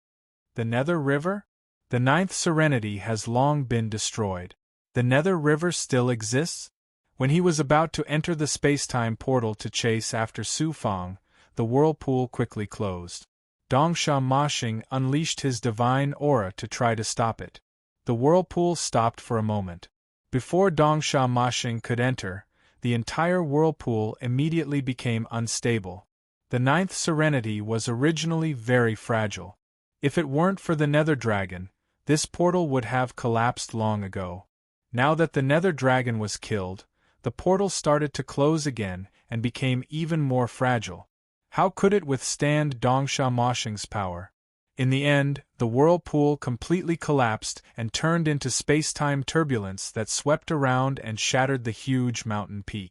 The Nether River? The 9th Serenity has long been destroyed. The Nether River still exists? When he was about to enter the space-time portal to chase after Su Fang, the whirlpool quickly closed. Dongsha Mashing unleashed his divine aura to try to stop it. The whirlpool stopped for a moment. Before Dongsha Mashing could enter, the entire whirlpool immediately became unstable. The 9th Serenity was originally very fragile. If it weren't for the Nether Dragon, this portal would have collapsed long ago. Now that the Nether Dragon was killed, the portal started to close again and became even more fragile. How could it withstand Dongsha Mashing's power? In the end, the whirlpool completely collapsed and turned into space-time turbulence that swept around and shattered the huge mountain peak.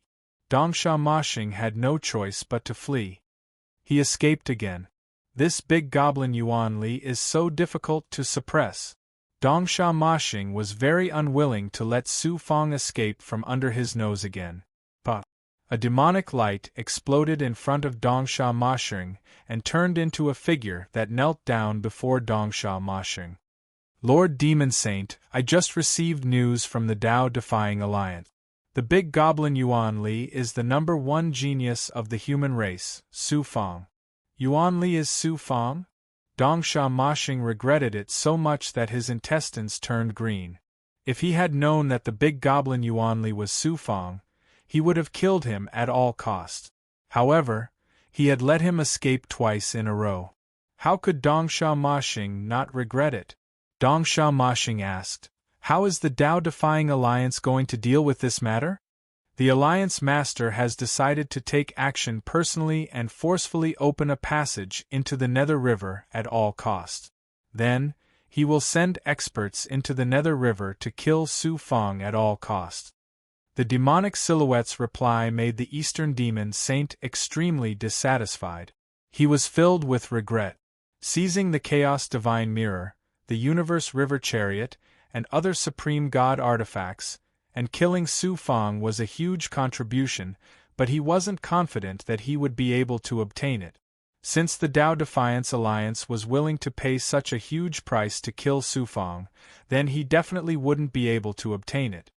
Dongsha Mashing had no choice but to flee. He escaped again. This big goblin Yuanli is so difficult to suppress. Dongsha Mashing was very unwilling to let Su Fang escape from under his nose again. But a demonic light exploded in front of Dongsha Mashing and turned into a figure that knelt down before Dongsha Mashing. Lord Demon Saint, I just received news from the Tao-defying Alliance. The big goblin Yuanli is the #1 genius of the human race, Su Fang. Yuanli is Su Fang? Dongsha Mashing regretted it so much that his intestines turned green. If he had known that the big goblin Yuanli was Su Fang, he would have killed him at all costs. However, he had let him escape twice in a row. How could Dongsha Mashing not regret it? Dongsha Mashing asked, "How is the Tao-defying Alliance going to deal with this matter?" The Alliance Master has decided to take action personally and forcefully open a passage into the Nether River at all costs. Then, he will send experts into the Nether River to kill Su Fang at all costs. The demonic silhouette's reply made the Eastern Demon Saint extremely dissatisfied. He was filled with regret. Seizing the Chaos Divine Mirror, the Universe River Chariot, and other Supreme God artifacts, and killing Su Fang was a huge contribution, but he wasn't confident that he would be able to obtain it. Since the Tao Defiance Alliance was willing to pay such a huge price to kill Su Fang, then he definitely wouldn't be able to obtain it.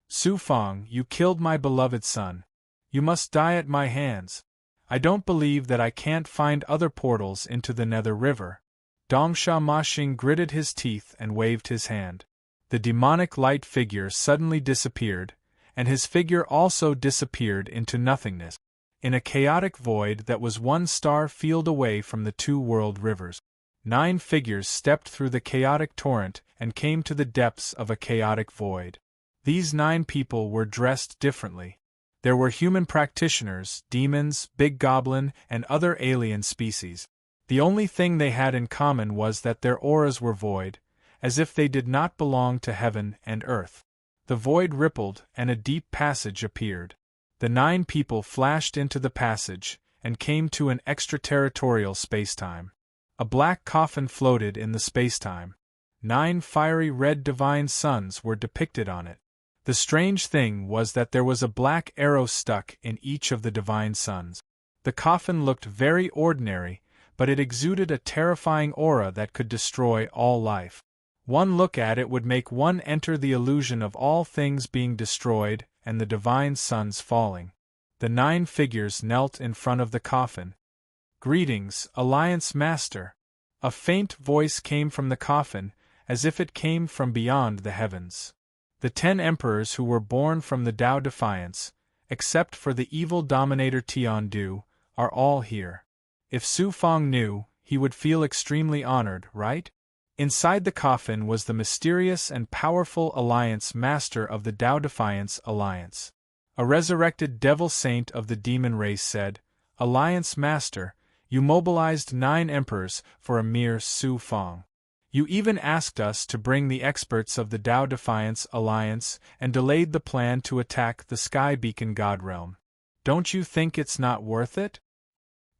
Su Fang, you killed my beloved son. You must die at my hands. I don't believe that I can't find other portals into the Nether River. Dongsha Mashing gritted his teeth and waved his hand. The demonic light figure suddenly disappeared, and his figure also disappeared into nothingness, in a chaotic void that was 1 star field away from the 2 world rivers. 9 figures stepped through the chaotic torrent and came to the depths of a chaotic void. These 9 people were dressed differently. There were human practitioners, demons, big goblin, and other alien species. The only thing they had in common was that their auras were void, as if they did not belong to heaven and earth. The void rippled, and a deep passage appeared. The 9 people flashed into the passage, and came to an extraterritorial spacetime. A black coffin floated in the spacetime. 9 fiery red divine suns were depicted on it. The strange thing was that there was a black arrow stuck in each of the divine suns. The coffin looked very ordinary, but it exuded a terrifying aura that could destroy all life. One look at it would make one enter the illusion of all things being destroyed and the divine suns falling. The 9 figures knelt in front of the coffin. "Greetings, Alliance Master." A faint voice came from the coffin, as if it came from beyond the heavens. The 10 emperors who were born from the Tao Defiance, except for the evil dominator Tian Du, are all here. If Su Fong knew, he would feel extremely honored, right? Inside the coffin was the mysterious and powerful Alliance Master of the Tao Defiance Alliance. A resurrected devil saint of the demon race said, "Alliance Master, you mobilized 9 emperors for a mere Su Fong. You even asked us to bring the experts of the Tao Defiance Alliance and delayed the plan to attack the Sky Beacon God Realm. Don't you think it's not worth it?"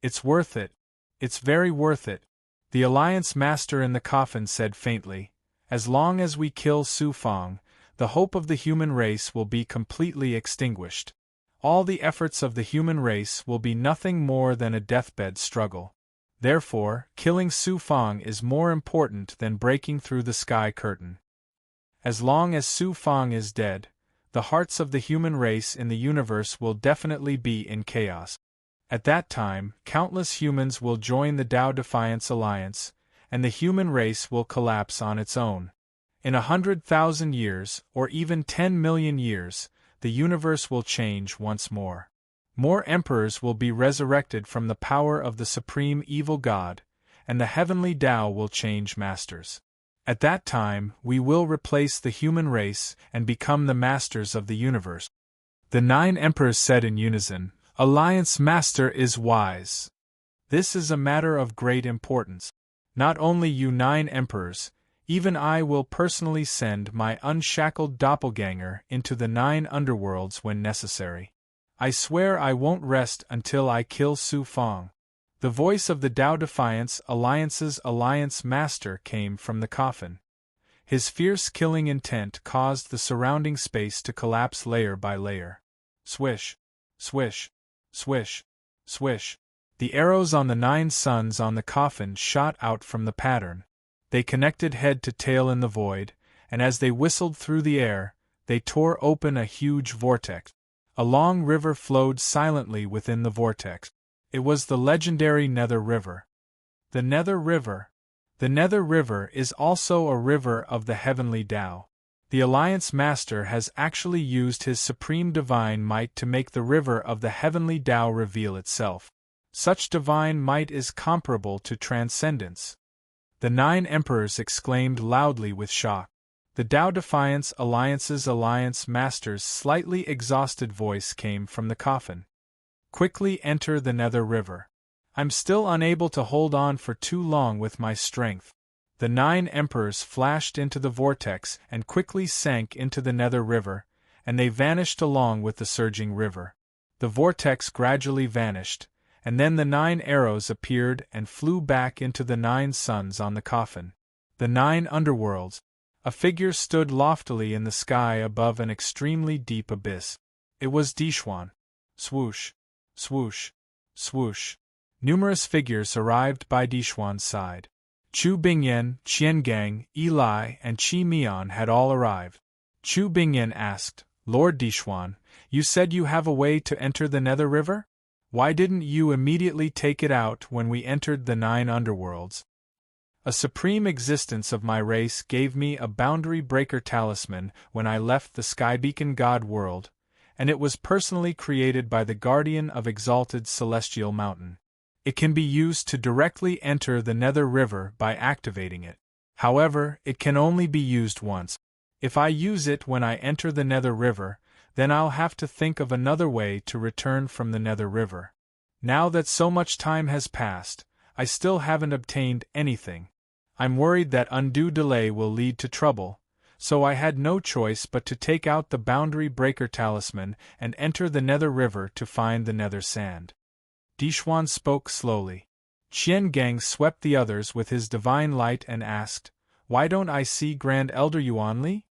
"It's worth it. It's very worth it," the Alliance Master in the coffin said faintly. "As long as we kill Su Fong, the hope of the human race will be completely extinguished. All the efforts of the human race will be nothing more than a deathbed struggle. Therefore, killing Su Fong is more important than breaking through the sky curtain. As long as Su Fong is dead, the hearts of the human race in the universe will definitely be in chaos. At that time, countless humans will join the Tao Defiance Alliance, and the human race will collapse on its own. In 100,000 years, or even 10 million years, the universe will change once more. More emperors will be resurrected from the power of the supreme evil god, and the heavenly Tao will change masters. At that time, we will replace the human race and become the masters of the universe." The 9 emperors said in unison, "Alliance Master is wise. This is a matter of great importance. Not only you 9 emperors, even I will personally send my unshackled doppelganger into the 9 underworlds when necessary. I swear I won't rest until I kill Su Fong." The voice of the Tao Defiance Alliance's Alliance Master came from the coffin. His fierce killing intent caused the surrounding space to collapse layer by layer. Swish, swish, swish, swish. The arrows on the 9 suns on the coffin shot out from the pattern. They connected head to tail in the void, and as they whistled through the air, they tore open a huge vortex. A long river flowed silently within the vortex. It was the legendary Nether River. The Nether River. The Nether River is also a river of the heavenly Tao. The Alliance Master has actually used his supreme divine might to make the river of the heavenly Tao reveal itself. Such divine might is comparable to transcendence. The 9 emperors exclaimed loudly with shock. The Tao Defiance Alliance's Alliance Master's slightly exhausted voice came from the coffin. "Quickly enter the Nether River. I'm still unable to hold on for too long with my strength." The 9 emperors flashed into the vortex and quickly sank into the Nether River, and they vanished along with the surging river. The vortex gradually vanished, and then the 9 arrows appeared and flew back into the 9 suns on the coffin. The 9 underworlds. A figure stood loftily in the sky above an extremely deep abyss. It was Dixuan. Swoosh, swoosh, swoosh. Numerous figures arrived by Dixuan's side. Chu Bingyan, Qian Gang, Eli, and Qi Mian had all arrived. Chu Bingyan asked, "Lord Dixuan, you said you have a way to enter the Nether River? Why didn't you immediately take it out when we entered the 9 underworlds?" "A supreme existence of my race gave me a boundary breaker talisman when I left the Skybeacon God world, and it was personally created by the guardian of exalted celestial mountain. It can be used to directly enter the Nether River by activating it. However, it can only be used once. If I use it when I enter the Nether River, then I'll have to think of another way to return from the Nether River. Now that so much time has passed, I still haven't obtained anything. I'm worried that undue delay will lead to trouble, so I had no choice but to take out the Boundary Breaker Talisman and enter the Nether River to find the Nether Sand. Dixuan spoke slowly. Qian Gang swept the others with his divine light and asked, "Why don't I see Grand Elder Yuanli?"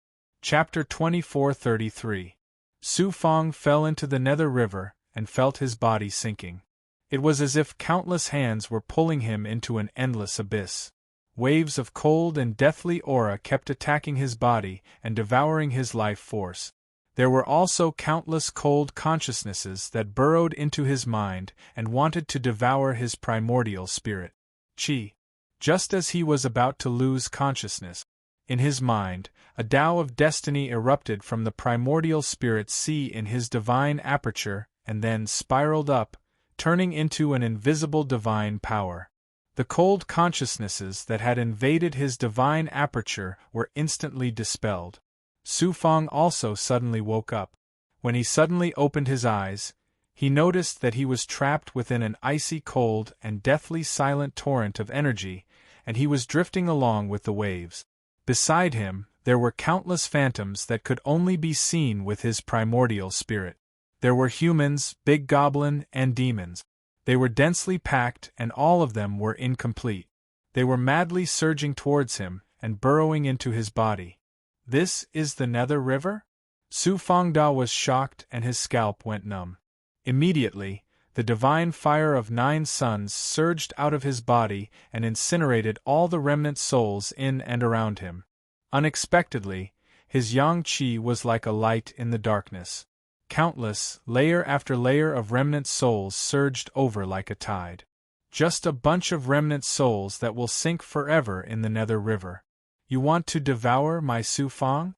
Chapter 2433. Su Fang fell into the Nether River and felt his body sinking. It was as if countless hands were pulling him into an endless abyss. Waves of cold and deathly aura kept attacking his body and devouring his life force. There were also countless cold consciousnesses that burrowed into his mind and wanted to devour his primordial spirit. Qi. Just as he was about to lose consciousness, in his mind, a Tao of destiny erupted from the primordial spirit Qi in his divine aperture and then spiraled up, turning into an invisible divine power. The cold consciousnesses that had invaded his divine aperture were instantly dispelled. Su Fang also suddenly woke up. When he suddenly opened his eyes, he noticed that he was trapped within an icy cold and deathly silent torrent of energy, and he was drifting along with the waves. Beside him, there were countless phantoms that could only be seen with his primordial spirit. There were humans, big goblin, and demons. They were densely packed and all of them were incomplete. They were madly surging towards him and burrowing into his body. This is the Nether River? Su Fangda was shocked and his scalp went numb. Immediately, the divine fire of 9 suns surged out of his body and incinerated all the remnant souls in and around him. Unexpectedly, his yang qi was like a light in the darkness. Countless, layer after layer of remnant souls surged over like a tide. Just a bunch of remnant souls that will sink forever in the Nether River. You want to devour my Su Fang?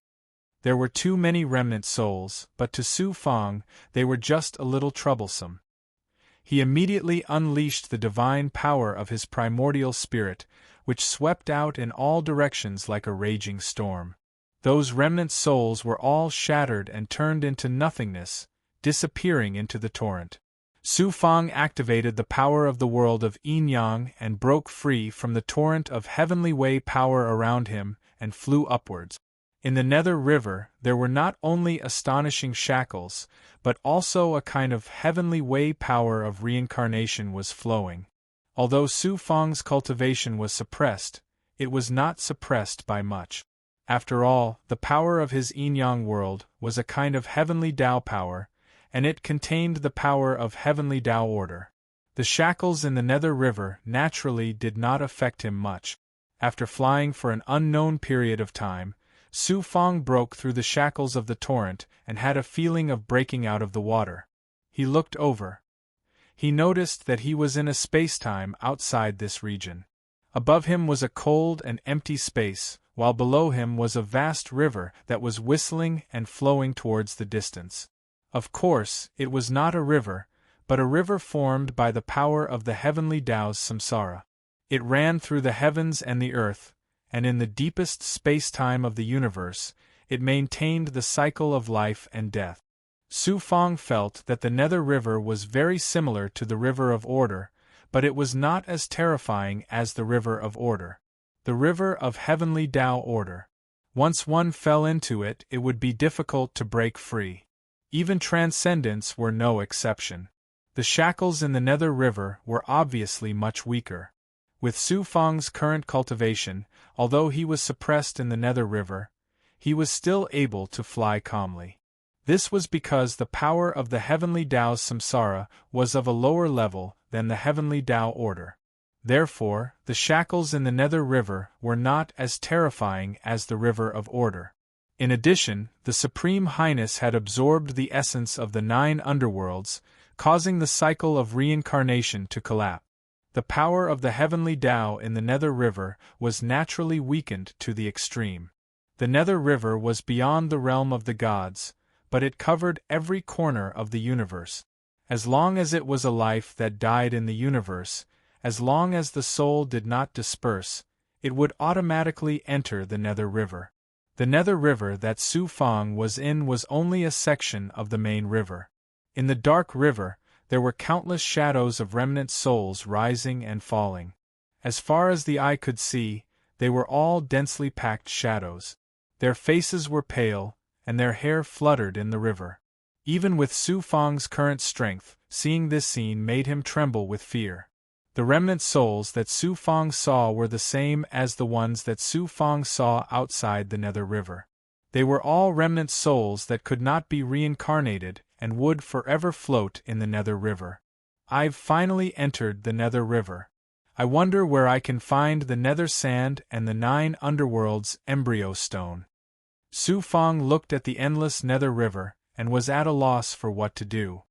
There were too many remnant souls, but to Su Fang, they were just a little troublesome. He immediately unleashed the divine power of his primordial spirit, which swept out in all directions like a raging storm. Those remnant souls were all shattered and turned into nothingness, disappearing into the torrent. Su Fang activated the power of the world of Yin Yang and broke free from the torrent of heavenly way power around him and flew upwards. In the Nether River, there were not only astonishing shackles, but also a kind of heavenly way power of reincarnation was flowing. Although Su Fang's cultivation was suppressed, it was not suppressed by much. After all, the power of his Yin-Yang world was a kind of heavenly Tao power, and it contained the power of heavenly Tao order. The shackles in the Nether River naturally did not affect him much. After flying for an unknown period of time, Su Fang broke through the shackles of the torrent and had a feeling of breaking out of the water. He looked over. He noticed that he was in a space-time outside this region. Above him was a cold and empty space, while below him was a vast river that was whistling and flowing towards the distance. Of course, it was not a river, but a river formed by the power of the heavenly Tao's samsara. It ran through the heavens and the earth, and in the deepest space-time of the universe, it maintained the cycle of life and death. Su Fang felt that the Nether River was very similar to the River of Order, but it was not as terrifying as the River of Order. The River of Heavenly Tao Order. Once one fell into it, it would be difficult to break free. Even transcendents were no exception. The shackles in the Nether River were obviously much weaker. With Su Fang's current cultivation, although he was suppressed in the Nether River, he was still able to fly calmly. This was because the power of the heavenly Tao's samsara was of a lower level than the heavenly Tao order. Therefore, the shackles in the Nether River were not as terrifying as the River of Order. In addition, the Supreme Highness had absorbed the essence of the 9 underworlds, causing the cycle of reincarnation to collapse. The power of the heavenly Tao in the Nether River was naturally weakened to the extreme. The Nether River was beyond the realm of the gods, but it covered every corner of the universe. As long as it was a life that died in the universe, as long as the soul did not disperse, it would automatically enter the Nether River. The nether river that Su Fang was in was only a section of the main river. In the dark river, there were countless shadows of remnant souls rising and falling. As far as the eye could see, they were all densely packed shadows. Their faces were pale, and their hair fluttered in the river. Even with Su Fang's current strength, seeing this scene made him tremble with fear. The remnant souls that Su Fang saw were the same as the ones that Su Fang saw outside the nether river. They were all remnant souls that could not be reincarnated and would forever float in the nether river. I've finally entered the nether river. I wonder where I can find the nether sand and the 9 underworlds' embryo stone. Su Fang looked at the endless nether river and was at a loss for what to do.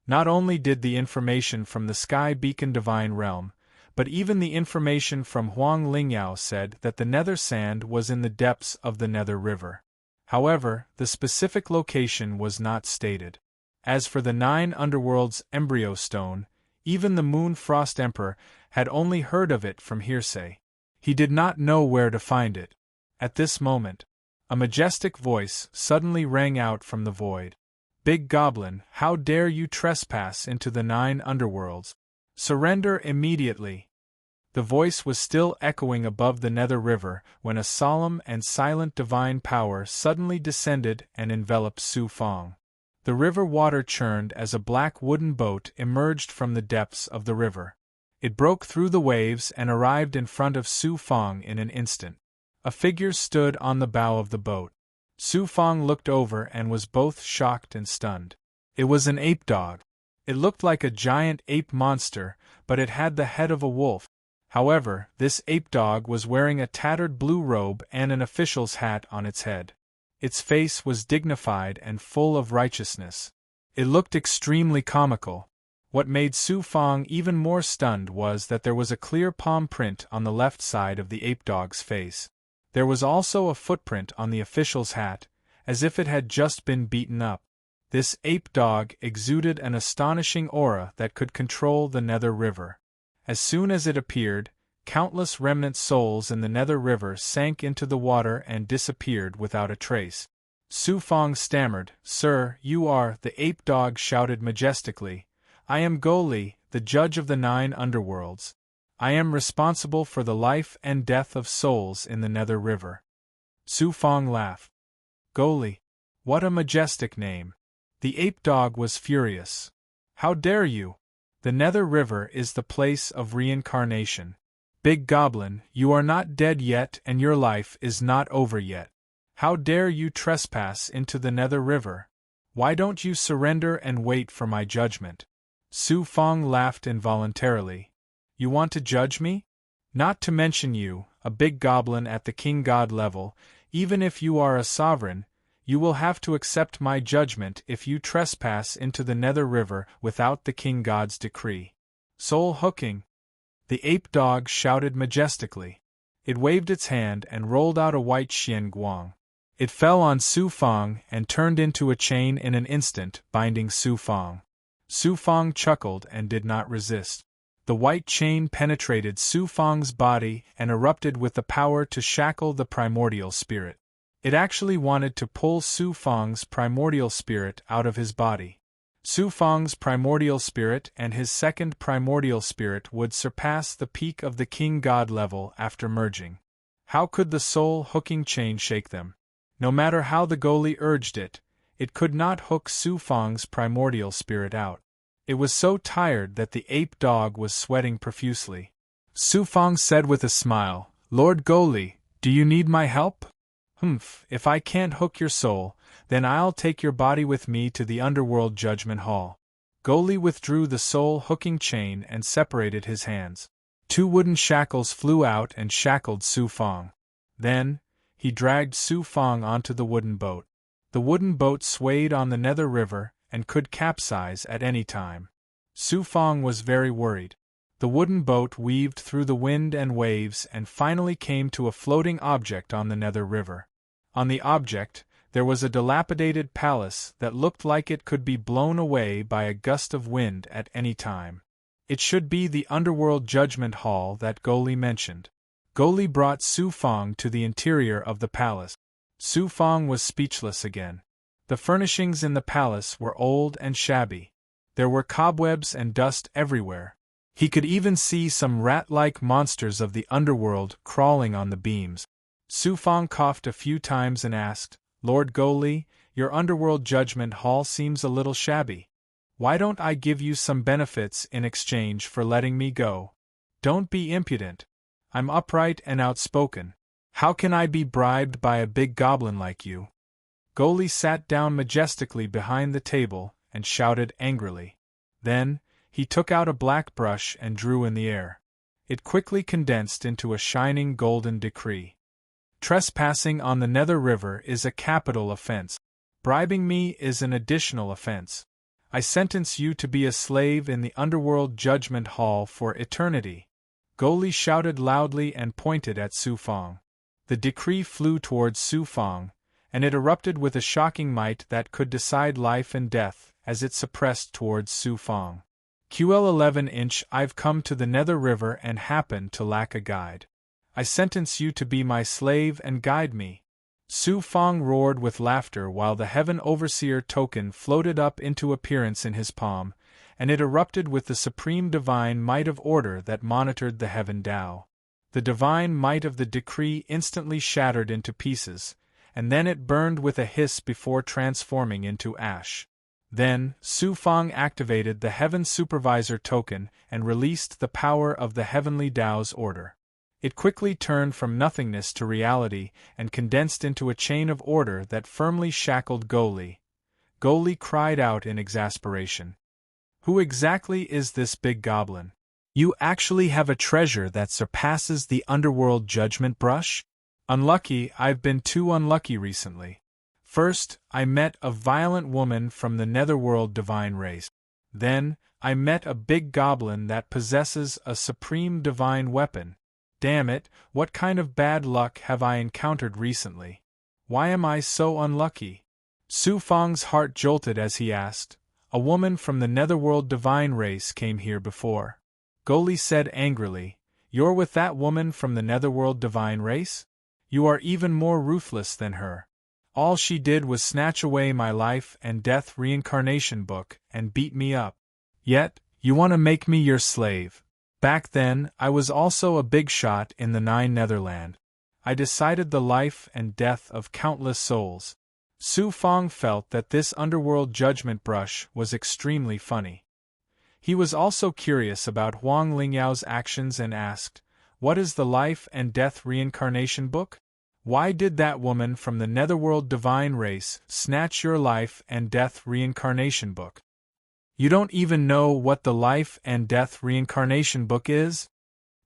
Not only did the information from the Sky Beacon Divine Realm, but even the information from Huang Lingyao said that the nether sand was in the depths of the nether river. However, the specific location was not stated. As for the 9 underworlds' embryo stone, even the Moon Frost Emperor had only heard of it from hearsay. He did not know where to find it. At this moment, a majestic voice suddenly rang out from the void. "Big Goblin, how dare you trespass into the 9 underworlds? Surrender immediately!" The voice was still echoing above the nether river when a solemn and silent divine power suddenly descended and enveloped Su Fang. The river water churned as a black wooden boat emerged from the depths of the river. It broke through the waves and arrived in front of Su Fang in an instant. A figure stood on the bow of the boat. Su Fang looked over and was both shocked and stunned. It was an ape dog. It looked like a giant ape monster, but it had the head of a wolf. However, this ape dog was wearing a tattered blue robe and an official's hat on its head. Its face was dignified and full of righteousness. It looked extremely comical. What made Su Fang even more stunned was that there was a clear palm print on the left side of the ape dog's face. There was also a footprint on the official's hat, as if it had just been beaten up. This ape dog exuded an astonishing aura that could control the nether river. As soon as it appeared, countless remnant souls in the nether river sank into the water and disappeared without a trace. Su Fang stammered, "Sir, you are," the ape dog shouted majestically. "I am Go Li, the judge of the 9 underworlds. I am responsible for the life and death of souls in the nether river." Su Fang laughed. "Go Li. What a majestic name." The ape dog was furious. "How dare you? The nether river is the place of reincarnation. Big Goblin, you are not dead yet and your life is not over yet. How dare you trespass into the nether river? Why don't you surrender and wait for my judgment?" Su Fang laughed involuntarily. "You want to judge me? Not to mention you, a big goblin at the king god level, even if you are a sovereign, you will have to accept my judgment if you trespass into the nether river without the king god's decree." "Soul hooking!" the ape dog shouted majestically. It waved its hand and rolled out a white xian guang. It fell on Su Fang and turned into a chain in an instant, binding Su Fang. Su Fang chuckled and did not resist. The white chain penetrated Su Fang's body and erupted with the power to shackle the primordial spirit. It actually wanted to pull Su Fang's primordial spirit out of his body. Su Fang's primordial spirit and his second primordial spirit would surpass the peak of the king god level after merging. How could the soul-hooking chain shake them? No matter how the Go Li urged it, it could not hook Su Fang's primordial spirit out. It was so tired that the ape dog was sweating profusely. Su Fang said with a smile, "Lord Go Li, do you need my help?" "Humph, if I can't hook your soul, then I'll take your body with me to the underworld judgment hall." Go Li withdrew the soul-hooking chain and separated his hands. 2 wooden shackles flew out and shackled Su Fang. Then, he dragged Su Fang onto the wooden boat. The wooden boat swayed on the nether river and could capsize at any time. Su Fang was very worried. The wooden boat weaved through the wind and waves and finally came to a floating object on the nether river. On the object, there was a dilapidated palace that looked like it could be blown away by a gust of wind at any time. It should be the underworld judgment hall that Go Li mentioned. Go Li brought Su Fang to the interior of the palace. Su Fang was speechless again. The furnishings in the palace were old and shabby. There were cobwebs and dust everywhere. He could even see some rat-like monsters of the underworld crawling on the beams. Su Fang coughed a few times and asked, "Lord Goli, your underworld judgment hall seems a little shabby. Why don't I give you some benefits in exchange for letting me go? Don't be impudent. I'm upright and outspoken. How can I be bribed by a big goblin like you?" Goli sat down majestically behind the table and shouted angrily. Then, he took out a black brush and drew in the air. It quickly condensed into a shining golden decree. "Trespassing on the Nether River is a capital offense. Bribing me is an additional offense. I sentence you to be a slave in the underworld judgment hall for eternity." Goli shouted loudly and pointed at Su Fang. The decree flew towards Su Fang, and it erupted with a shocking might that could decide life and death as it suppressed towards Su Fang. "QL 11-inch, I've come to the Nether River and happen to lack a guide. I sentence you to be my slave and guide me." Su Fang roared with laughter while the Heaven Overseer token floated up into appearance in his palm, and it erupted with the supreme divine might of order that monitored the Heaven Tao. The divine might of the decree instantly shattered into pieces, and then it burned with a hiss before transforming into ash. Then, Su Fang activated the Heaven Supervisor token and released the power of the Heavenly Tao's order. It quickly turned from nothingness to reality and condensed into a chain of order that firmly shackled Goli. Goli cried out in exasperation. "Who exactly is this big goblin? You actually have a treasure that surpasses the underworld judgment brush?" "Unlucky, I've been too unlucky recently. First, I met a violent woman from the netherworld divine race. Then, I met a big goblin that possesses a supreme divine weapon. Damn it, what kind of bad luck have I encountered recently? Why am I so unlucky?" Su Fang's heart jolted as he asked, "A woman from the netherworld divine race came here before?" Goli said angrily, "You're with that woman from the netherworld divine race? You are even more ruthless than her. All she did was snatch away my life and death reincarnation book and beat me up. Yet, you want to make me your slave. Back then, I was also a big shot in the Nine Netherland. I decided the life and death of countless souls." Su Fang felt that this underworld judgment brush was extremely funny. He was also curious about Huang Lingyao's actions and asked, "What is the life and death reincarnation book? Why did that woman from the netherworld divine race snatch your life and death reincarnation book? You don't even know what the life and death reincarnation book is?"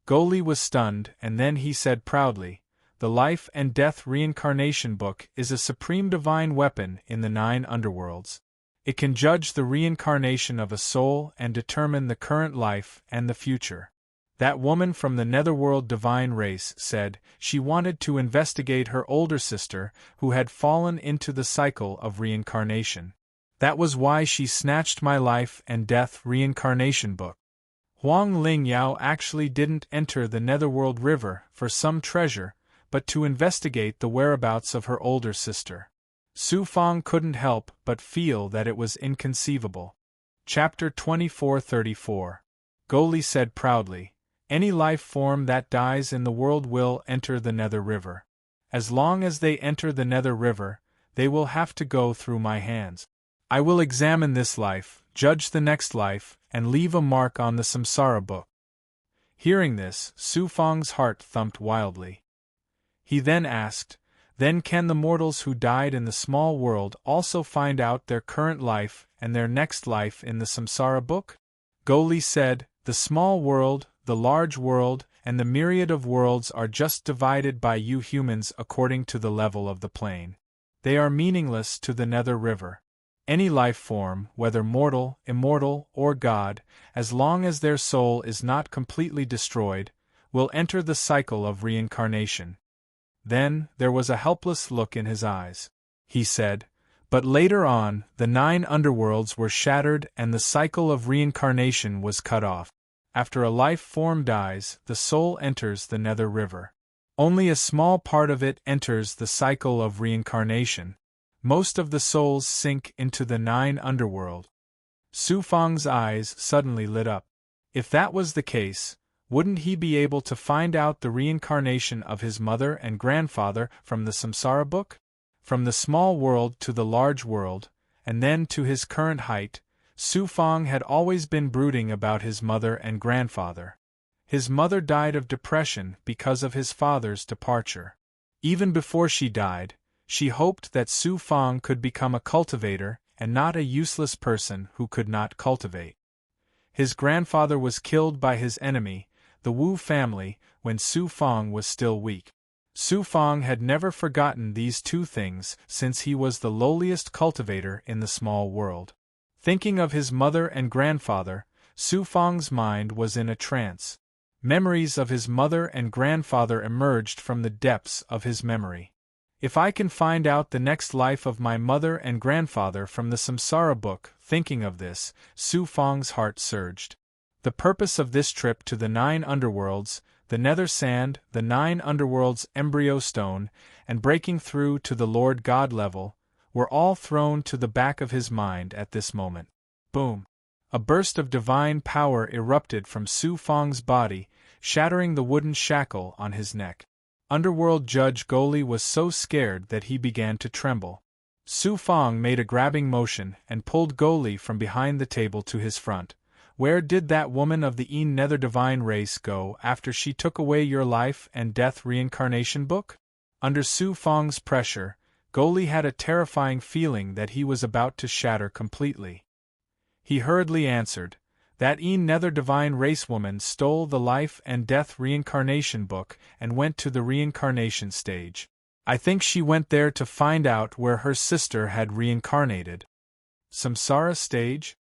Goli was stunned, and then he said proudly, "The life and death reincarnation book is a supreme divine weapon in the 9 underworlds. It can judge the reincarnation of a soul and determine the current life and the future. That woman from the netherworld divine race said she wanted to investigate her older sister who had fallen into the cycle of reincarnation. That was why she snatched my life and death reincarnation book. Huang Lingyao actually didn't enter the netherworld river for some treasure, but to investigate the whereabouts of her older sister." Su Fang couldn't help but feel that it was inconceivable. Chapter 2434. Goli said proudly, "Any life form that dies in the world will enter the Nether River. As long as they enter the Nether River, they will have to go through my hands. I will examine this life, judge the next life, and leave a mark on the samsara book." Hearing this, Su Fang's heart thumped wildly. He then asked, "Then can the mortals who died in the small world also find out their current life and their next life in the samsara book?" Goli said, "The small world, the large world, and the myriad of worlds are just divided by you humans according to the level of the plane. They are meaningless to the Nether River. Any life form, whether mortal, immortal, or god, as long as their soul is not completely destroyed, will enter the cycle of reincarnation." Then, there was a helpless look in his eyes. He said, "But later on, the 9 underworlds were shattered and the cycle of reincarnation was cut off. After a life form dies, the soul enters the Nether River. Only a small part of it enters the cycle of reincarnation. Most of the souls sink into the 9 underworld. Su Fang's eyes suddenly lit up. If that was the case, wouldn't he be able to find out the reincarnation of his mother and grandfather from the samsara book? From the small world to the large world, and then to his current height, Su Fang had always been brooding about his mother and grandfather. His mother died of depression because of his father's departure. Even before she died, she hoped that Su Fang could become a cultivator and not a useless person who could not cultivate. His grandfather was killed by his enemy, the Wu family, when Su Fang was still weak. Su Fang had never forgotten these 2 things since he was the lowliest cultivator in the small world. Thinking of his mother and grandfather, Su Fang's mind was in a trance. Memories of his mother and grandfather emerged from the depths of his memory. If I can find out the next life of my mother and grandfather from the samsara book, thinking of this, Su Fang's heart surged. The purpose of this trip to the 9 underworlds, the nether sand, the 9 underworlds' embryo stone, and breaking through to the Lord God level, were all thrown to the back of his mind at this moment. Boom! A burst of divine power erupted from Su Fang's body, shattering the wooden shackle on his neck. Underworld Judge Goli was so scared that he began to tremble. Su Fang made a grabbing motion and pulled Goli from behind the table to his front. Where did that woman of the nether divine race go after she took away your life and death reincarnation book? Under Su Fang's pressure, Goli had a terrifying feeling that he was about to shatter completely. He hurriedly answered, "That nether divine race woman stole the life and death reincarnation book and went to the reincarnation stage. I think she went there to find out where her sister had reincarnated." Samsara stage?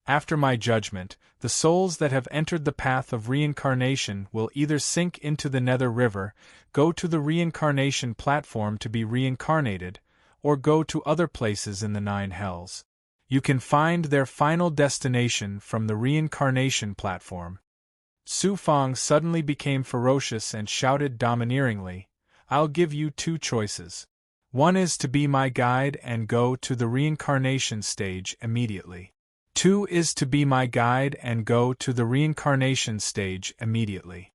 After my judgment, the souls that have entered the path of reincarnation will either sink into the nether river, go to the reincarnation platform to be reincarnated, or go to other places in the 9 hells. You can find their final destination from the reincarnation platform. Su Fang suddenly became ferocious and shouted domineeringly, "I'll give you 2 choices. One is to be my guide and go to the reincarnation stage immediately. 2 is to be my guide and go to the reincarnation stage immediately.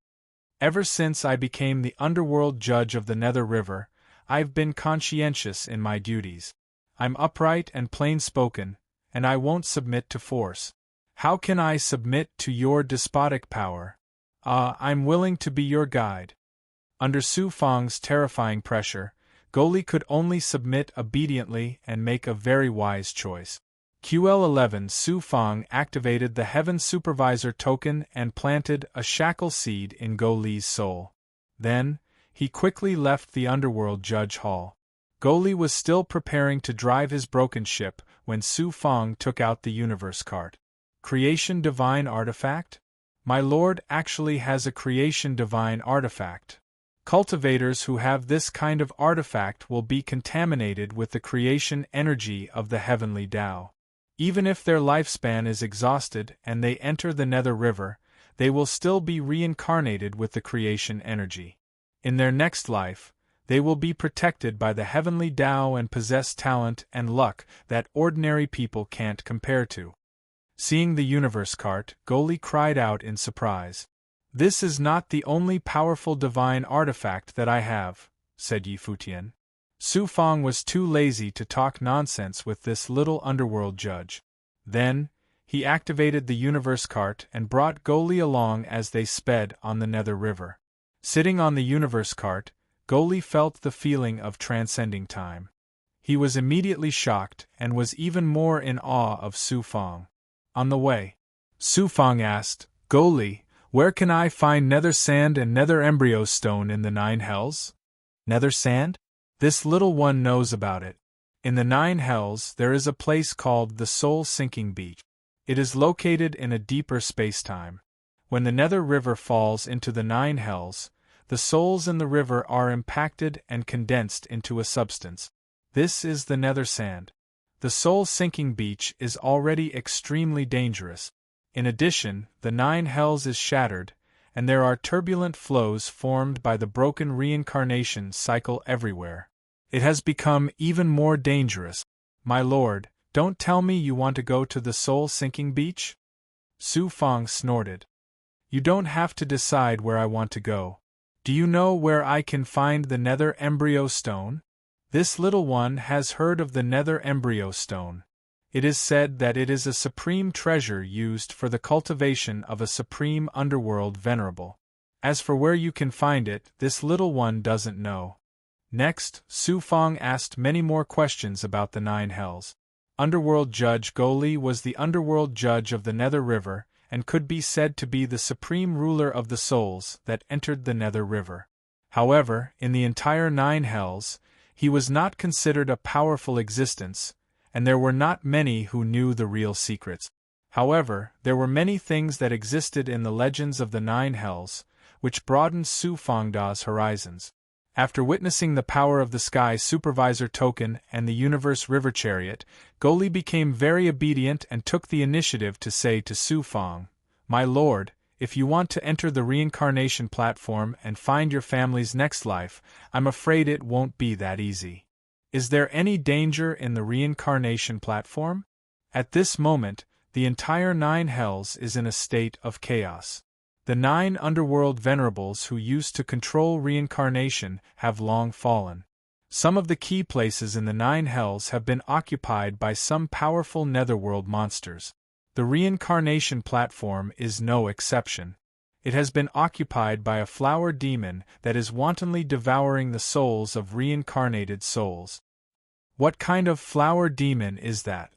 Ever since I became the underworld judge of the Nether River, I've been conscientious in my duties. I'm upright and plain-spoken, and I won't submit to force. How can I submit to your despotic power? I'm willing to be your guide." Under Su Fang's terrifying pressure, Goli could only submit obediently and make a very wise choice. QL11 Su Fang activated the Heaven Supervisor token and planted a shackle seed in Goli's soul. Then, he quickly left the Underworld Judge Hall. Goli was still preparing to drive his broken ship when Su Fang took out the universe cart. Creation Divine Artifact? My lord actually has a Creation Divine Artifact. Cultivators who have this kind of artifact will be contaminated with the creation energy of the heavenly Tao. Even if their lifespan is exhausted and they enter the Nether River, they will still be reincarnated with the creation energy. In their next life, they will be protected by the heavenly Tao and possess talent and luck that ordinary people can't compare to. Seeing the universe cart, Goli cried out in surprise. "This is not the only powerful divine artifact that I have," said Yi Futian. Su Fang was too lazy to talk nonsense with this little underworld judge. Then, he activated the universe cart and brought Goli along as they sped on the Nether River. Sitting on the universe cart, Goli felt the feeling of transcending time. He was immediately shocked and was even more in awe of Su Fang. On the way, Su Fang asked, "Goli, where can I find nether sand and nether embryo stone in the 9 hells?" "Nether sand? This little one knows about it. In the 9 hells there is a place called the Soul-Sinking Beach. It is located in a deeper spacetime. When the Nether River falls into the 9 hells, the souls in the river are impacted and condensed into a substance. This is the nether sand. The Soul-Sinking Beach is already extremely dangerous. In addition, the 9 hells is shattered, and there are turbulent flows formed by the broken reincarnation cycle everywhere. It has become even more dangerous. My lord, don't tell me you want to go to the soul-sinking beach? Su Fang snorted. You don't have to decide where I want to go. Do you know where I can find the nether embryo stone? This little one has heard of the nether embryo stone. It is said that it is a supreme treasure used for the cultivation of a supreme underworld venerable. As for where you can find it, this little one doesn't know. Next, Su Fang asked many more questions about the 9 hells. Underworld Judge Go Li was the underworld judge of the Nether River, and could be said to be the supreme ruler of the souls that entered the Nether River. However, in the entire 9 hells, he was not considered a powerful existence, and there were not many who knew the real secrets. However, there were many things that existed in the legends of the 9 hells, which broadened Su Fangda's horizons. After witnessing the power of the Sky Supervisor Token and the Universe River Chariot, Go Li became very obedient and took the initiative to say to Su Fang, "My lord, if you want to enter the reincarnation platform and find your family's next life, I'm afraid it won't be that easy. Is there any danger in the reincarnation platform?" At this moment, the entire 9 hells is in a state of chaos. The 9 underworld venerables who used to control reincarnation have long fallen. Some of the key places in the 9 hells have been occupied by some powerful netherworld monsters. The reincarnation platform is no exception. It has been occupied by a flower demon that is wantonly devouring the souls of reincarnated souls. What kind of flower demon is that?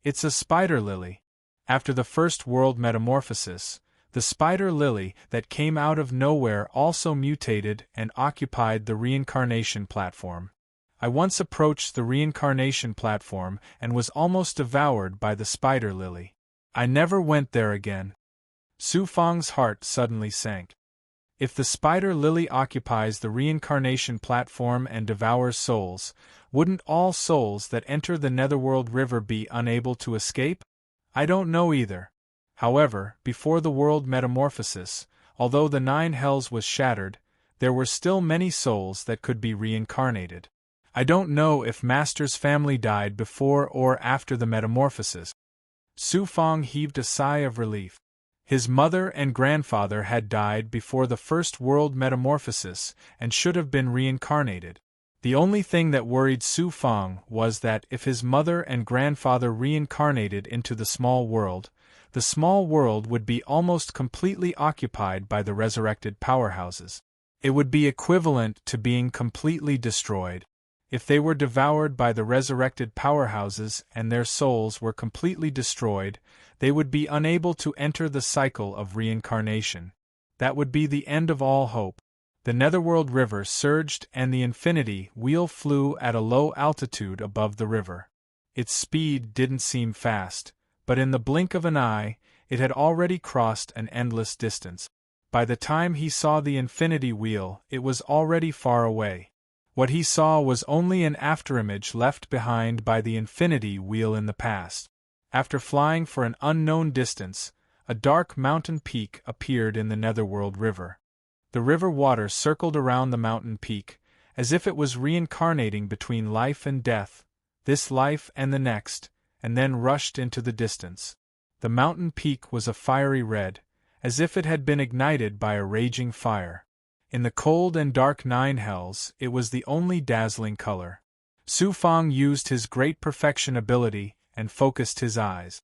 It's a spider lily. After the first world metamorphosis, the spider lily that came out of nowhere also mutated and occupied the reincarnation platform. I once approached the reincarnation platform and was almost devoured by the spider lily. I never went there again. Su Fang's heart suddenly sank. If the spider lily occupies the reincarnation platform and devours souls, wouldn't all souls that enter the Netherworld River be unable to escape? I don't know either. However, before the world metamorphosis, although the 9 hells was shattered, there were still many souls that could be reincarnated. I don't know if Master's family died before or after the metamorphosis. Su Fang heaved a sigh of relief. His mother and grandfather had died before the first world metamorphosis and should have been reincarnated. The only thing that worried Su Fang was that if his mother and grandfather reincarnated into the small world would be almost completely occupied by the resurrected powerhouses. It would be equivalent to being completely destroyed. If they were devoured by the resurrected powerhouses and their souls were completely destroyed, they would be unable to enter the cycle of reincarnation. That would be the end of all hope. The Netherworld River surged and the infinity wheel flew at a low altitude above the river. Its speed didn't seem fast, but in the blink of an eye, it had already crossed an endless distance. By the time he saw the infinity wheel, it was already far away. What he saw was only an afterimage left behind by the infinity wheel in the past. After flying for an unknown distance, a dark mountain peak appeared in the Netherworld River. The river water circled around the mountain peak, as if it was reincarnating between life and death, this life and the next, and then rushed into the distance. The mountain peak was a fiery red, as if it had been ignited by a raging fire. In the cold and dark 9 hells, it was the only dazzling color. Su Fang used his great perfection ability and focused his eyes.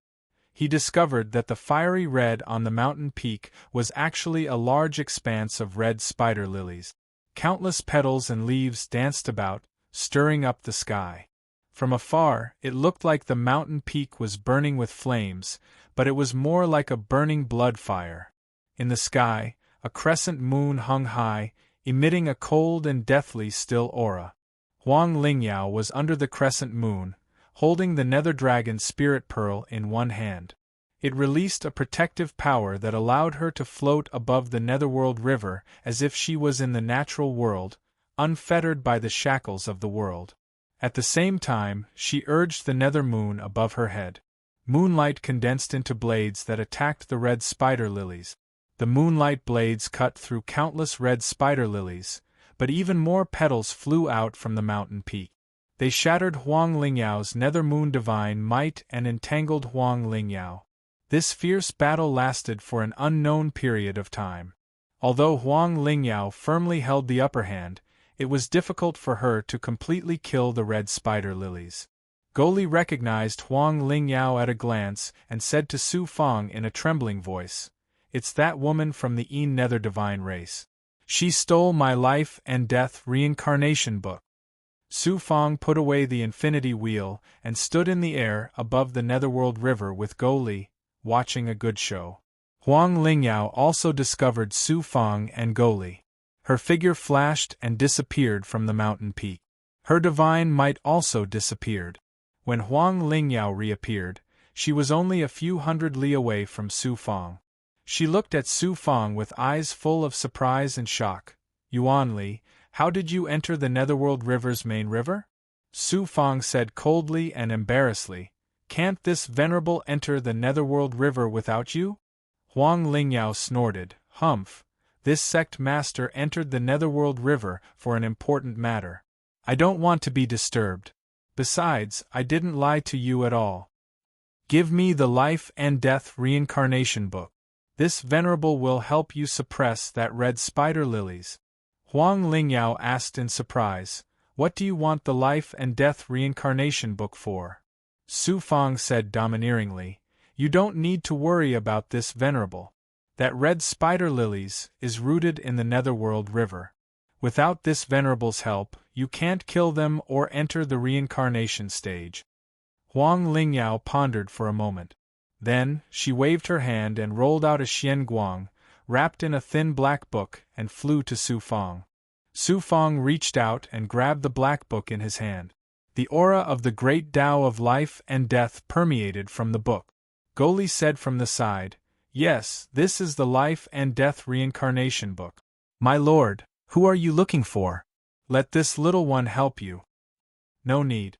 He discovered that the fiery red on the mountain peak was actually a large expanse of red spider lilies. Countless petals and leaves danced about, stirring up the sky. From afar, it looked like the mountain peak was burning with flames, but it was more like a burning blood fire. In the sky, a crescent moon hung high, emitting a cold and deathly still aura. Huang Lingyao was under the crescent moon, holding the nether dragon spirit pearl in one hand. It released a protective power that allowed her to float above the Netherworld River as if she was in the natural world, unfettered by the shackles of the world. At the same time, she urged the nether moon above her head. Moonlight condensed into blades that attacked the red spider lilies. The moonlight blades cut through countless red spider lilies, but even more petals flew out from the mountain peak. They shattered Huang Lingyao's nether moon divine might and entangled Huang Lingyao. This fierce battle lasted for an unknown period of time. Although Huang Lingyao firmly held the upper hand, it was difficult for her to completely kill the red spider lilies. Goli recognized Huang Lingyao at a glance and said to Su Fang in a trembling voice, "It's that woman from the nether divine race. She stole my life and death reincarnation book." Su Fang put away the infinity wheel and stood in the air above the netherworld river with Goli, watching a good show. Huang Lingyao also discovered Su Fang and Goli. Her figure flashed and disappeared from the mountain peak. Her divine might also disappeared. When Huang Lingyao reappeared, she was only a few hundred li away from Su Fang. She looked at Su Fang with eyes full of surprise and shock. "Yuan Li, how did you enter the Netherworld River's main river?" Su Fang said coldly and embarrassedly, "Can't this venerable enter the Netherworld River without you?" Huang Lingyao snorted, "Humph, this sect master entered the Netherworld River for an important matter. I don't want to be disturbed. Besides, I didn't lie to you at all. Give me the life and death reincarnation book. This venerable will help you suppress that red spider lilies." Huang Lingyao asked in surprise, "What do you want the life and death reincarnation book for?" Su Fang said domineeringly, "You don't need to worry about this venerable. That red spider lilies is rooted in the Netherworld River. Without this venerable's help, you can't kill them or enter the reincarnation stage." Huang Lingyao pondered for a moment. Then, she waved her hand and rolled out a xian guang, wrapped in a thin black book, and flew to Su Fang. Su Fang reached out and grabbed the black book in his hand. The aura of the great Tao of life and death permeated from the book. Goli said from the side, "Yes, this is the life and death reincarnation book. My lord, who are you looking for? Let this little one help you." "No need."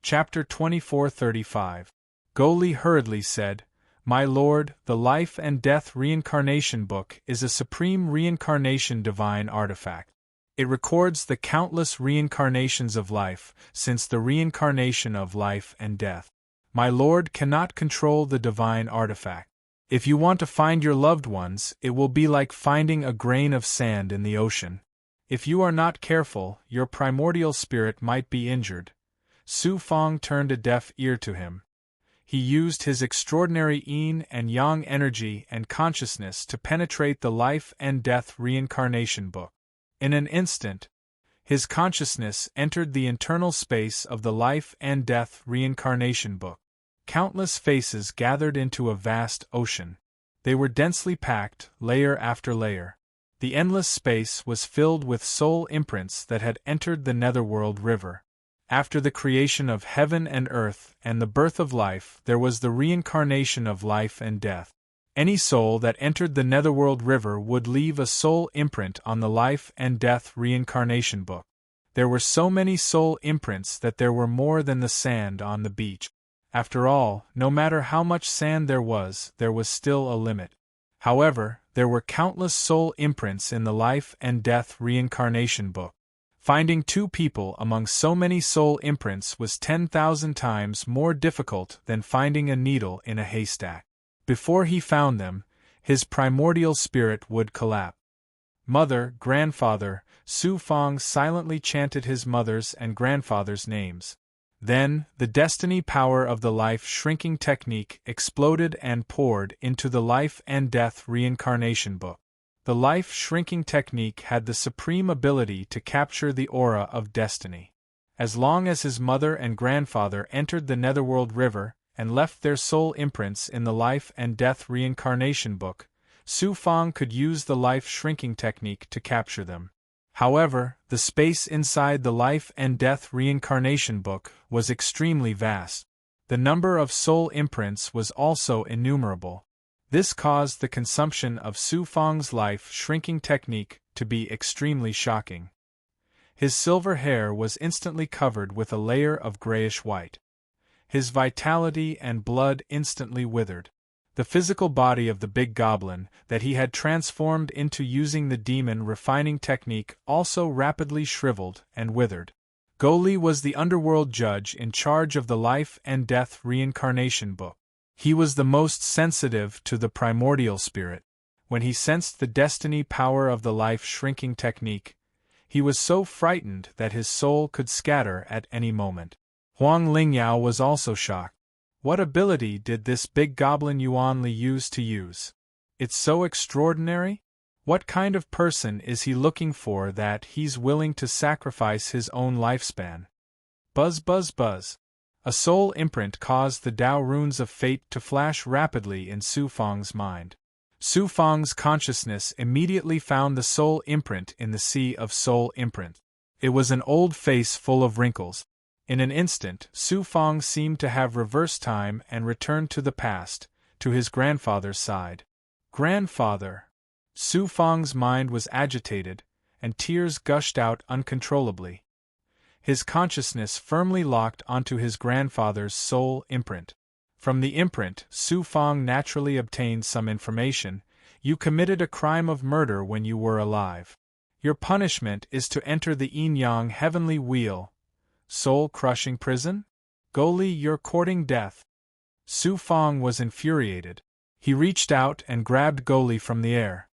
Chapter 2435. Goli hurriedly said, "My lord, the life and death reincarnation book is a supreme reincarnation divine artifact. It records the countless reincarnations of life, since the reincarnation of life and death. My lord cannot control the divine artifact. If you want to find your loved ones, it will be like finding a grain of sand in the ocean. If you are not careful, your primordial spirit might be injured." Su Fang turned a deaf ear to him. He used his extraordinary yin and yang energy and consciousness to penetrate the life and death reincarnation book. In an instant, his consciousness entered the internal space of the life and death reincarnation book. Countless faces gathered into a vast ocean. They were densely packed, layer after layer. The endless space was filled with soul imprints that had entered the Netherworld River. After the creation of heaven and earth and the birth of life, there was the reincarnation of life and death. Any soul that entered the Netherworld River would leave a soul imprint on the life and death reincarnation book. There were so many soul imprints that there were more than the sand on the beach. After all, no matter how much sand there was still a limit. However, there were countless soul imprints in the life and death reincarnation book. Finding two people among so many soul imprints was 10,000 times more difficult than finding a needle in a haystack. Before he found them, his primordial spirit would collapse. Mother, grandfather, Su Fang silently chanted his mother's and grandfather's names. Then, the destiny power of the life shrinking technique exploded and poured into the life and death reincarnation book. The life shrinking technique had the supreme ability to capture the aura of destiny. As long as his mother and grandfather entered the Netherworld River and left their soul imprints in the life and death reincarnation book, Su Fang could use the life shrinking technique to capture them. However, the space inside the life and death reincarnation book was extremely vast. The number of soul imprints was also innumerable. This caused the consumption of Su Fang's life shrinking technique to be extremely shocking. His silver hair was instantly covered with a layer of grayish white. His vitality and blood instantly withered. The physical body of the big goblin that he had transformed into using the demon refining technique also rapidly shriveled and withered. Goli was the underworld judge in charge of the life and death reincarnation book. He was the most sensitive to the primordial spirit. When he sensed the destiny power of the life shrinking technique, he was so frightened that his soul could scatter at any moment. Huang Lingyao was also shocked. What ability did this big goblin Yuan Li use to use? It's so extraordinary? What kind of person is he looking for that he's willing to sacrifice his own lifespan? Buzz buzz buzz. A soul imprint caused the Tao runes of fate to flash rapidly in Su Fang's mind. Su Fang's consciousness immediately found the soul imprint in the sea of soul imprint. It was an old face full of wrinkles. In an instant, Su Fang seemed to have reversed time and returned to the past, to his grandfather's side. Grandfather! Su Fang's mind was agitated, and tears gushed out uncontrollably. His consciousness firmly locked onto his grandfather's soul imprint. From the imprint, Su Fang naturally obtained some information. You committed a crime of murder when you were alive. Your punishment is to enter the yin-yang heavenly wheel. Soul-crushing prison? Goli, you're courting death. Su Fang was infuriated. He reached out and grabbed Goli from the air.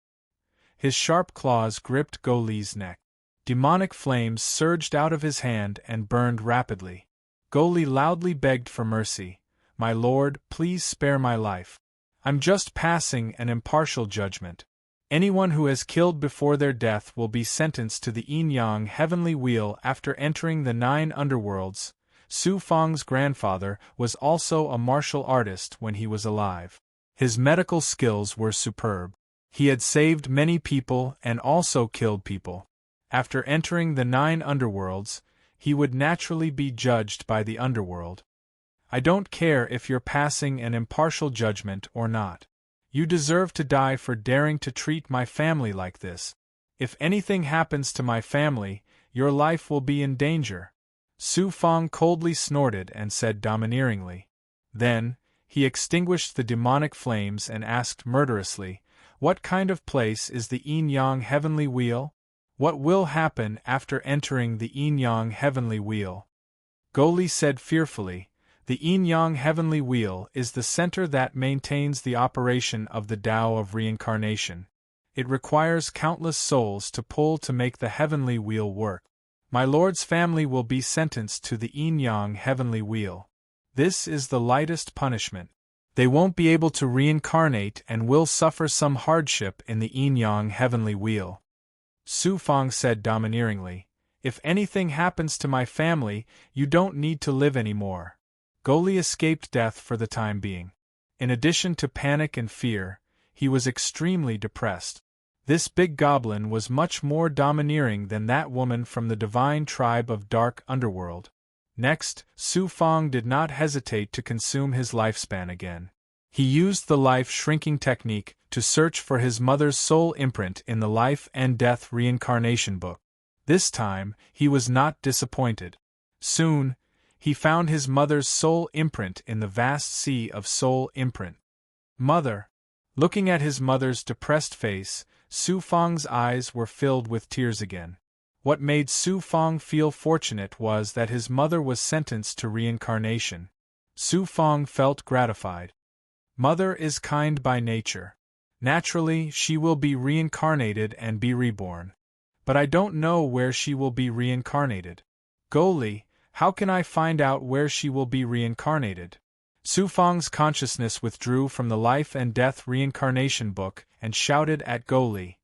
His sharp claws gripped Goli's neck. Demonic flames surged out of his hand and burned rapidly. Goli loudly begged for mercy. My lord, please spare my life. I'm just passing an impartial judgment. Anyone who has killed before their death will be sentenced to the yin-yang heavenly wheel after entering the 9 underworlds. Su Fang's grandfather was also a martial artist when he was alive. His medical skills were superb. He had saved many people and also killed people. After entering the 9 underworlds, he would naturally be judged by the underworld. I don't care if you're passing an impartial judgment or not. You deserve to die for daring to treat my family like this. If anything happens to my family, your life will be in danger. Su Fang coldly snorted and said domineeringly. Then, he extinguished the demonic flames and asked murderously, what kind of place is the yin-yang heavenly wheel? What will happen after entering the yin-yang heavenly wheel? Goli said fearfully, the yin-yang heavenly wheel is the center that maintains the operation of the Tao of reincarnation. It requires countless souls to pull to make the heavenly wheel work. My lord's family will be sentenced to the yin-yang heavenly wheel. This is the lightest punishment. They won't be able to reincarnate and will suffer some hardship in the yin-yang heavenly wheel. Su Fang said domineeringly, if anything happens to my family, you don't need to live anymore. Goli escaped death for the time being. In addition to panic and fear, he was extremely depressed. This big goblin was much more domineering than that woman from the divine tribe of Dark Underworld. Next, Su Fang did not hesitate to consume his lifespan again. He used the life-shrinking technique to search for his mother's soul imprint in the Life and Death Reincarnation book. This time, he was not disappointed. Soon, he found his mother's soul imprint in the vast sea of soul imprint. Mother! Looking at his mother's depressed face, Su Fang's eyes were filled with tears again. What made Su Fang feel fortunate was that his mother was sentenced to reincarnation. Su Fang felt gratified. Mother is kind by nature. Naturally, she will be reincarnated and be reborn. But I don't know where she will be reincarnated. Goli, how can I find out where she will be reincarnated? Su Fang's consciousness withdrew from the Life and Death Reincarnation book and shouted at Goli.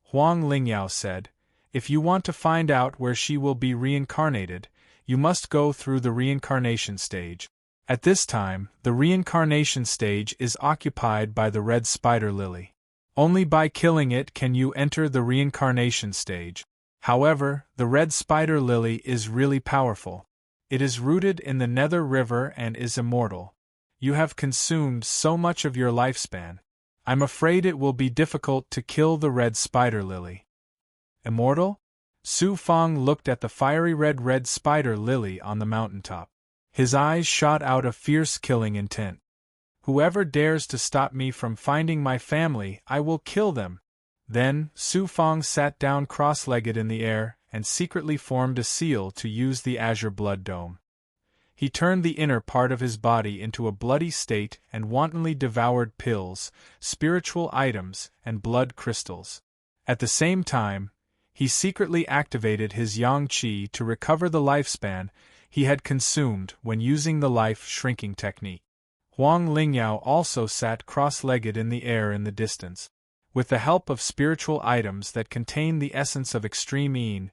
Huang Lingyao said, if you want to find out where she will be reincarnated, you must go through the reincarnation stage. At this time, the reincarnation stage is occupied by the red spider lily. Only by killing it can you enter the reincarnation stage. However, the red spider lily is really powerful. It is rooted in the Nether River and is immortal. You have consumed so much of your lifespan. I'm afraid it will be difficult to kill the red spider lily. Immortal? Su Fang looked at the fiery red spider lily on the mountaintop. His eyes shot out a fierce killing intent. Whoever dares to stop me from finding my family, I will kill them. Then, Su Fong sat down cross-legged in the air and secretly formed a seal to use the azure blood dome. He turned the inner part of his body into a bloody state and wantonly devoured pills, spiritual items, and blood crystals. At the same time, he secretly activated his yang qi to recover the lifespan he had consumed when using the life-shrinking technique. Huang Lingyao also sat cross-legged in the air in the distance. With the help of spiritual items that contained the essence of extreme yin,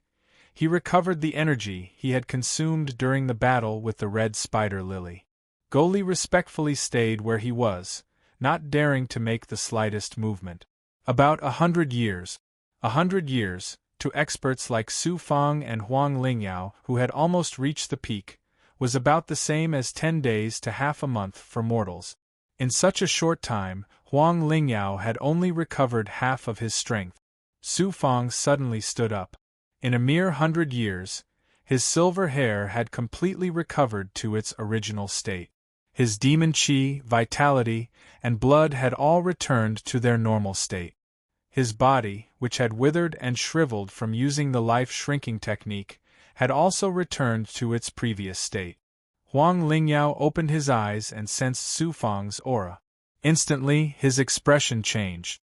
he recovered the energy he had consumed during the battle with the red spider lily. Goli respectfully stayed where he was, not daring to make the slightest movement. About 100 years. 100 years, to experts like Su Fong and Huang Lingyao, who had almost reached the peak, was about the same as 10 days to half a month for mortals. In such a short time, Huang Lingyao had only recovered half of his strength. Su Fong suddenly stood up. In a mere 100 years, his silver hair had completely recovered to its original state. His demon qi, vitality, and blood had all returned to their normal state. His body, which had withered and shriveled from using the life-shrinking technique, had also returned to its previous state. Huang Lingyao opened his eyes and sensed Su Fong's aura. Instantly, his expression changed.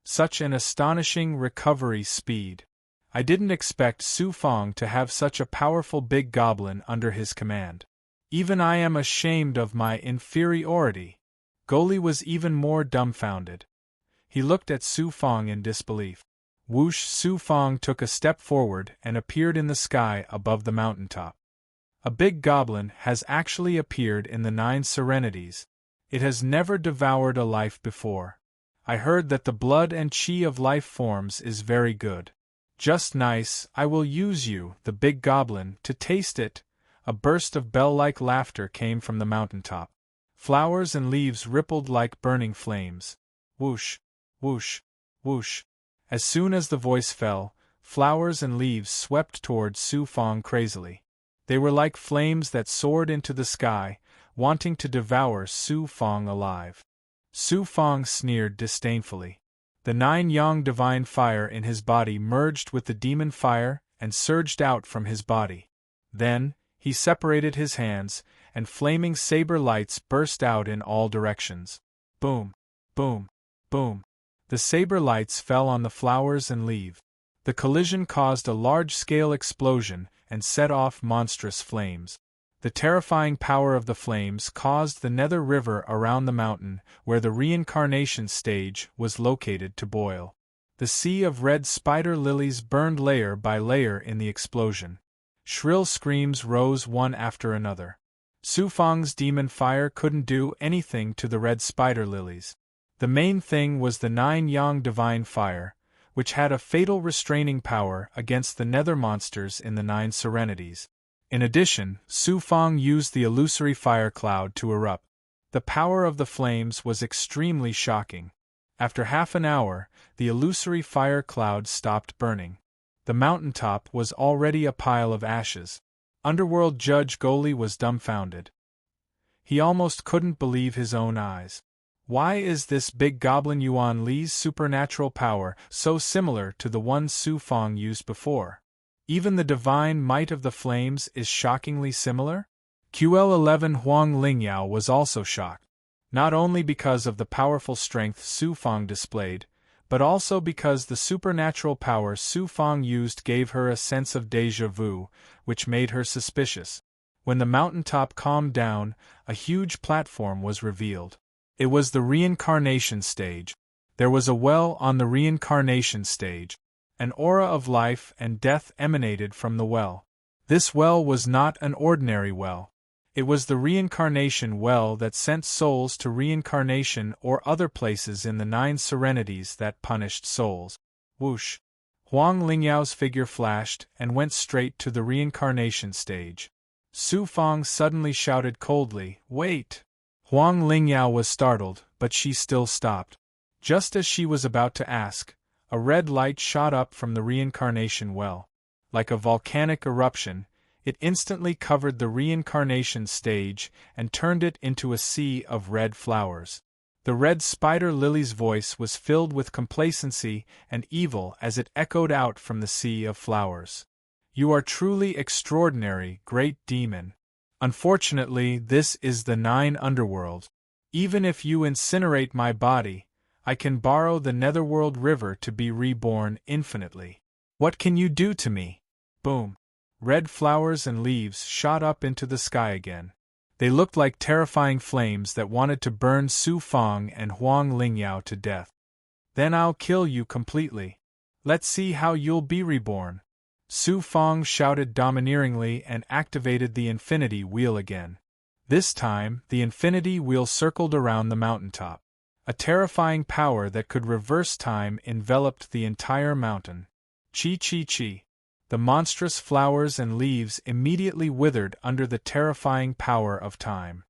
Such an astonishing recovery speed. I didn't expect Su Fong to have such a powerful big goblin under his command. Even I am ashamed of my inferiority. Goli was even more dumbfounded. He looked at Su Fong in disbelief. Whoosh! Su Fong took a step forward and appeared in the sky above the mountaintop. A big goblin has actually appeared in the 9 serenities. It has never devoured a life before. I heard that the blood and qi of life forms is very good. Just nice, I will use you, the big goblin, to taste it. A burst of bell-like laughter came from the mountaintop. Flowers and leaves rippled like burning flames. Whoosh! Whoosh! Whoosh! As soon as the voice fell, flowers and leaves swept toward Su Fong crazily. They were like flames that soared into the sky, wanting to devour Su Fong alive. Su Fong sneered disdainfully. The 9 yang divine fire in his body merged with the demon fire and surged out from his body. Then, he separated his hands, and flaming saber lights burst out in all directions. Boom! Boom! Boom! The saber lights fell on the flowers and leaves. The collision caused a large-scale explosion and set off monstrous flames. The terrifying power of the flames caused the nether river around the mountain, where the reincarnation stage was located, to boil. The sea of red spider lilies burned layer by layer in the explosion. Shrill screams rose one after another. Su Fong's demon fire couldn't do anything to the red spider lilies. The main thing was the 9 yang divine fire, which had a fatal restraining power against the nether monsters in the 9 serenities. In addition, Su Fong used the illusory fire cloud to erupt. The power of the flames was extremely shocking. After half an hour, the illusory fire cloud stopped burning. The mountaintop was already a pile of ashes. Underworld Judge Goli was dumbfounded. He almost couldn't believe his own eyes. Why is this big goblin Yuan Li's supernatural power so similar to the one Su Fong used before? Even the divine might of the flames is shockingly similar? QL11 Huang Lingyao was also shocked. Not only because of the powerful strength Su Fong displayed, but also because the supernatural power Su Fong used gave her a sense of déjà vu, which made her suspicious. When the mountaintop calmed down, a huge platform was revealed. It was the reincarnation stage. There was a well on the reincarnation stage. An aura of life and death emanated from the well. This well was not an ordinary well. It was the reincarnation well that sent souls to reincarnation or other places in the 9 serenities that punished souls. Whoosh! Huang Lingyao's figure flashed and went straight to the reincarnation stage. Su Fong suddenly shouted coldly, "Wait!" Huang Lingyao was startled, but she still stopped. Just as she was about to ask, a red light shot up from the reincarnation well. Like a volcanic eruption, it instantly covered the reincarnation stage and turned it into a sea of red flowers. The red spider lily's voice was filled with complacency and evil as it echoed out from the sea of flowers. "You are truly extraordinary, great demon. Unfortunately, this is the 9 underworld. Even if you incinerate my body, I can borrow the netherworld river to be reborn infinitely. What can you do to me?" Boom! Red flowers and leaves shot up into the sky again. They looked like terrifying flames that wanted to burn Su Fang and Huang Lingyao to death. "Then I'll kill you completely. Let's see how you'll be reborn." Su Fang shouted domineeringly and activated the infinity wheel again. This time, the infinity wheel circled around the mountaintop. A terrifying power that could reverse time enveloped the entire mountain. Chi. The monstrous flowers and leaves immediately withered under the terrifying power of time.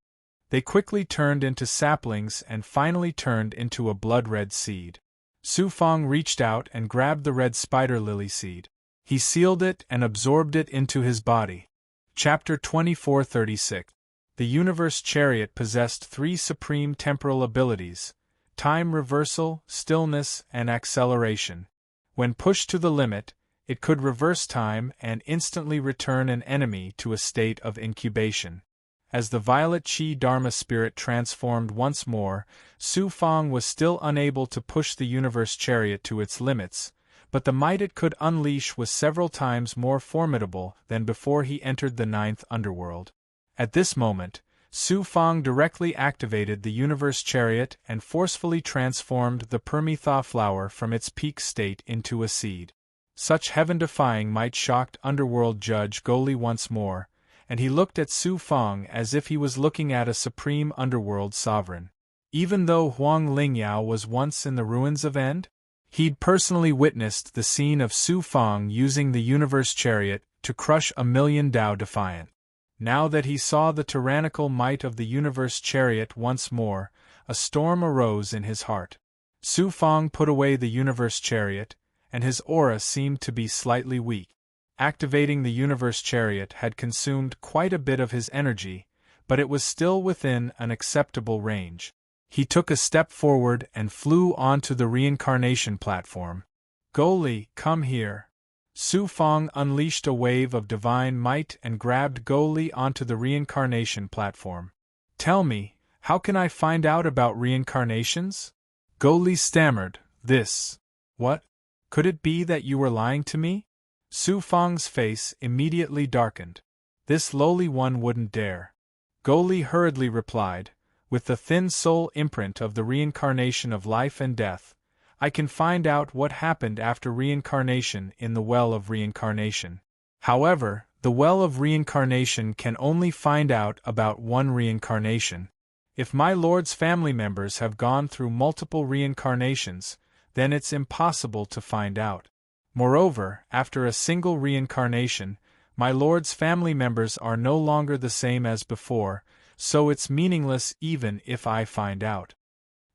They quickly turned into saplings and finally turned into a blood-red seed. Su Fang reached out and grabbed the red spider lily seed. He sealed it and absorbed it into his body. Chapter 2436. The Universe Chariot possessed 3 supreme temporal abilities: time reversal, stillness, and acceleration. When pushed to the limit, it could reverse time and instantly return an enemy to a state of incubation. As the violet Chi Dharma spirit transformed once more, Su Fang was still unable to push the Universe Chariot to its limits, but the might it could unleash was several times more formidable than before he entered the 9th underworld. At this moment, Su Fang directly activated the Universe Chariot and forcefully transformed the Permitha flower from its peak state into a seed. Such heaven-defying might shocked underworld judge Goli once more, and he looked at Su Fang as if he was looking at a supreme underworld sovereign. Even though Huang Lingyao was once in the ruins of End, he'd personally witnessed the scene of Su Fang using the Universe Chariot to crush 1,000,000 Dao Defiant. Now that he saw the tyrannical might of the Universe Chariot once more, a storm arose in his heart. Su Fang put away the Universe Chariot, and his aura seemed to be slightly weak. Activating the Universe Chariot had consumed quite a bit of his energy, but it was still within an acceptable range. He took a step forward and flew onto the reincarnation platform. "Goli, come here." Su Fang unleashed a wave of divine might and grabbed Goli onto the reincarnation platform. "Tell me, how can I find out about reincarnations?" Goli stammered, "This. What? Could it be that you were lying to me?" Su Fang's face immediately darkened. This lowly one wouldn't dare. Goli hurriedly replied, "With the thin soul imprint of the reincarnation of life and death, I can find out what happened after reincarnation in the Well of Reincarnation. However, the Well of Reincarnation can only find out about one reincarnation. If my lord's family members have gone through multiple reincarnations, then it's impossible to find out. Moreover, after a single reincarnation, my lord's family members are no longer the same as before, so it's meaningless even if I find out."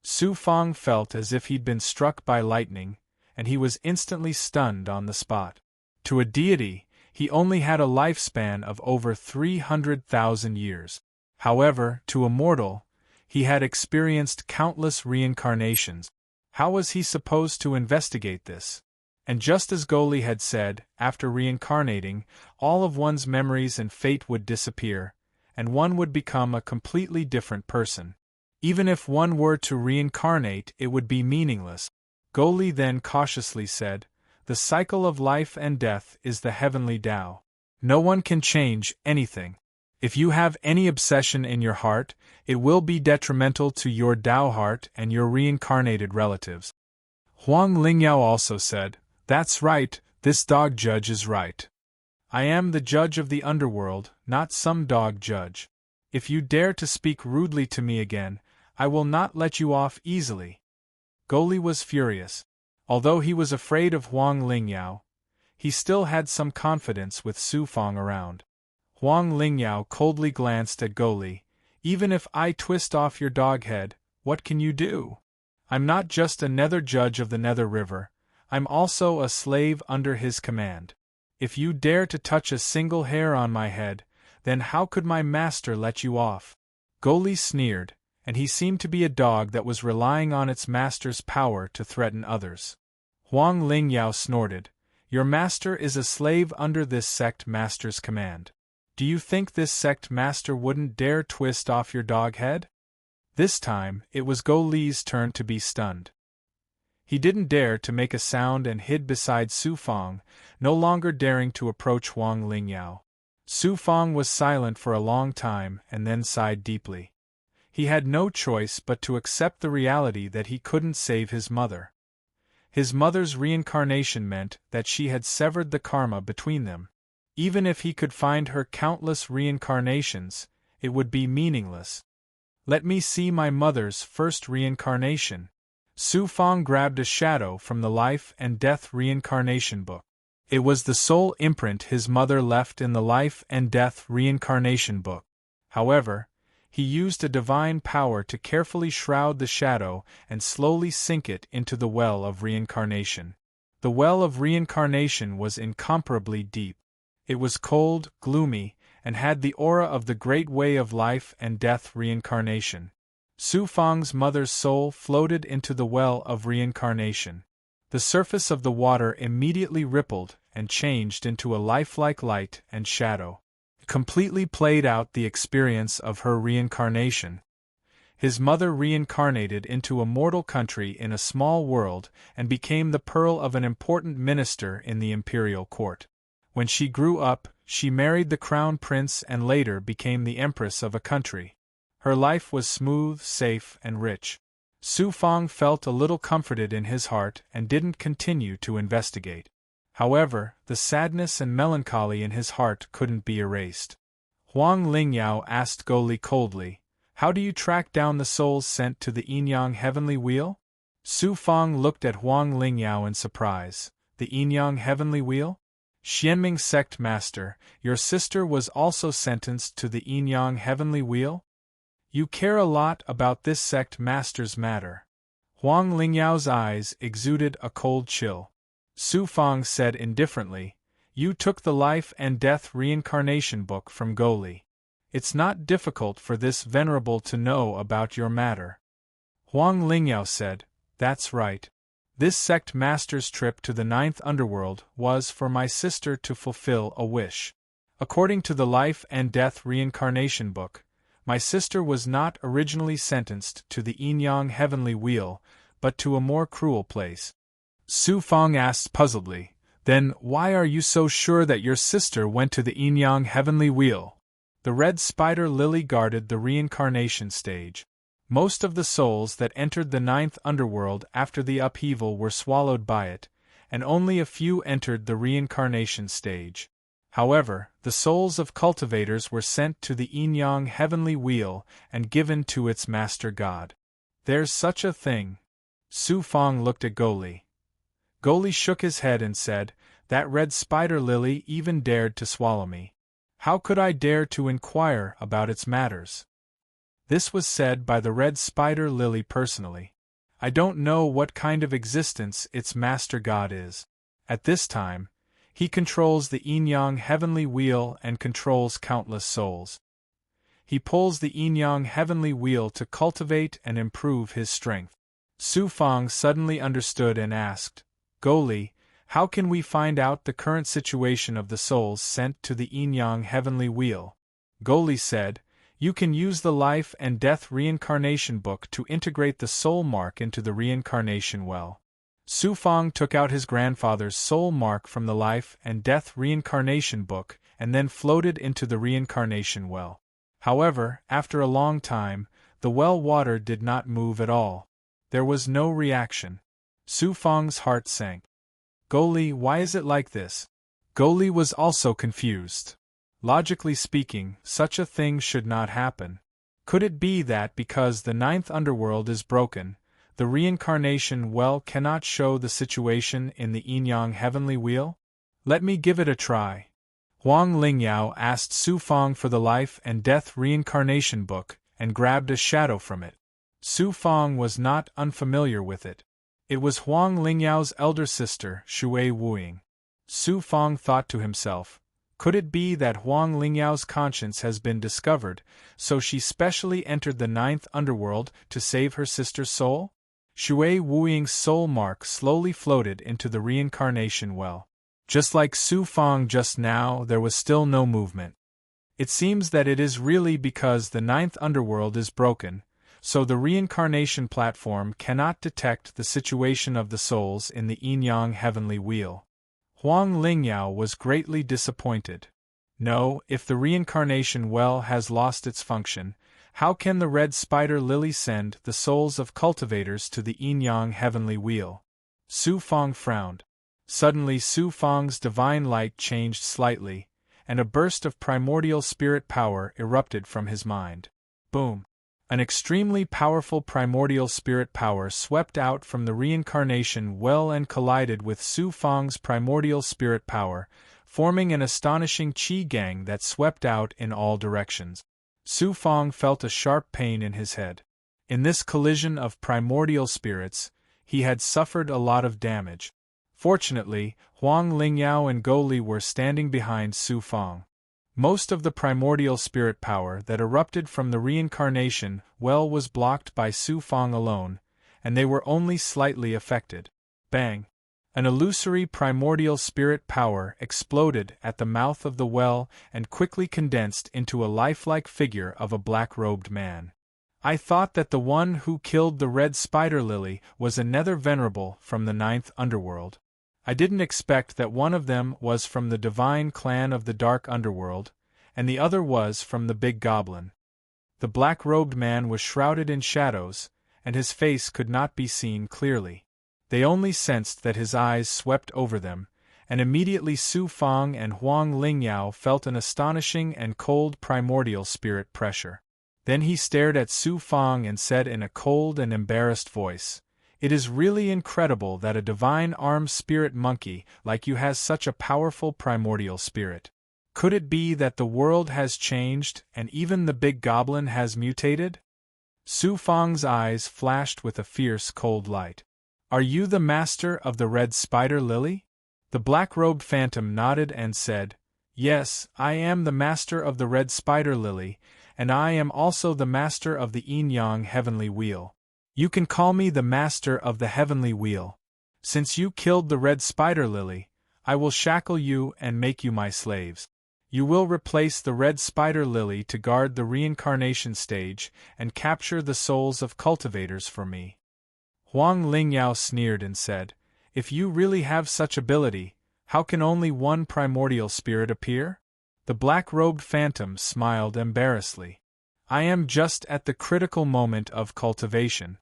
Su Fang felt as if he'd been struck by lightning, and he was instantly stunned on the spot. To a deity, he only had a lifespan of over 300,000 years. However, to a mortal, he had experienced countless reincarnations. How was he supposed to investigate this? And just as Goli had said, after reincarnating, all of one's memories and fate would disappear, and one would become a completely different person. Even if one were to reincarnate, it would be meaningless. Goli then cautiously said, "The cycle of life and death is the heavenly Tao. No one can change anything. If you have any obsession in your heart, it will be detrimental to your Tao heart and your reincarnated relatives." Huang Lingyao also said, "That's right, this dog judge is right. I am the judge of the underworld, not some dog judge. If you dare to speak rudely to me again, I will not let you off easily." Goli was furious. Although he was afraid of Huang Lingyao, he still had some confidence with Su Fang around. Huang Lingyao coldly glanced at Goli. "Even if I twist off your dog head, what can you do? I'm not just a nether judge of the nether river, I'm also a slave under his command. If you dare to touch a single hair on my head, then how could my master let you off? Goli sneered, and he seemed to be a dog that was relying on its master's power to threaten others. Huang Lingyao snorted. Your master is a slave under this sect master's command. Do you think this sect master wouldn't dare twist off your dog head? This time, it was Go Li's turn to be stunned. He didn't dare to make a sound and hid beside Su Fang, no longer daring to approach Huang Lingyao. Su Fang was silent for a long time and then sighed deeply. He had no choice but to accept the reality that he couldn't save his mother. His mother's reincarnation meant that she had severed the karma between them. Even if he could find her countless reincarnations, it would be meaningless. Let me see my mother's first reincarnation. Su Fang grabbed a shadow from the Life and Death Reincarnation book. It was the sole imprint his mother left in the Life and Death Reincarnation book. However, he used a divine power to carefully shroud the shadow and slowly sink it into the well of reincarnation. The well of reincarnation was incomparably deep. It was cold, gloomy, and had the aura of the great way of life and death reincarnation. Su Fang's mother's soul floated into the well of reincarnation. The surface of the water immediately rippled and changed into a lifelike light and shadow. It completely played out the experience of her reincarnation. His mother reincarnated into a mortal country in a small world and became the pearl of an important minister in the imperial court. When she grew up, she married the crown prince and later became the empress of a country. Her life was smooth, safe, and rich. Su Fang felt a little comforted in his heart and didn't continue to investigate. However, the sadness and melancholy in his heart couldn't be erased. Huang Lingyao asked Go Li coldly, "How do you track down the souls sent to the Yinyang Heavenly Wheel?" Su Fang looked at Huang Lingyao in surprise. The Yinyang Heavenly Wheel? Xianming Sect Master, your sister was also sentenced to the Yinyang Heavenly Wheel? You care a lot about this sect master's matter. Huang Lingyao's eyes exuded a cold chill. Su Fang said indifferently, "You took the Life and Death Reincarnation book from Go Li. It's not difficult for this venerable to know about your matter." Huang Lingyao said, "That's right. This sect master's trip to the ninth underworld was for my sister to fulfill a wish. According to the Life and Death Reincarnation book, my sister was not originally sentenced to the Yinyang Heavenly Wheel, but to a more cruel place." Su Fang asked puzzledly, "Then why are you so sure that your sister went to the Yinyang Heavenly Wheel?" The red spider lily guarded the reincarnation stage. Most of the souls that entered the ninth underworld after the upheaval were swallowed by it, and only a few entered the reincarnation stage. However, the souls of cultivators were sent to the Yinyang Heavenly Wheel and given to its master god. There's such a thing. Su Fang looked at Go Li. Go Li shook his head and said, "That red spider lily even dared to swallow me. How could I dare to inquire about its matters?" This was said by the red spider lily personally. "I don't know what kind of existence its master god is. At this time, he controls the Yinyang Heavenly Wheel and controls countless souls. He pulls the Yinyang Heavenly Wheel to cultivate and improve his strength." Su Fang suddenly understood and asked, "Go Li, how can we find out the current situation of the souls sent to the Yinyang Heavenly Wheel?" Go Li said, "You can use the Life and Death Reincarnation book to integrate the soul mark into the reincarnation well." Su Fang took out his grandfather's soul mark from the Life and Death Reincarnation book and then floated into the reincarnation well. However, after a long time, the well water did not move at all. There was no reaction. Su Fang's heart sank. "Go Li, why is it like this?" Go Li was also confused. Logically speaking, such a thing should not happen. Could it be that because the ninth underworld is broken, the reincarnation well cannot show the situation in the Yinyang Heavenly Wheel? Let me give it a try. Huang Lingyao asked Su Fang for the Life and Death Reincarnation book and grabbed a shadow from it. Su Fang was not unfamiliar with it. It was Huang Lingyao's elder sister, Shui Wuying. Su Fang thought to himself. Could it be that Huang Lingyao's conscience has been discovered, so she specially entered the ninth underworld to save her sister's soul? Shui Wuying's soul mark slowly floated into the reincarnation well. Just like Su Fang just now, there was still no movement. It seems that it is really because the ninth underworld is broken, so the reincarnation platform cannot detect the situation of the souls in the yin-yang heavenly wheel. Huang Lingyao was greatly disappointed. No, if the reincarnation well has lost its function, how can the red spider lily send the souls of cultivators to the yin-yang heavenly wheel? Su Fang frowned. Suddenly Su Fang's divine light changed slightly, and a burst of primordial spirit power erupted from his mind. Boom! An extremely powerful primordial spirit power swept out from the reincarnation well and collided with Su Fang's primordial spirit power, forming an astonishing qi gang that swept out in all directions. Su Fang felt a sharp pain in his head. In this collision of primordial spirits, he had suffered a lot of damage. Fortunately, Huang Lingyao and Go Li were standing behind Su Fang. Most of the primordial spirit power that erupted from the reincarnation well was blocked by Su Fang alone, and they were only slightly affected. Bang! An illusory primordial spirit power exploded at the mouth of the well and quickly condensed into a lifelike figure of a black-robed man. I thought that the one who killed the red spider lily was a nether venerable from the ninth underworld. I didn't expect that one of them was from the divine clan of the dark underworld, and the other was from the big goblin. The black-robed man was shrouded in shadows, and his face could not be seen clearly. They only sensed that his eyes swept over them, and immediately Su Fang and Huang Lingyao felt an astonishing and cold primordial spirit pressure. Then he stared at Su Fang and said in a cold and embarrassed voice, "It is really incredible that a divine armed spirit monkey like you has such a powerful primordial spirit. Could it be that the world has changed and even the big goblin has mutated?" Su Fang's eyes flashed with a fierce cold light. "Are you the master of the red spider lily?" The black-robed phantom nodded and said, "Yes, I am the master of the red spider lily, and I am also the master of the yin-yang heavenly wheel. You can call me the master of the heavenly wheel. Since you killed the red spider lily, I will shackle you and make you my slaves. You will replace the red spider lily to guard the reincarnation stage and capture the souls of cultivators for me." Huang Lingyao sneered and said, "If you really have such ability, how can only one primordial spirit appear?" The black-robed phantom smiled embarrassedly. "I am just at the critical moment of cultivation.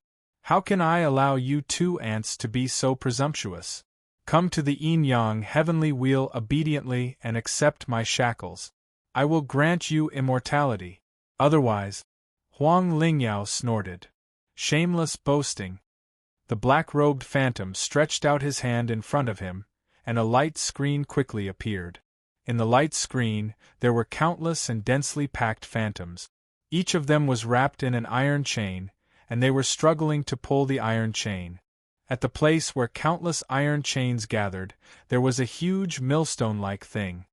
How can I allow you two ants to be so presumptuous? Come to the yin-yang heavenly wheel obediently and accept my shackles. I will grant you immortality. Otherwise—" Huang Lingyao snorted. "Shameless boasting." The black-robed phantom stretched out his hand in front of him, and a light screen quickly appeared. In the light screen, there were countless and densely packed phantoms. Each of them was wrapped in an iron chain, and they were struggling to pull the iron chain. At the place where countless iron chains gathered, there was a huge millstone-like thing.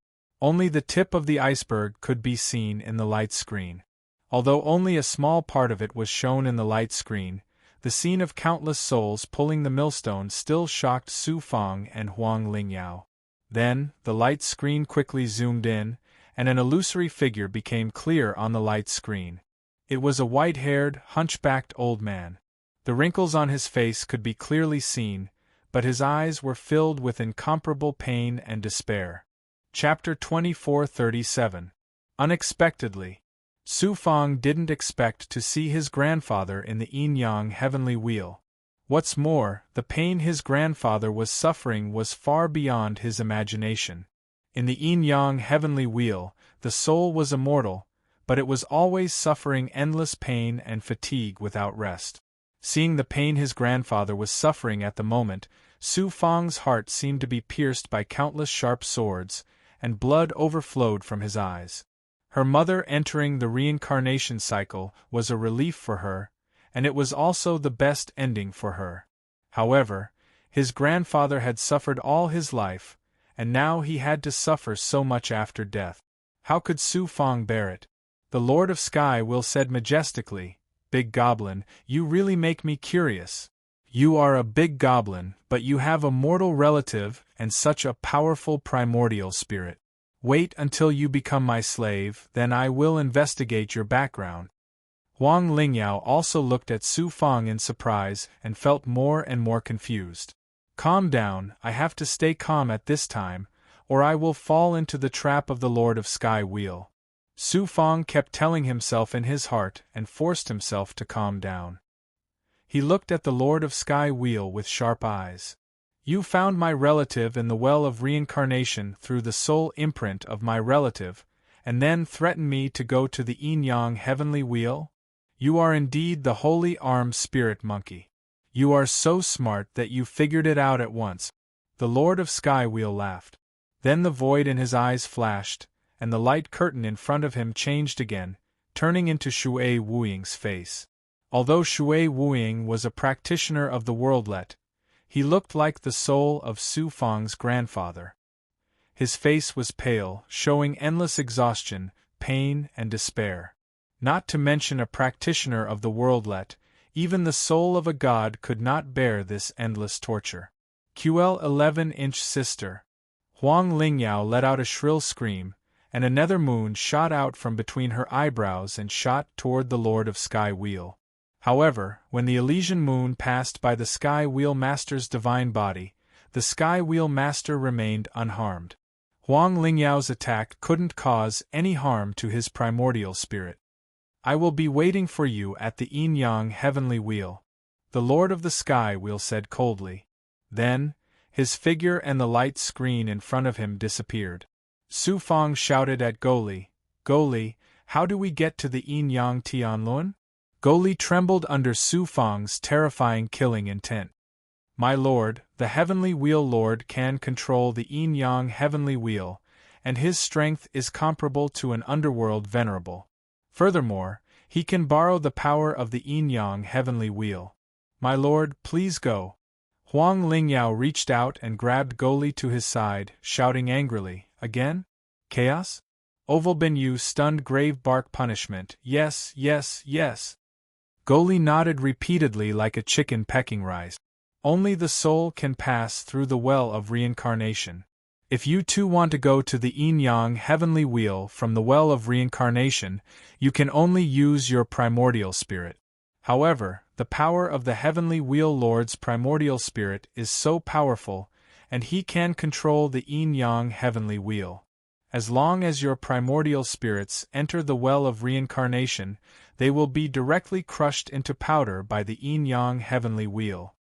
Only the tip of the iceberg could be seen in the light screen. Although only a small part of it was shown in the light screen, the scene of countless souls pulling the millstone still shocked Su Fang and Huang Lingyao. Then, the light screen quickly zoomed in, and an illusory figure became clear on the light screen. It was a white-haired, hunchbacked old man. The wrinkles on his face could be clearly seen, but his eyes were filled with incomparable pain and despair. Chapter 2437. Unexpectedly. Su Fang didn't expect to see his grandfather in the yin-yang heavenly wheel. What's more, the pain his grandfather was suffering was far beyond his imagination. In the yin-yang heavenly wheel, the soul was immortal, but it was always suffering endless pain and fatigue without rest. Seeing the pain his grandfather was suffering at the moment, Su Fang's heart seemed to be pierced by countless sharp swords, and blood overflowed from his eyes. Her mother entering the reincarnation cycle was a relief for her, and it was also the best ending for her. However, his grandfather had suffered all his life, and now he had to suffer so much after death. How could Su Fong bear it? The Lord of Sky Will said majestically, "Big Goblin, you really make me curious. You are a big goblin, but you have a mortal relative and such a powerful primordial spirit. Wait until you become my slave, then I will investigate your background." Huang Lingyao also looked at Su Fong in surprise and felt more and more confused. "Calm down, I have to stay calm at this time, or I will fall into the trap of the Lord of Sky Wheel." Su Fong kept telling himself in his heart and forced himself to calm down. He looked at the Lord of Sky Wheel with sharp eyes. "You found my relative in the well of reincarnation through the soul imprint of my relative, and then threatened me to go to the Yin-Yang Heavenly Wheel? You are indeed the Holy Arm Spirit Monkey. You are so smart that you figured it out at once." The Lord of Sky Wheel laughed. Then the void in his eyes flashed, and the light curtain in front of him changed again, turning into Shui Wuying's face. Although Shui Wuying was a practitioner of the worldlet, he looked like the soul of Su Fong's grandfather. His face was pale, showing endless exhaustion, pain, and despair. Not to mention a practitioner of the worldlet, even the soul of a god could not bear this endless torture. QL 11-inch sister. Huang Lingyao let out a shrill scream, and another moon shot out from between her eyebrows and shot toward the Lord of Sky Wheel. However, when the Elysian moon passed by the Sky Wheel Master's divine body, the Sky Wheel Master remained unharmed. Huang Lingyao's attack couldn't cause any harm to his primordial spirit. "I will be waiting for you at the Yin-Yang Heavenly Wheel," the Lord of the Sky Wheel said coldly. Then, his figure and the light screen in front of him disappeared. Su Fong shouted at Goli, "Goli, how do we get to the Yin-Yang Tianlun?" Goli trembled under Su Fong's terrifying killing intent. "My lord, the Heavenly Wheel Lord can control the Yin-Yang Heavenly Wheel, and his strength is comparable to an underworld venerable. Furthermore, he can borrow the power of the Yin-Yang Heavenly Wheel. My lord, please go." Huang Lingyao reached out and grabbed Goli to his side, shouting angrily, "Again? Chaos? Oval Benyu stunned grave bark punishment, yes, yes, yes." Goli nodded repeatedly like a chicken pecking rice. "Only the soul can pass through the well of reincarnation. If you too want to go to the Yin-Yang Heavenly Wheel from the well of reincarnation, you can only use your primordial spirit. However, the power of the Heavenly Wheel Lord's primordial spirit is so powerful, and he can control the Yin-Yang Heavenly Wheel. As long as your primordial spirits enter the well of reincarnation, they will be directly crushed into powder by the Yin-Yang Heavenly Wheel."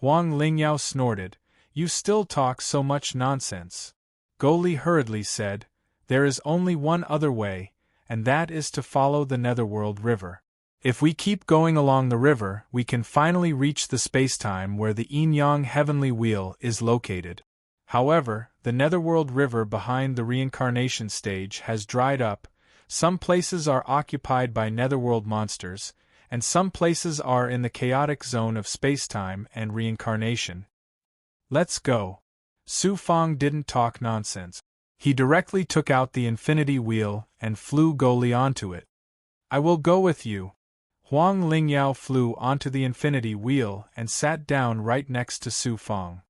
Huang Lingyao snorted, "You still talk so much nonsense." Goli hurriedly said, "There is only one other way, and that is to follow the Netherworld River. If we keep going along the river, we can finally reach the spacetime where the Yin-Yang Heavenly Wheel is located. However, the Netherworld River behind the reincarnation stage has dried up, some places are occupied by Netherworld monsters, and some places are in the chaotic zone of spacetime and reincarnation. Let's go." Su Fong didn't talk nonsense. He directly took out the Infinity Wheel and flew Goli onto it. "I will go with you." Huang Lingyao flew onto the Infinity Wheel and sat down right next to Su Fong.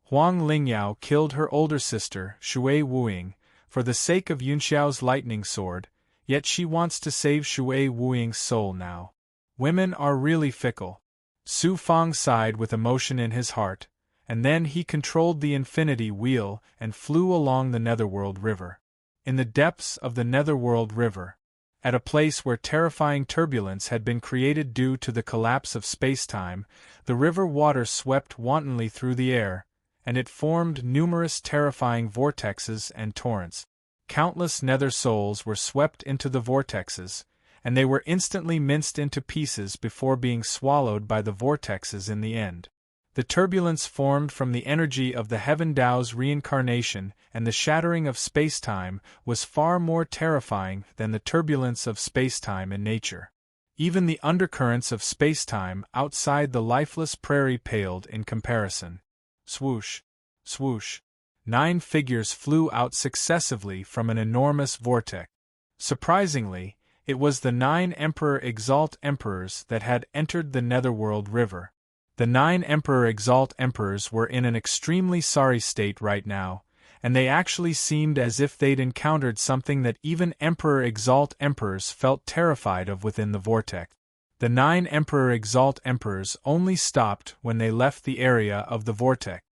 Huang Lingyao killed her older sister, Shui Wuying, for the sake of Yunxiao's lightning sword, yet she wants to save Shui Wuying's soul now. Women are really fickle. Su Fong sighed with emotion in his heart, and then he controlled the Infinity Wheel and flew along the Netherworld River. In the depths of the Netherworld River, at a place where terrifying turbulence had been created due to the collapse of spacetime, the river water swept wantonly through the air, and it formed numerous terrifying vortexes and torrents. Countless nether souls were swept into the vortexes, and they were instantly minced into pieces before being swallowed by the vortexes in the end. The turbulence formed from the energy of the Heaven Tao's reincarnation, and the shattering of spacetime was far more terrifying than the turbulence of spacetime in nature. Even the undercurrents of spacetime outside the lifeless prairie paled in comparison. Swoosh, swoosh, 9 figures flew out successively from an enormous vortex. Surprisingly, it was the 9 Emperor Exalt Emperors that had entered the Netherworld River. The 9 Emperor Exalt Emperors were in an extremely sorry state right now, and they actually seemed as if they'd encountered something that even Emperor Exalt Emperors felt terrified of within the vortex. The 9 Emperor Exalt Emperors only stopped when they left the area of the vortex.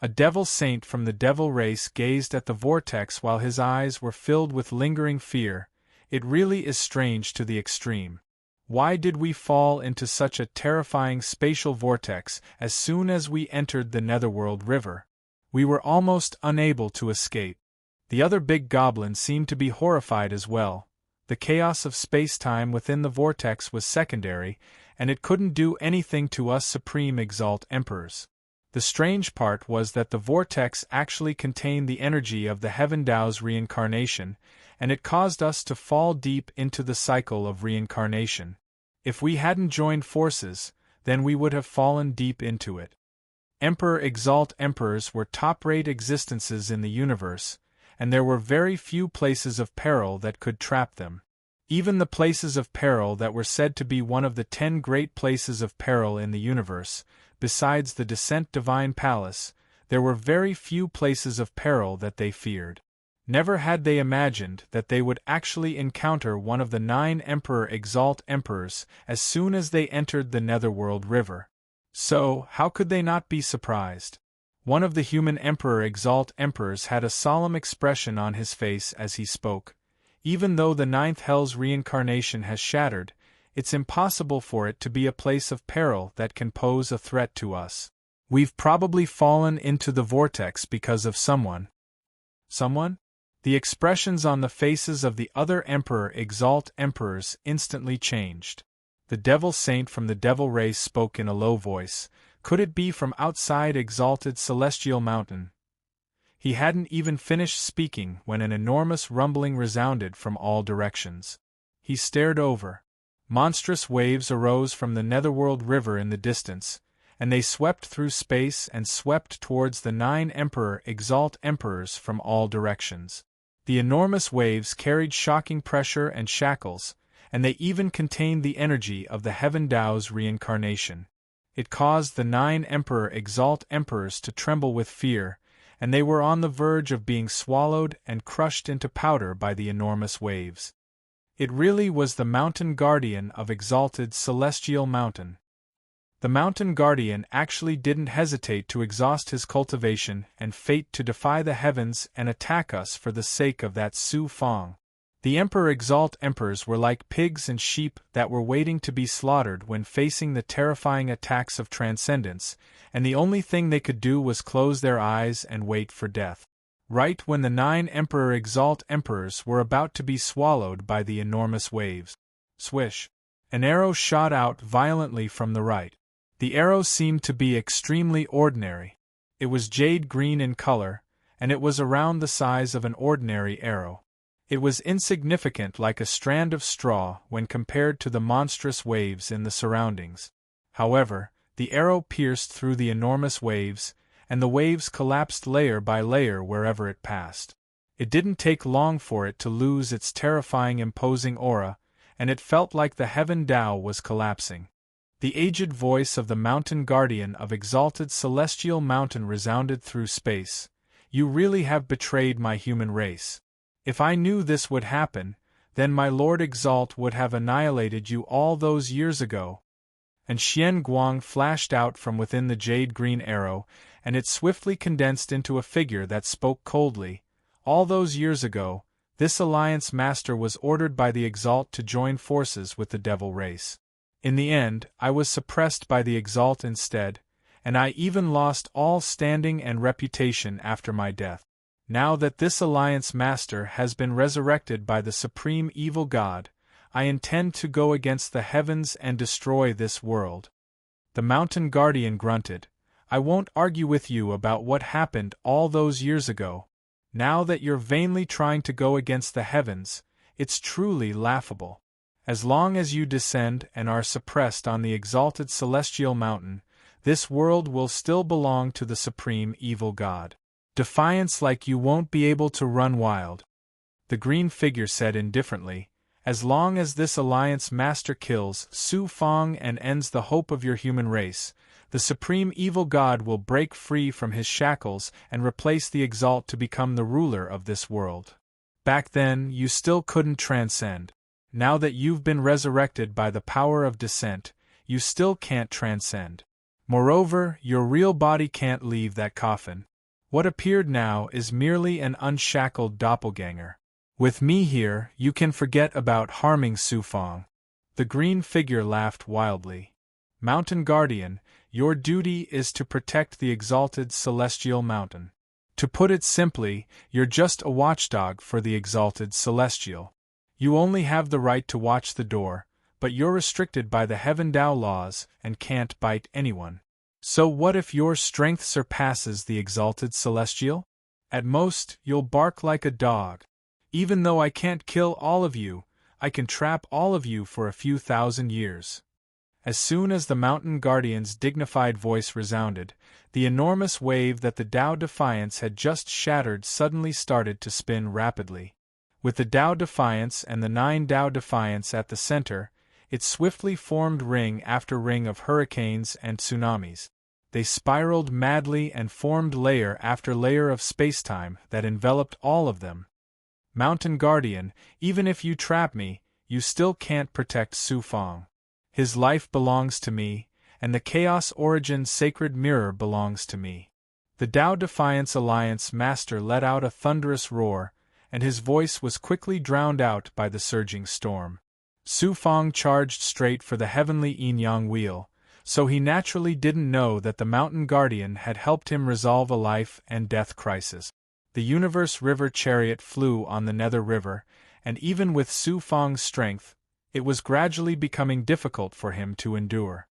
A devil saint from the devil race gazed at the vortex while his eyes were filled with lingering fear. It really is strange to the extreme. Why did we fall into such a terrifying spatial vortex as soon as we entered the Netherworld River? We were almost unable to escape. The other big goblins seemed to be horrified as well. The chaos of space-time within the vortex was secondary, and it couldn't do anything to us Supreme Exalt Emperors. The strange part was that the vortex actually contained the energy of the Heaven Tao's reincarnation, and it caused us to fall deep into the cycle of reincarnation. If we hadn't joined forces, then we would have fallen deep into it. Emperor Exalt Emperors were top-rate existences in the universe, and there were very few places of peril that could trap them. Even the places of peril that were said to be one of the 10 great places of peril in the universe, besides the Descent Divine Palace, there were very few places of peril that they feared. Never had they imagined that they would actually encounter one of the 9 Emperor Exalt Emperors as soon as they entered the Netherworld River. So, how could they not be surprised? One of the human Emperor Exalt Emperors had a solemn expression on his face as he spoke. Even though the 9th Hell's reincarnation has shattered, it's impossible for it to be a place of peril that can pose a threat to us. We've probably fallen into the vortex because of someone. Someone? The expressions on the faces of the other Emperor Exalt Emperors instantly changed. The devil saint from the devil race spoke in a low voice. Could it be from outside Exalted Celestial Mountain? He hadn't even finished speaking when an enormous rumbling resounded from all directions. He stared over. Monstrous waves arose from the Netherworld River in the distance, and they swept through space and swept towards the 9 Emperor Exalt Emperors from all directions. The enormous waves carried shocking pressure and shackles, and they even contained the energy of the Heaven Tao's reincarnation. It caused the 9 Emperor Exalt Emperors to tremble with fear, and they were on the verge of being swallowed and crushed into powder by the enormous waves. It really was the Mountain Guardian of Exalted Celestial Mountain. The Mountain Guardian actually didn't hesitate to exhaust his cultivation and fate to defy the heavens and attack us for the sake of that Su Fong. The Emperor Exalt Emperors were like pigs and sheep that were waiting to be slaughtered when facing the terrifying attacks of transcendence, and the only thing they could do was close their eyes and wait for death. Right when the 9 Emperor Exalt Emperors were about to be swallowed by the enormous waves. Swish! An arrow shot out violently from the right. The arrow seemed to be extremely ordinary. It was jade green in color, and it was around the size of an ordinary arrow. It was insignificant like a strand of straw when compared to the monstrous waves in the surroundings. However, the arrow pierced through the enormous waves, and the waves collapsed layer by layer wherever it passed. It didn't take long for it to lose its terrifying imposing aura, and it felt like the Heaven Tao was collapsing. The aged voice of the Mountain Guardian of Exalted Celestial Mountain resounded through space. You really have betrayed my human race. If I knew this would happen, then my Lord Exalt would have annihilated you all those years ago. And Xian Guang flashed out from within the jade-green arrow, and it swiftly condensed into a figure that spoke coldly. All those years ago, this Alliance Master was ordered by the Exalt to join forces with the Devil race. In the end, I was suppressed by the Exalt instead, and I even lost all standing and reputation after my death. Now that this Alliance Master has been resurrected by the Supreme Evil God, I intend to go against the heavens and destroy this world. The Mountain Guardian grunted. I won't argue with you about what happened all those years ago. Now that you're vainly trying to go against the heavens, it's truly laughable. As long as you descend and are suppressed on the exalted celestial mountain, this world will still belong to the Supreme Evil God. Defiance like you won't be able to run wild. The green figure said indifferently, as long as this alliance master kills Su Fong and ends the hope of your human race, the supreme evil god will break free from his shackles and replace the Exalt to become the ruler of this world. Back then, you still couldn't transcend. Now that you've been resurrected by the power of descent, you still can't transcend. Moreover, your real body can't leave that coffin. What appeared now is merely an unshackled doppelganger. With me here, you can forget about harming Su Fong. The green figure laughed wildly. Mountain Guardian, your duty is to protect the exalted celestial mountain. To put it simply, you're just a watchdog for the exalted celestial. You only have the right to watch the door, but you're restricted by the Heaven Tao laws and can't bite anyone. So what if your strength surpasses the exalted celestial? At most, you'll bark like a dog. Even though I can't kill all of you, I can trap all of you for a few thousand years. As soon as the Mountain Guardian's dignified voice resounded, the enormous wave that the Tao Defiance had just shattered suddenly started to spin rapidly. With the Tao Defiance and the 9 Tao Defiance at the center, it swiftly formed ring after ring of hurricanes and tsunamis. They spiraled madly and formed layer after layer of spacetime that enveloped all of them. Mountain Guardian, even if you trap me, you still can't protect Su Fong. His life belongs to me, and the Chaos Origin Sacred Mirror belongs to me. The Tao Defiance Alliance Master let out a thunderous roar, and his voice was quickly drowned out by the surging storm. Su Fong charged straight for the heavenly yin-yang wheel, so he naturally didn't know that the Mountain Guardian had helped him resolve a life and death crisis. The Universe River chariot flew on the Nether River, and even with Su Fong's strength, it was gradually becoming difficult for him to endure.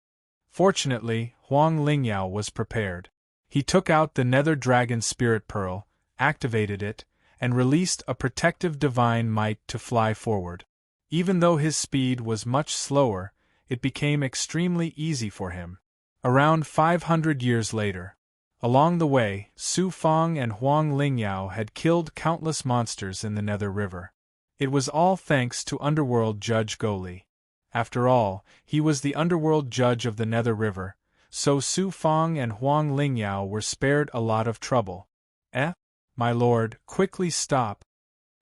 Fortunately, Huang Lingyao was prepared. He took out the Nether Dragon Spirit Pearl, activated it, and released a protective divine might to fly forward. Even though his speed was much slower, it became extremely easy for him. Around 500 years later, along the way, Su Fong and Huang Lingyao had killed countless monsters in the Nether River. It was all thanks to Underworld Judge Goli. After all, he was the Underworld Judge of the Nether River, so Su Fong and Huang Lingyao were spared a lot of trouble. My lord, quickly stop.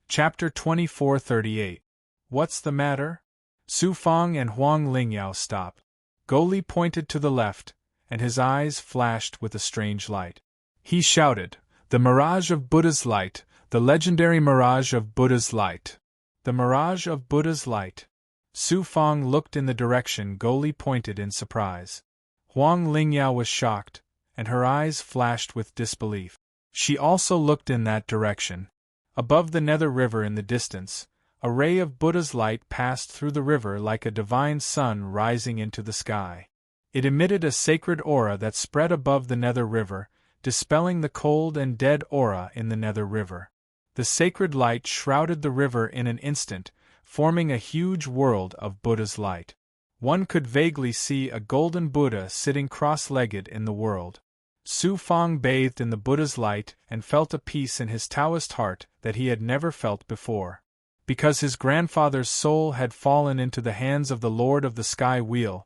Chapter 2438. What's the matter? Su Fong and Huang Lingyao stopped. Goli pointed to the left, and his eyes flashed with a strange light. He shouted, "The mirage of Buddha's light, the legendary mirage of Buddha's light. The mirage of Buddha's light." Su Fong looked in the direction Goli pointed in surprise. Huang Lingyao was shocked, and her eyes flashed with disbelief. She also looked in that direction. Above the Nether River in the distance, a ray of Buddha's light passed through the river like a divine sun rising into the sky. It emitted a sacred aura that spread above the Nether River, dispelling the cold and dead aura in the Nether River. The sacred light shrouded the river in an instant, forming a huge world of Buddha's light. One could vaguely see a golden Buddha sitting cross-legged in the world. Su Fong bathed in the Buddha's light and felt a peace in his Taoist heart that he had never felt before. Because his grandfather's soul had fallen into the hands of the Lord of the Sky Wheel,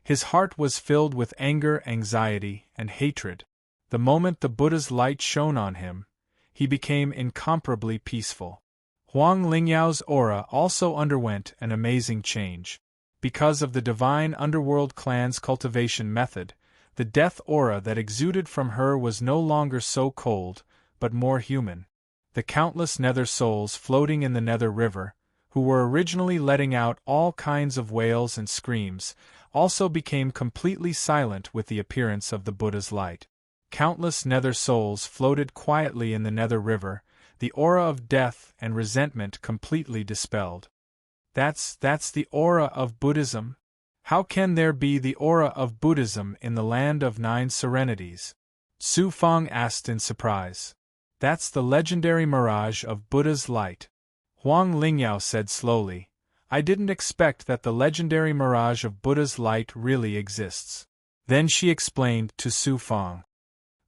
his heart was filled with anger, anxiety, and hatred. The moment the Buddha's light shone on him, he became incomparably peaceful. Huang Lingyao's aura also underwent an amazing change. Because of the divine underworld clan's cultivation method, the death aura that exuded from her was no longer so cold, but more human. The countless nether souls floating in the Nether River, who were originally letting out all kinds of wails and screams, also became completely silent with the appearance of the Buddha's light. Countless nether souls floated quietly in the Nether River, the aura of death and resentment completely dispelled. That's the aura of Buddhism? How can there be the aura of Buddhism in the land of 9 serenities? Su Fong asked in surprise. That's the legendary mirage of Buddha's light. Huang Lingyao said slowly, I didn't expect that the legendary mirage of Buddha's light really exists. Then she explained to Su Fong.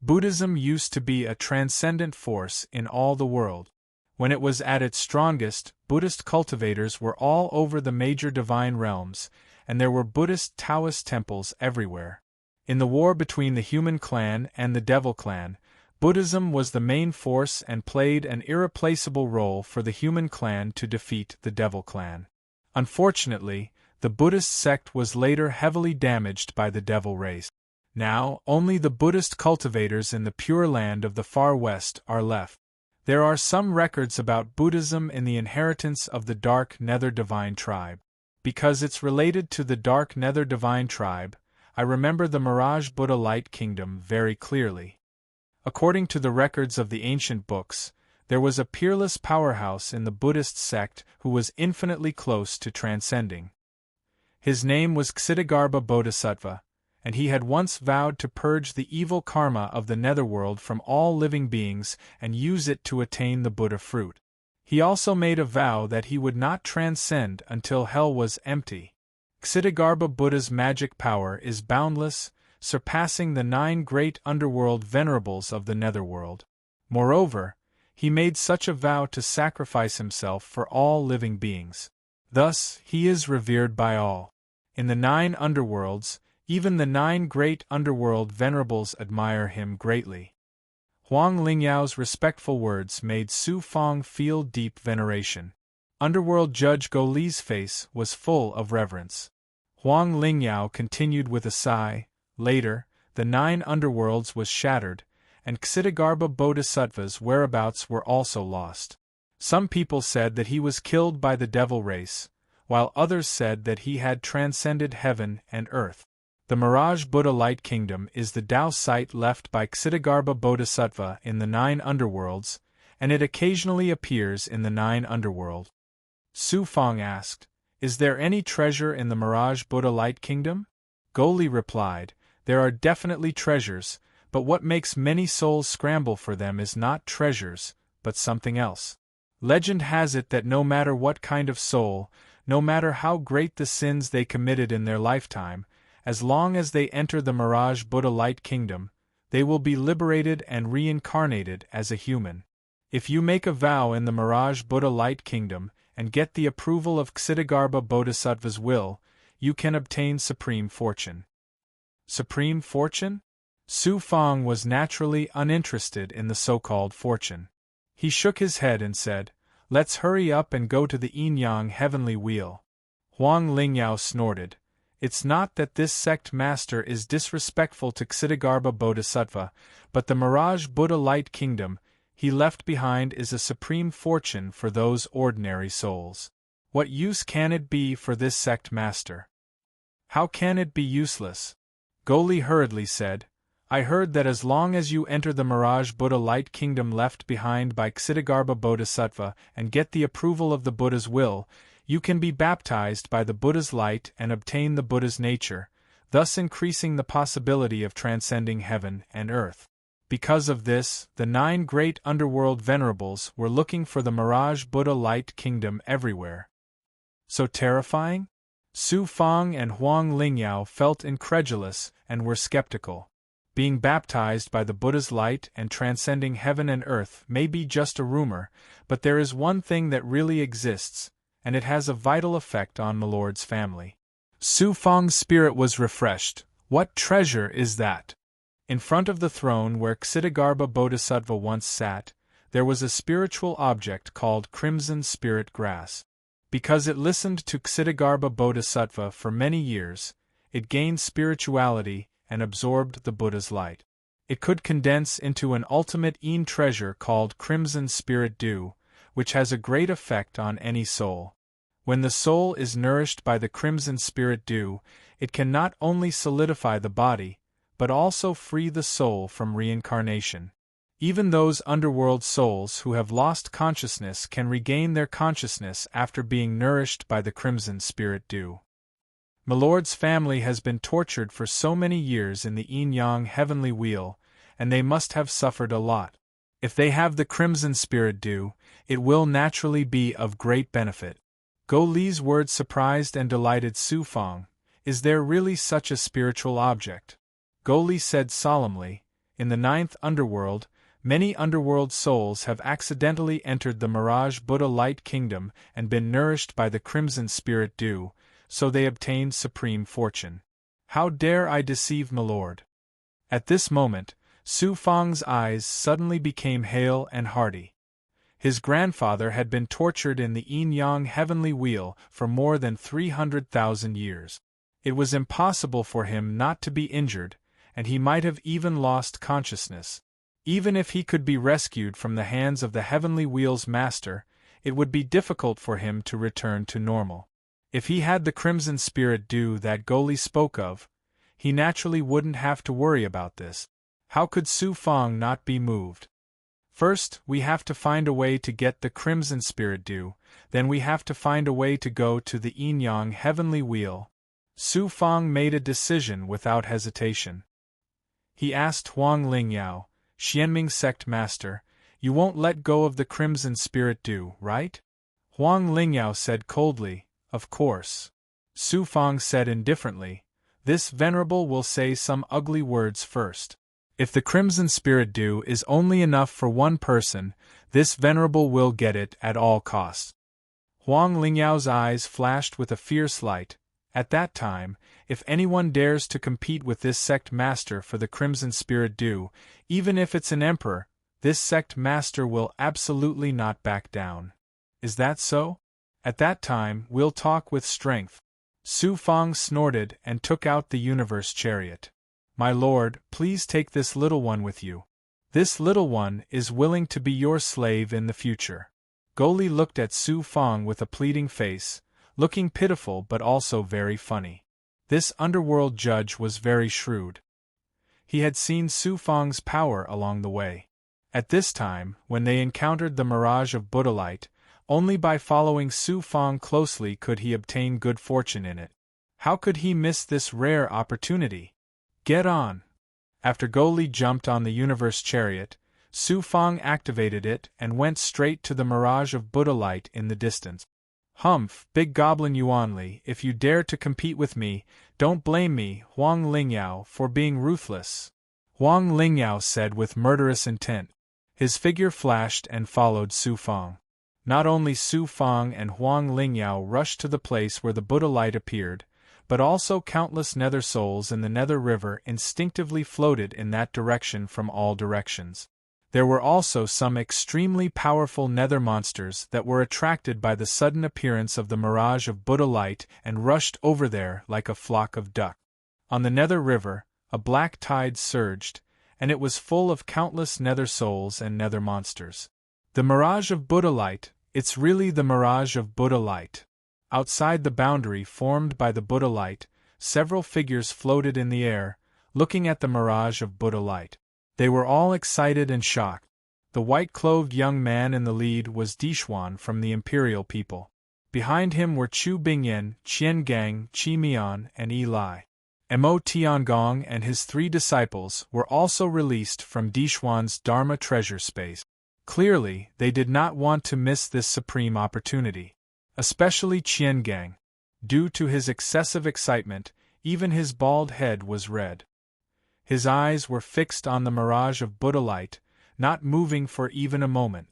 Buddhism used to be a transcendent force in all the world. When it was at its strongest, Buddhist cultivators were all over the major divine realms, and there were Buddhist Taoist temples everywhere. In the war between the human clan and the devil clan, Buddhism was the main force and played an irreplaceable role for the human clan to defeat the devil clan. Unfortunately, the Buddhist sect was later heavily damaged by the devil race. Now, only the Buddhist cultivators in the Pure Land of the Far West are left. There are some records about Buddhism in the inheritance of the Dark Nether Divine Tribe. Because it's related to the Dark Nether Divine Tribe, I remember the Mirage Buddha Light Kingdom very clearly. According to the records of the ancient books, there was a peerless powerhouse in the Buddhist sect who was infinitely close to transcending. His name was Ksitigarbha Bodhisattva, and he had once vowed to purge the evil karma of the netherworld from all living beings and use it to attain the Buddha fruit. He also made a vow that he would not transcend until hell was empty. Ksitigarbha Buddha's magic power is boundless, surpassing the 9 great underworld venerables of the netherworld. Moreover, he made such a vow to sacrifice himself for all living beings. Thus, he is revered by all. In the 9 underworlds, even the 9 great underworld venerables admire him greatly. Huang Lingyao's respectful words made Su Fong feel deep veneration. Underworld Judge Go Li's face was full of reverence. Huang Lingyao continued with a sigh. Later, the 9 underworlds was shattered, and Ksitigarbha Bodhisattva's whereabouts were also lost. Some people said that he was killed by the devil race, while others said that he had transcended heaven and earth. The Mirage Buddha Light Kingdom is the Tao site left by Ksitigarbha Bodhisattva in the 9 underworlds, and it occasionally appears in the 9 underworld. Su Fong asked, "Is there any treasure in the Mirage Buddha Light Kingdom?" Go Li replied, "There are definitely treasures, but what makes many souls scramble for them is not treasures, but something else. Legend has it that no matter what kind of soul, no matter how great the sins they committed in their lifetime, as long as they enter the Mirage Buddha Light Kingdom, they will be liberated and reincarnated as a human. If you make a vow in the Mirage Buddha Light Kingdom and get the approval of Ksitigarbha Bodhisattva's will, you can obtain supreme fortune." Supreme fortune? Su Fong was naturally uninterested in the so-called fortune. He shook his head and said, "Let's hurry up and go to the yin-yang heavenly wheel." Huang Lingyao snorted. "It's not that this sect master is disrespectful to Ksitigarbha Bodhisattva, but the Mirage Buddha Light Kingdom he left behind is a supreme fortune for those ordinary souls. What use can it be for this sect master?" "How can it be useless?" Go Li hurriedly said, "I heard that as long as you enter the Mirage Buddha Light Kingdom left behind by Ksitigarbha Bodhisattva and get the approval of the Buddha's will, you can be baptized by the Buddha's light and obtain the Buddha's nature, thus increasing the possibility of transcending heaven and earth. Because of this, the 9 great underworld venerables were looking for the Mirage Buddha Light Kingdom everywhere." So terrifying? Su Fong and Huang Lingyao felt incredulous and were skeptical. Being baptized by the Buddha's light and transcending heaven and earth may be just a rumor, but there is one thing that really exists, and it has a vital effect on Milord's family. Su Fong's spirit was refreshed. What treasure is that? In front of the throne where Ksitigarbha Bodhisattva once sat, there was a spiritual object called crimson spirit grass. Because it listened to Ksitigarbha Bodhisattva for many years, it gained spirituality and absorbed the Buddha's light. It could condense into an ultimate Yin treasure called crimson spirit dew, which has a great effect on any soul. When the soul is nourished by the crimson spirit dew, it can not only solidify the body, but also free the soul from reincarnation. Even those underworld souls who have lost consciousness can regain their consciousness after being nourished by the crimson spirit dew. Milord's family has been tortured for so many years in the yin-yang heavenly wheel, and they must have suffered a lot. If they have the crimson spirit dew, it will naturally be of great benefit. Go Li's words surprised and delighted Su Fong. "Is there really such a spiritual object?" Go Li said solemnly, In the ninth underworld, many underworld souls have accidentally entered the Mirage Buddha Light Kingdom and been nourished by the Crimson Spirit Dew, so they obtained supreme fortune. How dare I deceive milord? At this moment, Su Fang's eyes suddenly became hale and hearty. His grandfather had been tortured in the yin-yang heavenly wheel for more than 300,000 years. It was impossible for him not to be injured, and he might have even lost consciousness. Even if he could be rescued from the hands of the heavenly wheel's master, it would be difficult for him to return to normal. If he had the Crimson Spirit Dew that Goli spoke of, he naturally wouldn't have to worry about this. How could Su Fang not be moved? First, we have to find a way to get the Crimson Spirit Dew, then we have to find a way to go to the yin-yang heavenly wheel. Su Fang made a decision without hesitation. He asked Huang Lingyao, Xianming sect master, "You won't let go of the Crimson Spirit Dew, right?" Huang Lingyao said coldly, "Of course." Su Fang said indifferently, "This venerable will say some ugly words first. If the Crimson Spirit Dew is only enough for one person, this venerable will get it at all costs." Huang Lingyao's eyes flashed with a fierce light. At that time, if anyone dares to compete with this sect master for the Crimson Spirit Dew, even if it's an emperor, this sect master will absolutely not back down. Is that so? At that time, we'll talk with strength. Su Fang snorted and took out the universe chariot. "My lord, please take this little one with you. This little one is willing to be your slave in the future." Goli looked at Su Fang with a pleading face, looking pitiful but also very funny. This underworld judge was very shrewd. He had seen Su Fang's power along the way. At this time, when they encountered the Mirage of Buddha Light, only by following Su Fang closely could he obtain good fortune in it. How could he miss this rare opportunity? Get on! After Goli jumped on the universe chariot, Su Fang activated it and went straight to the Mirage of Buddha Light in the distance. "Humph, big goblin Yuanli, if you dare to compete with me, don't blame me, Huang Lingyao, for being ruthless," Huang Lingyao said with murderous intent. His figure flashed and followed Su Fang. Not only Su Fang and Huang Lingyao rushed to the place where the Buddha Light appeared, but also countless nether souls in the Nether River instinctively floated in that direction from all directions. There were also some extremely powerful nether monsters that were attracted by the sudden appearance of the Mirage of Buddha Light and rushed over there like a flock of duck. On the Nether River, a black tide surged, and it was full of countless nether souls and nether monsters. The Mirage of Buddha Light, it's really the Mirage of Buddha Light. Outside the boundary formed by the Buddha Light, several figures floated in the air, looking at the Mirage of Buddha Light. They were all excited and shocked. The white-clothed young man in the lead was Dixuan from the Imperial people. Behind him were Chu Bingyan, Qian Gang, Qi Mian, and Yi Lai. Mo Tiangong and his 3 disciples were also released from Dixuan's Dharma treasure space. Clearly, they did not want to miss this supreme opportunity. Especially Qian Gang. Due to his excessive excitement, even his bald head was red. His eyes were fixed on the Mirage of Buddha Light, not moving for even a moment.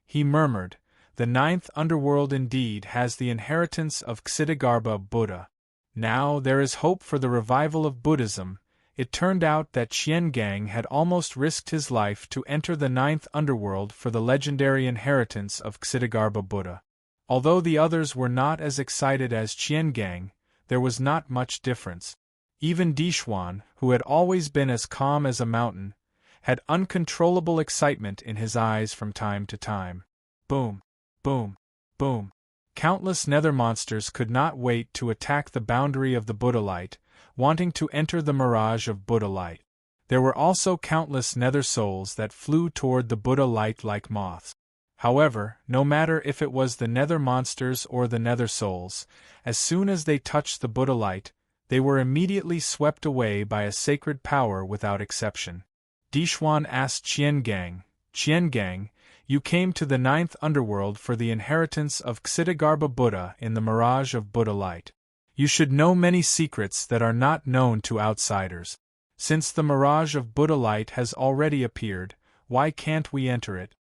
He murmured, "The 9th underworld indeed has the inheritance of Ksitigarbha Buddha. Now there is hope for the revival of Buddhism." It turned out that Qian Gang had almost risked his life to enter the 9th underworld for the legendary inheritance of Ksitigarbha Buddha. Although the others were not as excited as Qian Gang, there was not much difference. Even Dixuan, who had always been as calm as a mountain, had uncontrollable excitement in his eyes from time to time. Boom! Boom! Boom! Countless nether monsters could not wait to attack the boundary of the Buddha Light, wanting to enter the Mirage of Buddha Light. There were also countless nether souls that flew toward the Buddha Light like moths. However, no matter if it was the nether monsters or the nether souls, as soon as they touched the Buddha Light, they were immediately swept away by a sacred power without exception. Dixuan asked Qian Gang, "You came to the 9th underworld for the inheritance of Ksitigarbha Buddha in the Mirage of Buddha Light. You should know many secrets that are not known to outsiders." Since the mirage of Buddha light has already appeared, why can't we enter it?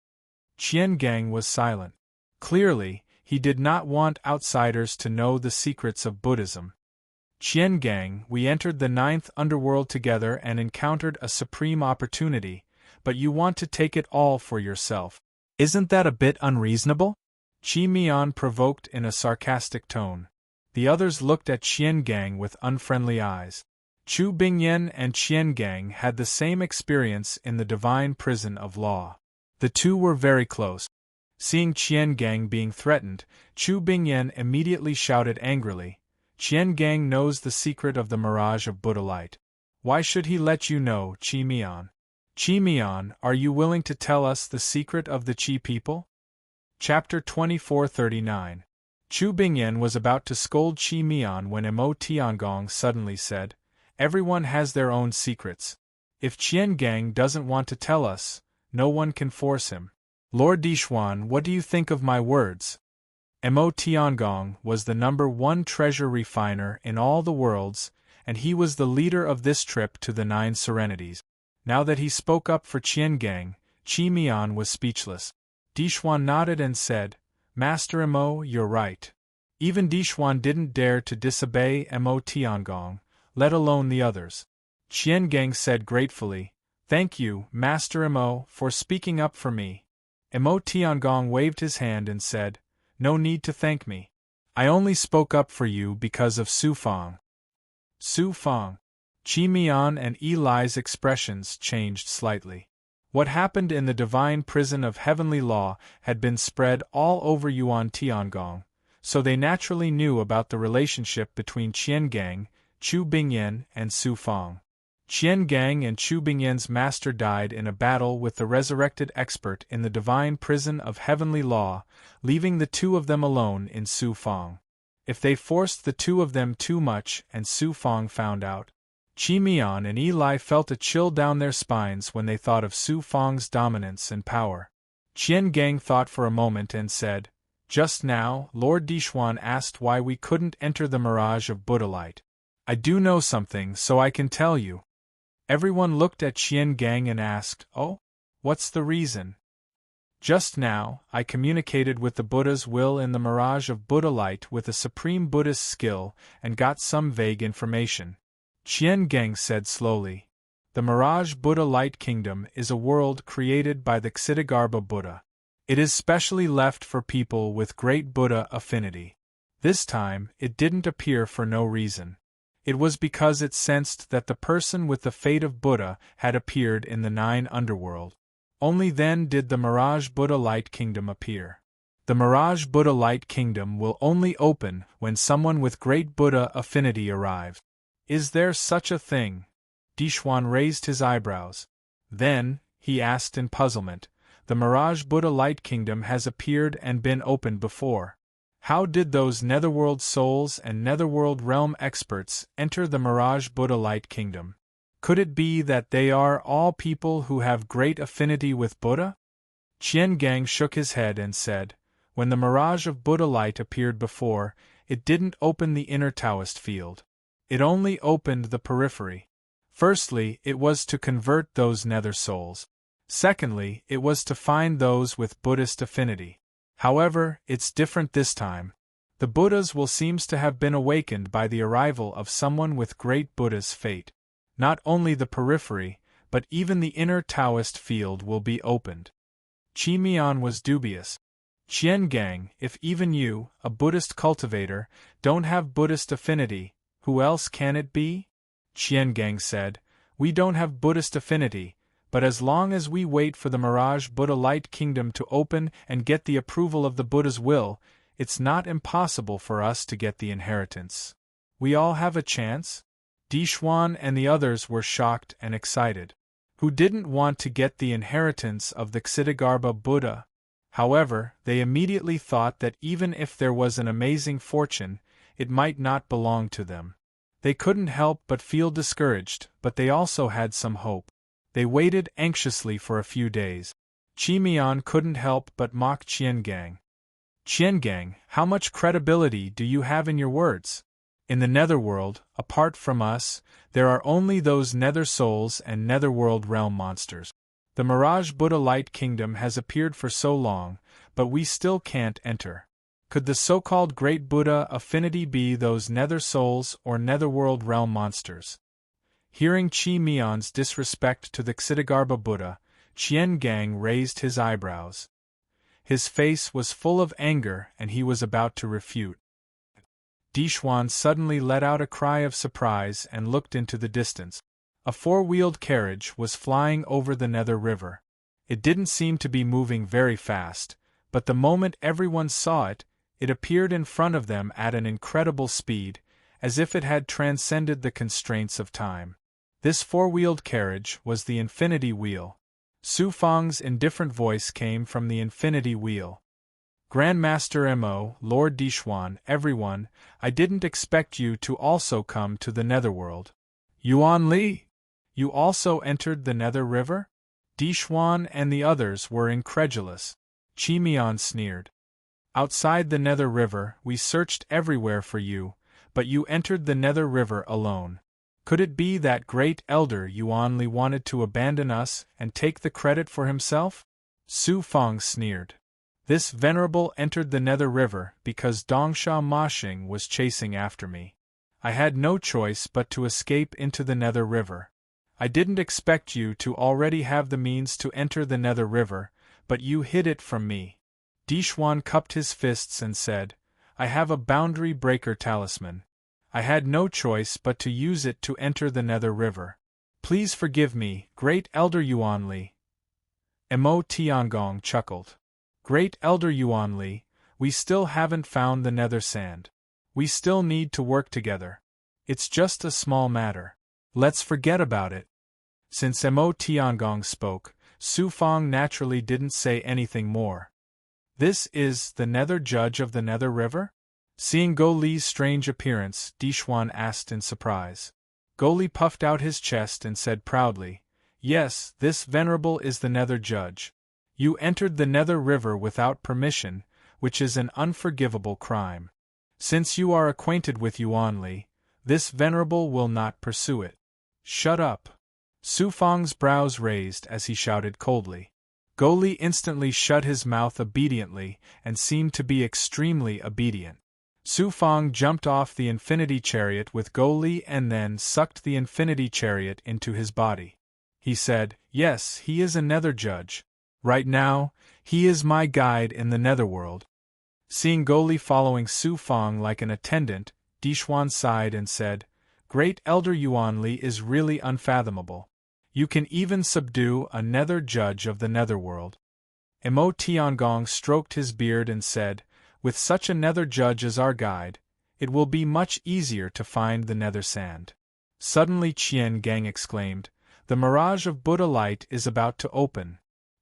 Qiangang was silent. Clearly, he did not want outsiders to know the secrets of Buddhism. Qiangang, we entered the ninth underworld together and encountered a supreme opportunity, but you want to take it all for yourself. Isn't that a bit unreasonable? Qi Mian provoked in a sarcastic tone. The others looked at Qiangang with unfriendly eyes. Chu Bingyan and Qiangang had the same experience in the divine prison of law. The two were very close. Seeing Qiangang being threatened, Chu Bingyan immediately shouted angrily, "Qiangang knows the secret of the mirage of Buddha light. Why should he let you know, Qi Mian? Qi Mian, are you willing to tell us the secret of the Qi people?" Chapter 2439. Chu Bingyan was about to scold Qi Mian when Mo Tiangong suddenly said, "Everyone has their own secrets. If Qiangang doesn't want to tell us, no one can force him. Lord Dixuan, what do you think of my words?" Mo Tiangong was the #1 treasure refiner in all the worlds, and he was the leader of this trip to the 9 Serenities. Now that he spoke up for Qiangang, Qi Mian was speechless. Dixuan nodded and said, "Master Mo, you're right." Even Dixuan didn't dare to disobey Mo Tiangong, let alone the others. Qiangang said gratefully, "Thank you, Master Mo, for speaking up for me." Mo Tiangong waved his hand and said, "No need to thank me. I only spoke up for you because of Su Fang." Su Fang. Qi Mian and Eli's expressions changed slightly. What happened in the divine prison of heavenly law had been spread all over Yuan Tiangong, so they naturally knew about the relationship between Qiangang, Chu Bingyan, and Su Fang. Qiangang and Chu Bingyan's master died in a battle with the resurrected expert in the divine prison of heavenly law, leaving the two of them alone in Su Fang. If they forced the two of them too much and Su Fang found out, Qi Mian and Eli felt a chill down their spines when they thought of Su Fang's dominance and power. Qiangang thought for a moment and said, "Just now, Lord Dixuan asked why we couldn't enter the mirage of Buddha light. I do know something, so I can tell you." Everyone looked at Qiangang and asked, "Oh? What's the reason?" "Just now, I communicated with the Buddha's will in the mirage of Buddha light with a supreme Buddhist skill and got some vague information," Qiangang said slowly. "The mirage Buddha light kingdom is a world created by the Ksitigarbha Buddha. It is specially left for people with great Buddha affinity. This time, it didn't appear for no reason. It was because it sensed that the person with the fate of Buddha had appeared in the 9 underworld. Only then did the Mirage Buddha Light Kingdom appear. The Mirage Buddha Light Kingdom will only open when someone with great Buddha affinity arrives." "Is there such a thing?" Dixuan raised his eyebrows. Then, he asked in puzzlement, "The Mirage Buddha Light Kingdom has appeared and been opened before. How did those netherworld souls and netherworld realm experts enter the Mirage Buddha Light Kingdom? Could it be that they are all people who have great affinity with Buddha?" Qiangang shook his head and said, "When the Mirage of Buddha Light appeared before, it didn't open the inner Taoist field. It only opened the periphery. Firstly, it was to convert those nether souls. Secondly, it was to find those with Buddhist affinity. However, it's different this time. The Buddhas will seems to have been awakened by the arrival of someone with great Buddha's fate. Not only the periphery, but even the inner Taoist field will be opened." Qi Mian was dubious. "Qiangang, if even you, a Buddhist cultivator, don't have Buddhist affinity, who else can it be?" Qiangang said, "We don't have Buddhist affinity, but as long as we wait for the Mirage Buddha Light Kingdom to open and get the approval of the Buddha's will, it's not impossible for us to get the inheritance. We all have a chance?" Dixuan and the others were shocked and excited. Who didn't want to get the inheritance of the Ksitigarbha Buddha? However, they immediately thought that even if there was an amazing fortune, it might not belong to them. They couldn't help but feel discouraged, but they also had some hope. They waited anxiously for a few days. Qi Mian couldn't help but mock Qiangang. "Qiangang, how much credibility do you have in your words? In the netherworld, apart from us, there are only those nether souls and netherworld realm monsters. The Mirage Buddha Light Kingdom has appeared for so long, but we still can't enter. Could the so-called Great Buddha affinity be those nether souls or netherworld realm monsters? Hearing Qi Mian's disrespect to the Ksitigarbha Buddha, Qian Gang raised his eyebrows. His face was full of anger and he was about to refute. Dixuan suddenly let out a cry of surprise and looked into the distance. A four-wheeled carriage was flying over the Nether River. It didn't seem to be moving very fast, but the moment everyone saw it, it appeared in front of them at an incredible speed, as if it had transcended the constraints of time. This four-wheeled carriage was the Infinity Wheel. Su Fang's indifferent voice came from the Infinity Wheel. Grandmaster Mo, Lord Dixuan, everyone, I didn't expect you to also come to the Netherworld. Yuan Li! You also entered the Nether River? Dixuan and the others were incredulous. Qi Mian sneered. Outside the Nether River, we searched everywhere for you, but you entered the Nether River alone. Could it be that great elder Yuan Li wanted to abandon us and take the credit for himself? Su Fang sneered. This venerable entered the Nether River because Dongsha Mashing was chasing after me. I had no choice but to escape into the Nether River. I didn't expect you to already have the means to enter the Nether River, but you hid it from me. Dixuan cupped his fists and said, I have a boundary breaker talisman. I had no choice but to use it to enter the Nether River. Please forgive me, Great Elder Yuan Li. Mo Tiangong chuckled. Great Elder Yuan Li, we still haven't found the Nether Sand. We still need to work together. It's just a small matter. Let's forget about it. Since Mo Tiangong spoke, Su Fang naturally didn't say anything more. This is the Nether Judge of the Nether River? Seeing Go Li's strange appearance, Dixuan asked in surprise. Go Li puffed out his chest and said proudly, Yes, this venerable is the Nether Judge. You entered the Nether River without permission, which is an unforgivable crime. Since you are acquainted with Yuan Li, this venerable will not pursue it. Shut up. Su Fang's brows raised as he shouted coldly. Go Li instantly shut his mouth obediently and seemed to be extremely obedient. Su Fang jumped off the Infinity Chariot with Go Li and then sucked the Infinity Chariot into his body. He said, Yes, he is a Nether Judge. Right now, he is my guide in the Netherworld. Seeing Go Li following Su Fang like an attendant, Dixuan sighed and said, Great Elder Yuan Li is really unfathomable. You can even subdue a Nether Judge of the Netherworld. Mo Tiangong stroked his beard and said, With such a Nether Judge as our guide, it will be much easier to find the Nether Sand. Suddenly Qian Gang exclaimed, The Mirage of Buddha Light is about to open.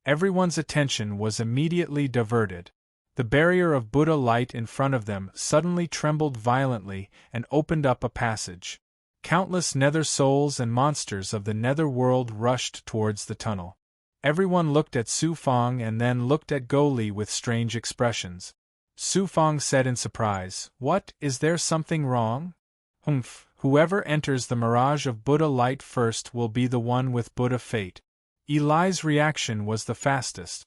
Everyone's attention was immediately diverted. The barrier of Buddha light in front of them suddenly trembled violently and opened up a passage. Countless nether souls and monsters of the nether world rushed towards the tunnel. Everyone looked at Su Fang and then looked at Go Li with strange expressions. Su Fang said in surprise, What, is there something wrong? Humph, whoever enters the mirage of Buddha light first will be the one with Buddha fate. Eli's reaction was the fastest.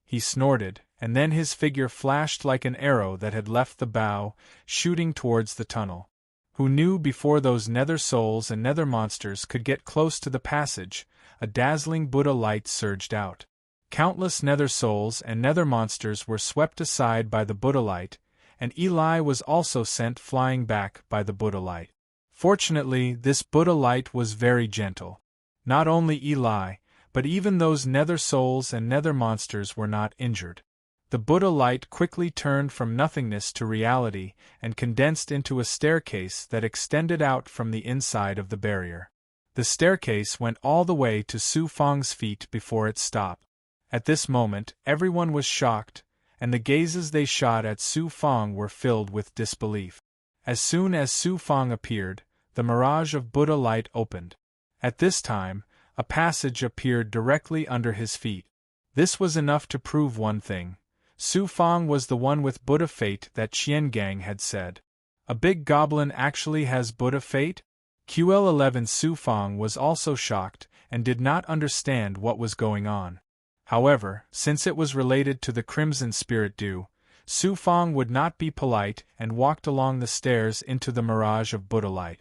He snorted, and then his figure flashed like an arrow that had left the bow, shooting towards the tunnel. Who knew before those nether souls and nether monsters could get close to the passage, a dazzling Buddha light surged out. Countless nether souls and nether monsters were swept aside by the Buddha light, and Eli was also sent flying back by the Buddha light. Fortunately, this Buddha light was very gentle. Not only Eli, but even those nether souls and nether monsters were not injured. The Buddha light quickly turned from nothingness to reality and condensed into a staircase that extended out from the inside of the barrier. The staircase went all the way to Su Fang's feet before it stopped. At this moment, everyone was shocked, and the gazes they shot at Su Fang were filled with disbelief. As soon as Su Fang appeared, the mirage of Buddha light opened. At this time, a passage appeared directly under his feet. This was enough to prove one thing. Su Fang was the one with Buddha fate that Qian Gang had said. A big goblin actually has Buddha fate? QL11 Su Fang was also shocked and did not understand what was going on. However, since it was related to the Crimson Spirit Dew, Su Fang would not be polite and walked along the stairs into the mirage of Buddha light.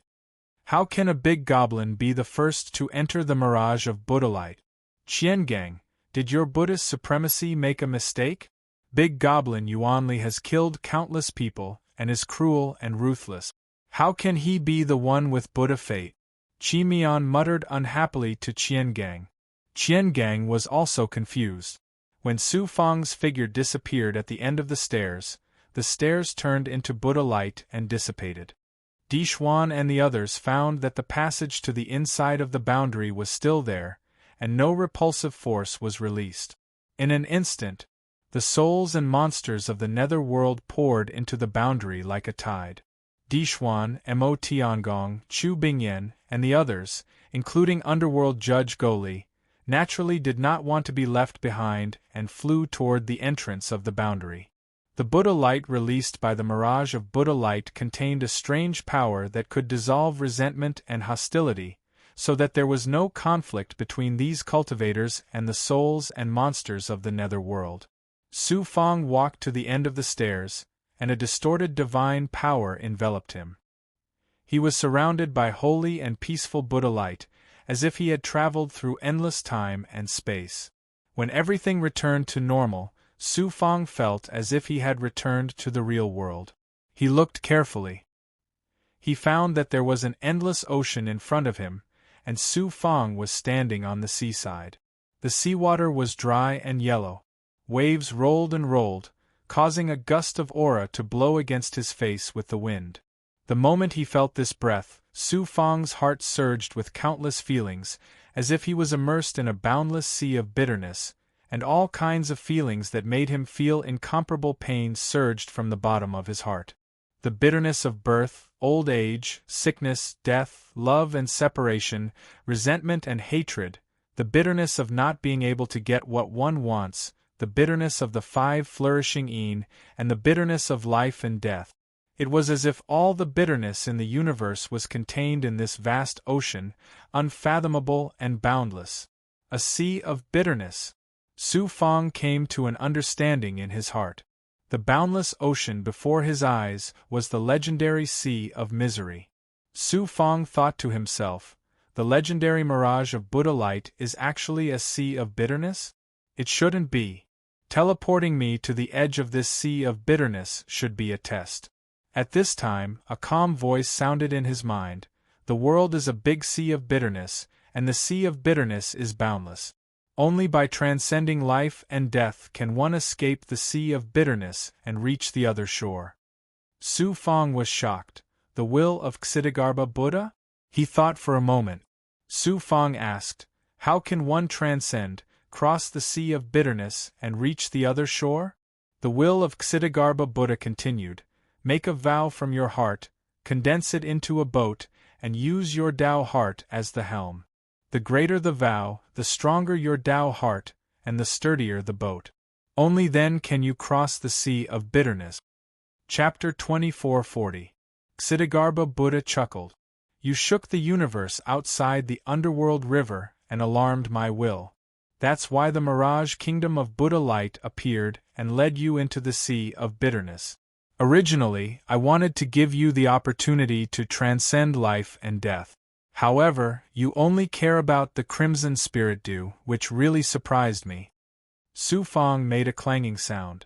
How can a big goblin be the first to enter the mirage of Buddha light? Qiangang, did your Buddhist supremacy make a mistake? Big Goblin Yuanli has killed countless people and is cruel and ruthless. How can he be the one with Buddha fate? Qi Mian muttered unhappily to Qiangang. Qiangang was also confused. When Su Fang's figure disappeared at the end of the stairs turned into Buddha light and dissipated. Di Xuan and the others found that the passage to the inside of the boundary was still there, and no repulsive force was released. In an instant, the souls and monsters of the nether world poured into the boundary like a tide. Di Xuan, Mo Tiangong, Chu Bingyan, and the others, including Underworld Judge Goli, naturally did not want to be left behind and flew toward the entrance of the boundary. The Buddha light released by the mirage of Buddha light contained a strange power that could dissolve resentment and hostility, so that there was no conflict between these cultivators and the souls and monsters of the nether world. Su Fang walked to the end of the stairs, and a distorted divine power enveloped him. He was surrounded by holy and peaceful Buddha light, as if he had traveled through endless time and space. When everything returned to normal, Su Fang felt as if he had returned to the real world. He looked carefully. He found that there was an endless ocean in front of him, and Su Fang was standing on the seaside. The seawater was dry and yellow. Waves rolled and rolled, causing a gust of aura to blow against his face with the wind. The moment he felt this breath, Su Fang's heart surged with countless feelings, as if he was immersed in a boundless sea of bitterness, and all kinds of feelings that made him feel incomparable pain surged from the bottom of his heart. The bitterness of birth, old age, sickness, death, love and separation, resentment and hatred, the bitterness of not being able to get what one wants, the bitterness of the 5 flourishing Een, and the bitterness of life and death. It was as if all the bitterness in the universe was contained in this vast ocean, unfathomable and boundless. A sea of bitterness. Su Fang came to an understanding in his heart. The boundless ocean before his eyes was the legendary sea of misery. Su Fang thought to himself, the legendary mirage of Buddha light is actually a sea of bitterness? It shouldn't be. Teleporting me to the edge of this sea of bitterness should be a test. At this time, a calm voice sounded in his mind. The world is a big sea of bitterness, and the sea of bitterness is boundless. Only by transcending life and death can one escape the sea of bitterness and reach the other shore. Su Fang was shocked. The will of Ksitigarbha Buddha? He thought for a moment. Su Fang asked, how can one transcend, cross the sea of bitterness, and reach the other shore? The will of Ksitigarbha Buddha continued. Make a vow from your heart, condense it into a boat, and use your Tao heart as the helm. The greater the vow, the stronger your Tao heart, and the sturdier the boat. Only then can you cross the sea of bitterness. Chapter 2440. Ksitigarbha Buddha chuckled. You shook the universe outside the underworld river and alarmed my will. That's why the mirage kingdom of Buddha light appeared and led you into the sea of bitterness. Originally, I wanted to give you the opportunity to transcend life and death. However, you only care about the Crimson Spirit Dew, which really surprised me. Su Fang made a clanging sound.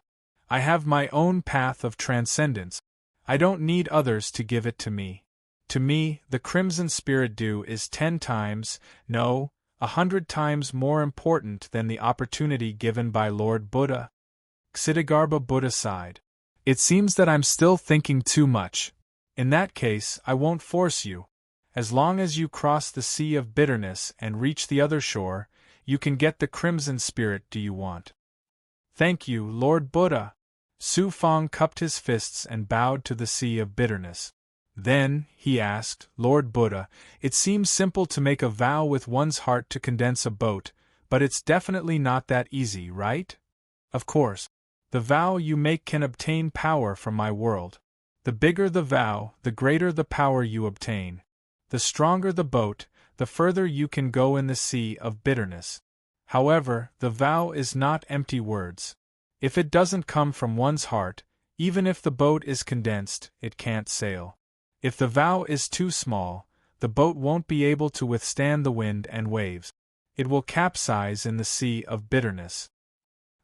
I have my own path of transcendence. I don't need others to give it to me. To me, the Crimson Spirit Dew is 10 times, no, 100 times more important than the opportunity given by Lord Buddha. Ksitigarbha Buddha sighed. It seems that I'm still thinking too much. In that case, I won't force you. As long as you cross the sea of bitterness and reach the other shore, you can get the Crimson Spirit Dew you want. Thank you, Lord Buddha. Su Fang cupped his fists and bowed to the sea of bitterness. Then, he asked, Lord Buddha, it seems simple to make a vow with one's heart to condense a boat, but it's definitely not that easy, right? Of course. The vow you make can obtain power from my world. The bigger the vow, the greater the power you obtain. The stronger the boat, the further you can go in the sea of bitterness. However, the vow is not empty words. If it doesn't come from one's heart, even if the boat is condensed, it can't sail. If the vow is too small, the boat won't be able to withstand the wind and waves. It will capsize in the sea of bitterness.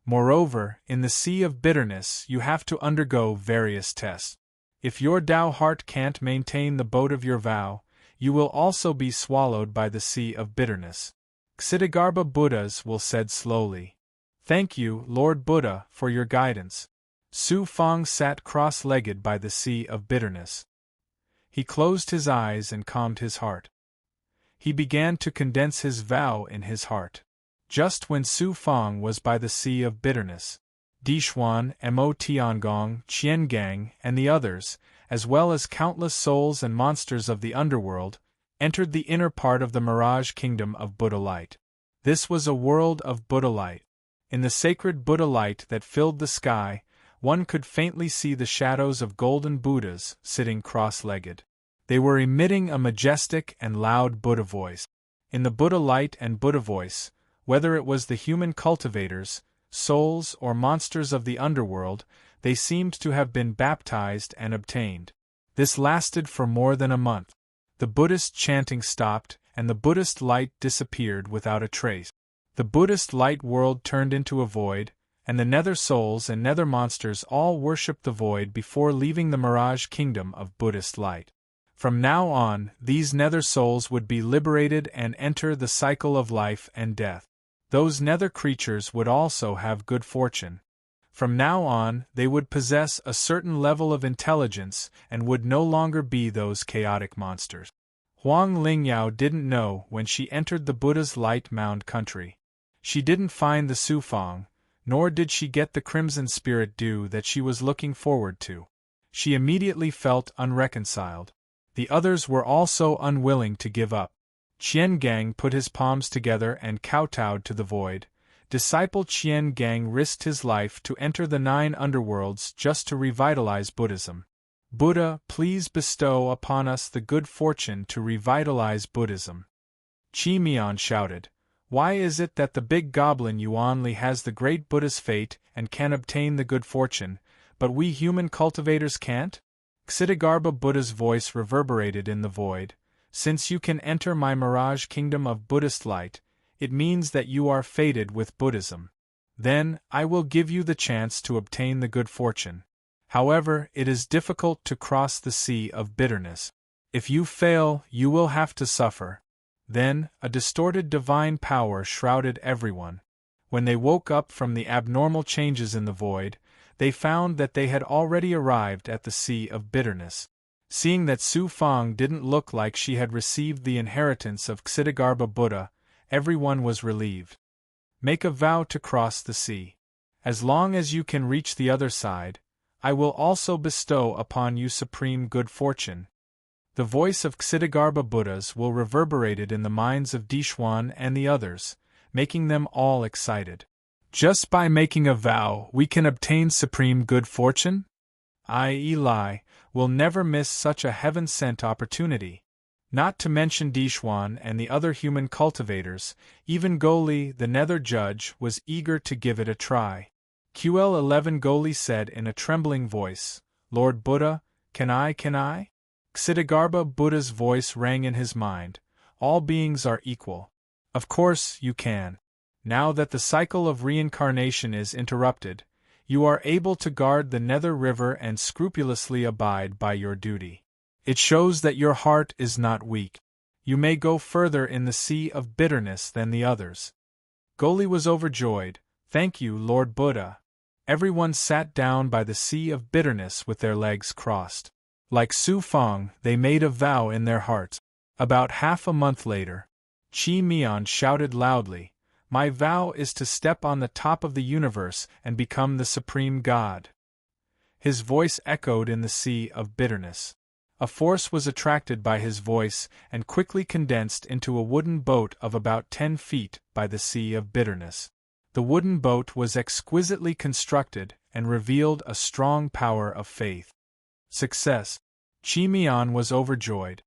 Moreover, in the sea of bitterness you have to undergo various tests. If your Tao heart can't maintain the boat of your vow, you will also be swallowed by the sea of bitterness. Ksitigarbha Buddhas will said slowly. Thank you, Lord Buddha, for your guidance. Su Fang sat cross-legged by the sea of bitterness. He closed his eyes and calmed his heart. He began to condense his vow in his heart. Just when Su Fang was by the sea of bitterness, Dixuan, Mo Tiangong, Qiangang, and the others, as well as countless souls and monsters of the underworld, entered the inner part of the mirage kingdom of Buddha light. This was a world of Buddha light. In the sacred Buddha light that filled the sky, one could faintly see the shadows of golden Buddhas sitting cross-legged. They were emitting a majestic and loud Buddha voice. In the Buddha light and Buddha voice, whether it was the human cultivators, souls, or monsters of the underworld, they seemed to have been baptized and obtained. This lasted for more than a month. The Buddhist chanting stopped, and the Buddhist light disappeared without a trace. The Buddhist light world turned into a void, and the nether souls and nether monsters all worshipped the void before leaving the mirage kingdom of Buddhist light. From now on, these nether souls would be liberated and enter the cycle of life and death. Those nether creatures would also have good fortune. From now on, they would possess a certain level of intelligence and would no longer be those chaotic monsters. Huang Lingyao didn't know when she entered the Buddha's light mound country. She didn't find the Sufang, nor did she get the crimson spirit dew that she was looking forward to. She immediately felt unreconciled. The others were also unwilling to give up. Qian Gang put his palms together and kowtowed to the void. Disciple Qian Gang risked his life to enter the 9 underworlds just to revitalize Buddhism. Buddha, please bestow upon us the good fortune to revitalize Buddhism. Qi Mian shouted. Why is it that the big goblin Yuanli has the great Buddha's fate and can obtain the good fortune, but we human cultivators can't? Ksitigarbha Buddha's voice reverberated in the void. Since you can enter my mirage kingdom of Buddhist light, it means that you are fated with Buddhism. Then, I will give you the chance to obtain the good fortune. However, it is difficult to cross the sea of bitterness. If you fail, you will have to suffer. Then, a distorted divine power shrouded everyone. When they woke up from the abnormal changes in the void, they found that they had already arrived at the sea of bitterness. Seeing that Su Fang didn't look like she had received the inheritance of Ksitigarbha Buddha, everyone was relieved. Make a vow to cross the sea. As long as you can reach the other side, I will also bestow upon you supreme good fortune. The voice of Ksitigarbha Buddhas will reverberate in the minds of Dixuan and the others, making them all excited. Just by making a vow, we can obtain supreme good fortune? I, Eli, will never miss such a heaven-sent opportunity. Not to mention Dixuan and the other human cultivators, even Goli, the nether judge, was eager to give it a try. QL11 Goli said in a trembling voice, Lord Buddha, can I? Ksitigarbha Buddha's voice rang in his mind. All beings are equal. Of course, you can. Now that the cycle of reincarnation is interrupted, you are able to guard the nether river and scrupulously abide by your duty. It shows that your heart is not weak. You may go further in the sea of bitterness than the others. Goli was overjoyed. Thank you, Lord Buddha. Everyone sat down by the sea of bitterness with their legs crossed. Like Su Fang, they made a vow in their hearts. About half a month later, Qi Mian shouted loudly, My vow is to step on the top of the universe and become the supreme God. His voice echoed in the sea of bitterness. A force was attracted by his voice and quickly condensed into a wooden boat of about 10 feet by the sea of bitterness. The wooden boat was exquisitely constructed and revealed a strong power of faith. Success! Qi Mian was overjoyed.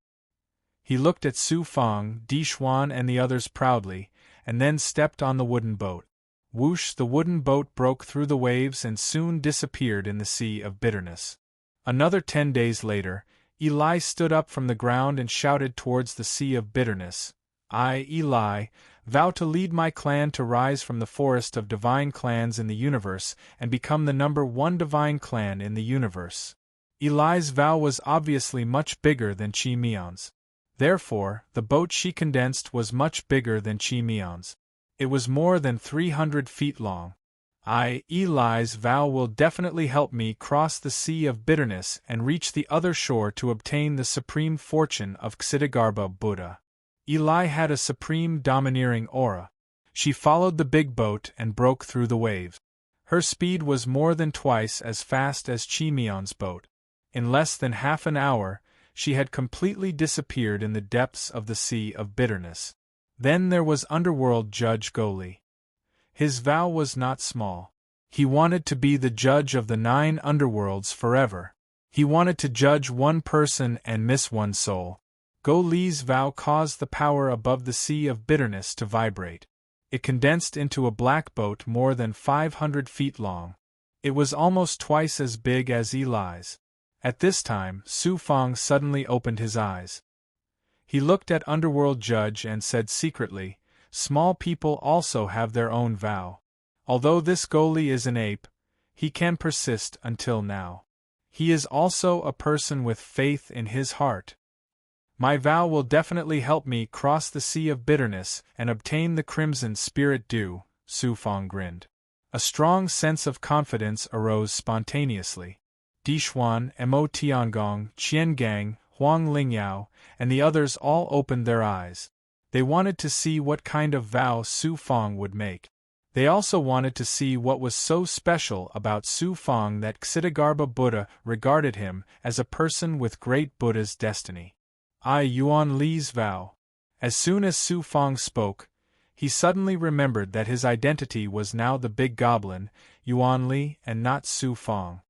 He looked at Su Fang, Di Xuan and the others proudly, and then stepped on the wooden boat. Whoosh! The wooden boat broke through the waves and soon disappeared in the sea of bitterness. Another 10 days later, Eli stood up from the ground and shouted towards the sea of bitterness, I, Eli, vow to lead my clan to rise from the forest of divine clans in the universe and become the #1 divine clan in the universe. Eli's vow was obviously much bigger than Qi Mian's. Therefore, the boat she condensed was much bigger than Qi Mian's. It was more than 300 feet long. I, Eli's vow will definitely help me cross the sea of bitterness and reach the other shore to obtain the supreme fortune of Ksitigarbha Buddha. Eli had a supreme domineering aura. She followed the big boat and broke through the waves. Her speed was more than twice as fast as Qi Mian's boat. In less than half an hour, she had completely disappeared in the depths of the sea of bitterness. Then there was Underworld Judge Goli. His vow was not small. He wanted to be the judge of the 9 underworlds forever. He wanted to judge one person and miss one soul. Goli's vow caused the power above the sea of bitterness to vibrate. It condensed into a black boat more than 500 feet long. It was almost twice as big as Eli's. At this time, Su Fang suddenly opened his eyes. He looked at Underworld Judge and said secretly, Small people also have their own vow. Although this Goli is an ape, he can persist until now. He is also a person with faith in his heart. My vow will definitely help me cross the sea of bitterness and obtain the Crimson Spirit Dew, Su Fang grinned. A strong sense of confidence arose spontaneously. Di Xuan, Mo Tiangong, Qian Gang, Huang Lingyao, and the others all opened their eyes. They wanted to see what kind of vow Su Fang would make. They also wanted to see what was so special about Su Fang that Ksitigarbha Buddha regarded him as a person with great Buddha's destiny. I Yuan Li's vow. As soon as Su Fang spoke, he suddenly remembered that his identity was now the big goblin, Yuan Li, and not Su Fang.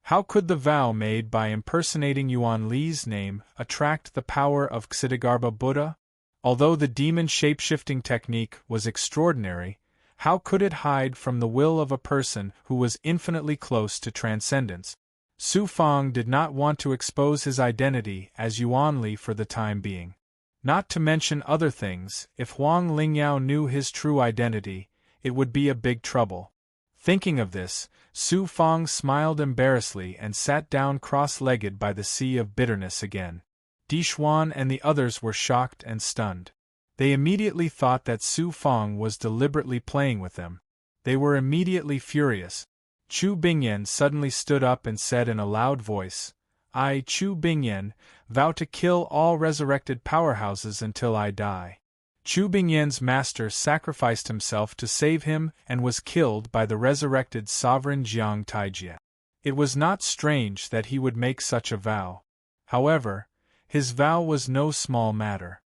How could the vow made by impersonating Yuan Li's name attract the power of Ksitigarbha Buddha? Although the demon shape-shifting technique was extraordinary, how could it hide from the will of a person who was infinitely close to transcendence? Su Fang did not want to expose his identity as Yuan Li for the time being. Not to mention other things, if Huang Lingyao knew his true identity, it would be a big trouble. Thinking of this, Su Fang smiled embarrassedly and sat down cross-legged by the sea of bitterness again. Di Xuan and the others were shocked and stunned. They immediately thought that Su Fang was deliberately playing with them. They were immediately furious. Chu Bingyan suddenly stood up and said in a loud voice, I, Chu Bingyan, vow to kill all resurrected powerhouses until I die. Chu Bingyan's master sacrificed himself to save him and was killed by the resurrected sovereign Jiang Taijie. It was not strange that he would make such a vow. However, his vow was no small matter.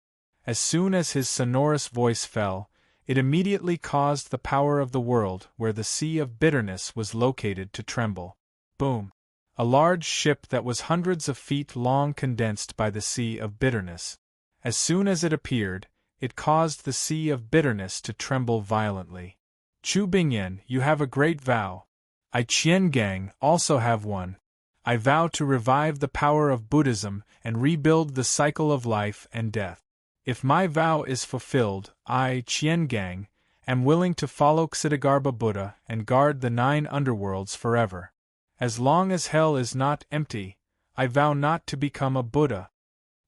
As soon as his sonorous voice fell, it immediately caused the power of the world where the sea of bitterness was located to tremble. Boom! A large ship that was hundreds of feet long condensed by the sea of bitterness. As soon as it appeared, it caused the sea of bitterness to tremble violently. Chu Bingyan, you have a great vow. I Qian Gang also have one. I vow to revive the power of Buddhism and rebuild the cycle of life and death. If my vow is fulfilled, I, Qian Gang, am willing to follow Ksitigarbha Buddha and guard the 9 underworlds forever. As long as hell is not empty, I vow not to become a Buddha.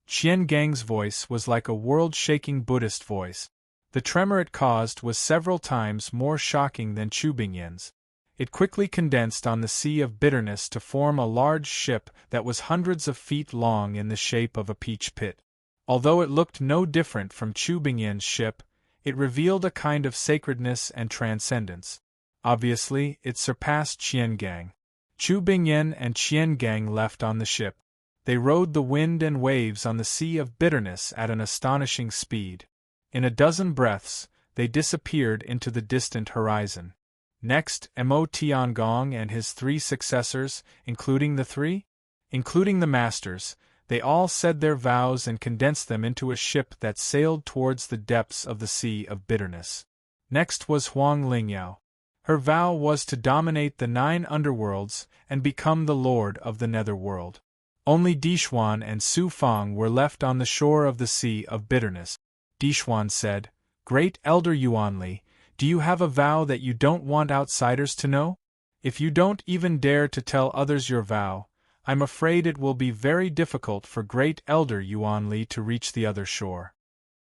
Qian Gang's voice was like a world-shaking Buddhist voice. The tremor it caused was several times more shocking than Chu Bingyan's. It quickly condensed on the sea of bitterness to form a large ship that was hundreds of feet long in the shape of a peach pit. Although it looked no different from Chu Bingyan's ship, it revealed a kind of sacredness and transcendence. Obviously, it surpassed Qian Gang. Chu Bingyan and Qian Gang left on the ship. They rode the wind and waves on the sea of bitterness at an astonishing speed. In a dozen breaths, they disappeared into the distant horizon. Next, Mo Tiangong and his 3 successors, including the 3 Including the masters, they all said their vows and condensed them into a ship that sailed towards the depths of the Sea of Bitterness. Next was Huang Lingyao. Her vow was to dominate the 9 underworlds and become the lord of the netherworld. Only Dixuan and Su Fang were left on the shore of the Sea of Bitterness. Dixuan said, "Great Elder Yuanli, do you have a vow that you don't want outsiders to know? If you don't even dare to tell others your vow, I'm afraid it will be very difficult for Great Elder Yuanli to reach the other shore."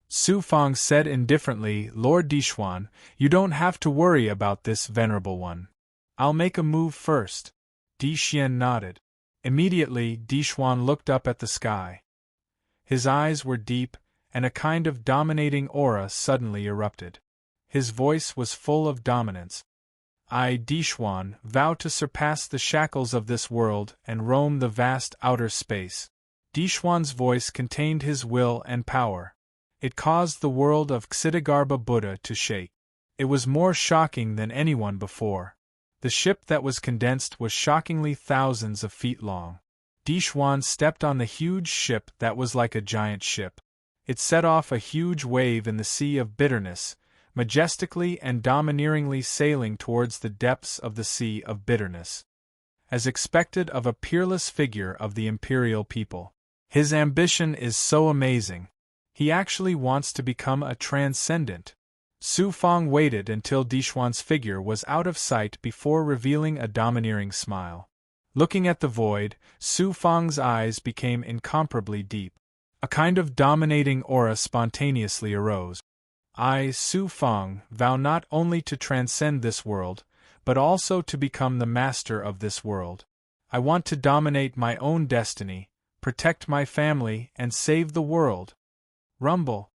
Su Fang said indifferently, "Lord Dixuan, you don't have to worry about this, venerable one. I'll make a move first." Di Xian nodded. Immediately, Dixuan looked up at the sky. His eyes were deep, and a kind of dominating aura suddenly erupted. His voice was full of dominance. "I, Dixuan, vow to surpass the shackles of this world and roam the vast outer space." Dixuan's voice contained his will and power. It caused the world of Ksitigarbha Buddha to shake. It was more shocking than anyone before. The ship that was condensed was shockingly thousands of feet long. Dixuan stepped on the huge ship that was like a giant ship. It set off a huge wave in the Sea of Bitterness, majestically and domineeringly sailing towards the depths of the Sea of Bitterness. As expected of a peerless figure of the imperial people. His ambition is so amazing. He actually wants to become a transcendent. Su Fang waited until Dixuan's figure was out of sight before revealing a domineering smile. Looking at the void, Su Fang's eyes became incomparably deep. A kind of dominating aura spontaneously arose. "I, Su Fang, vow not only to transcend this world, but also to become the master of this world. I want to dominate my own destiny, protect my family, and save the world." Rumble.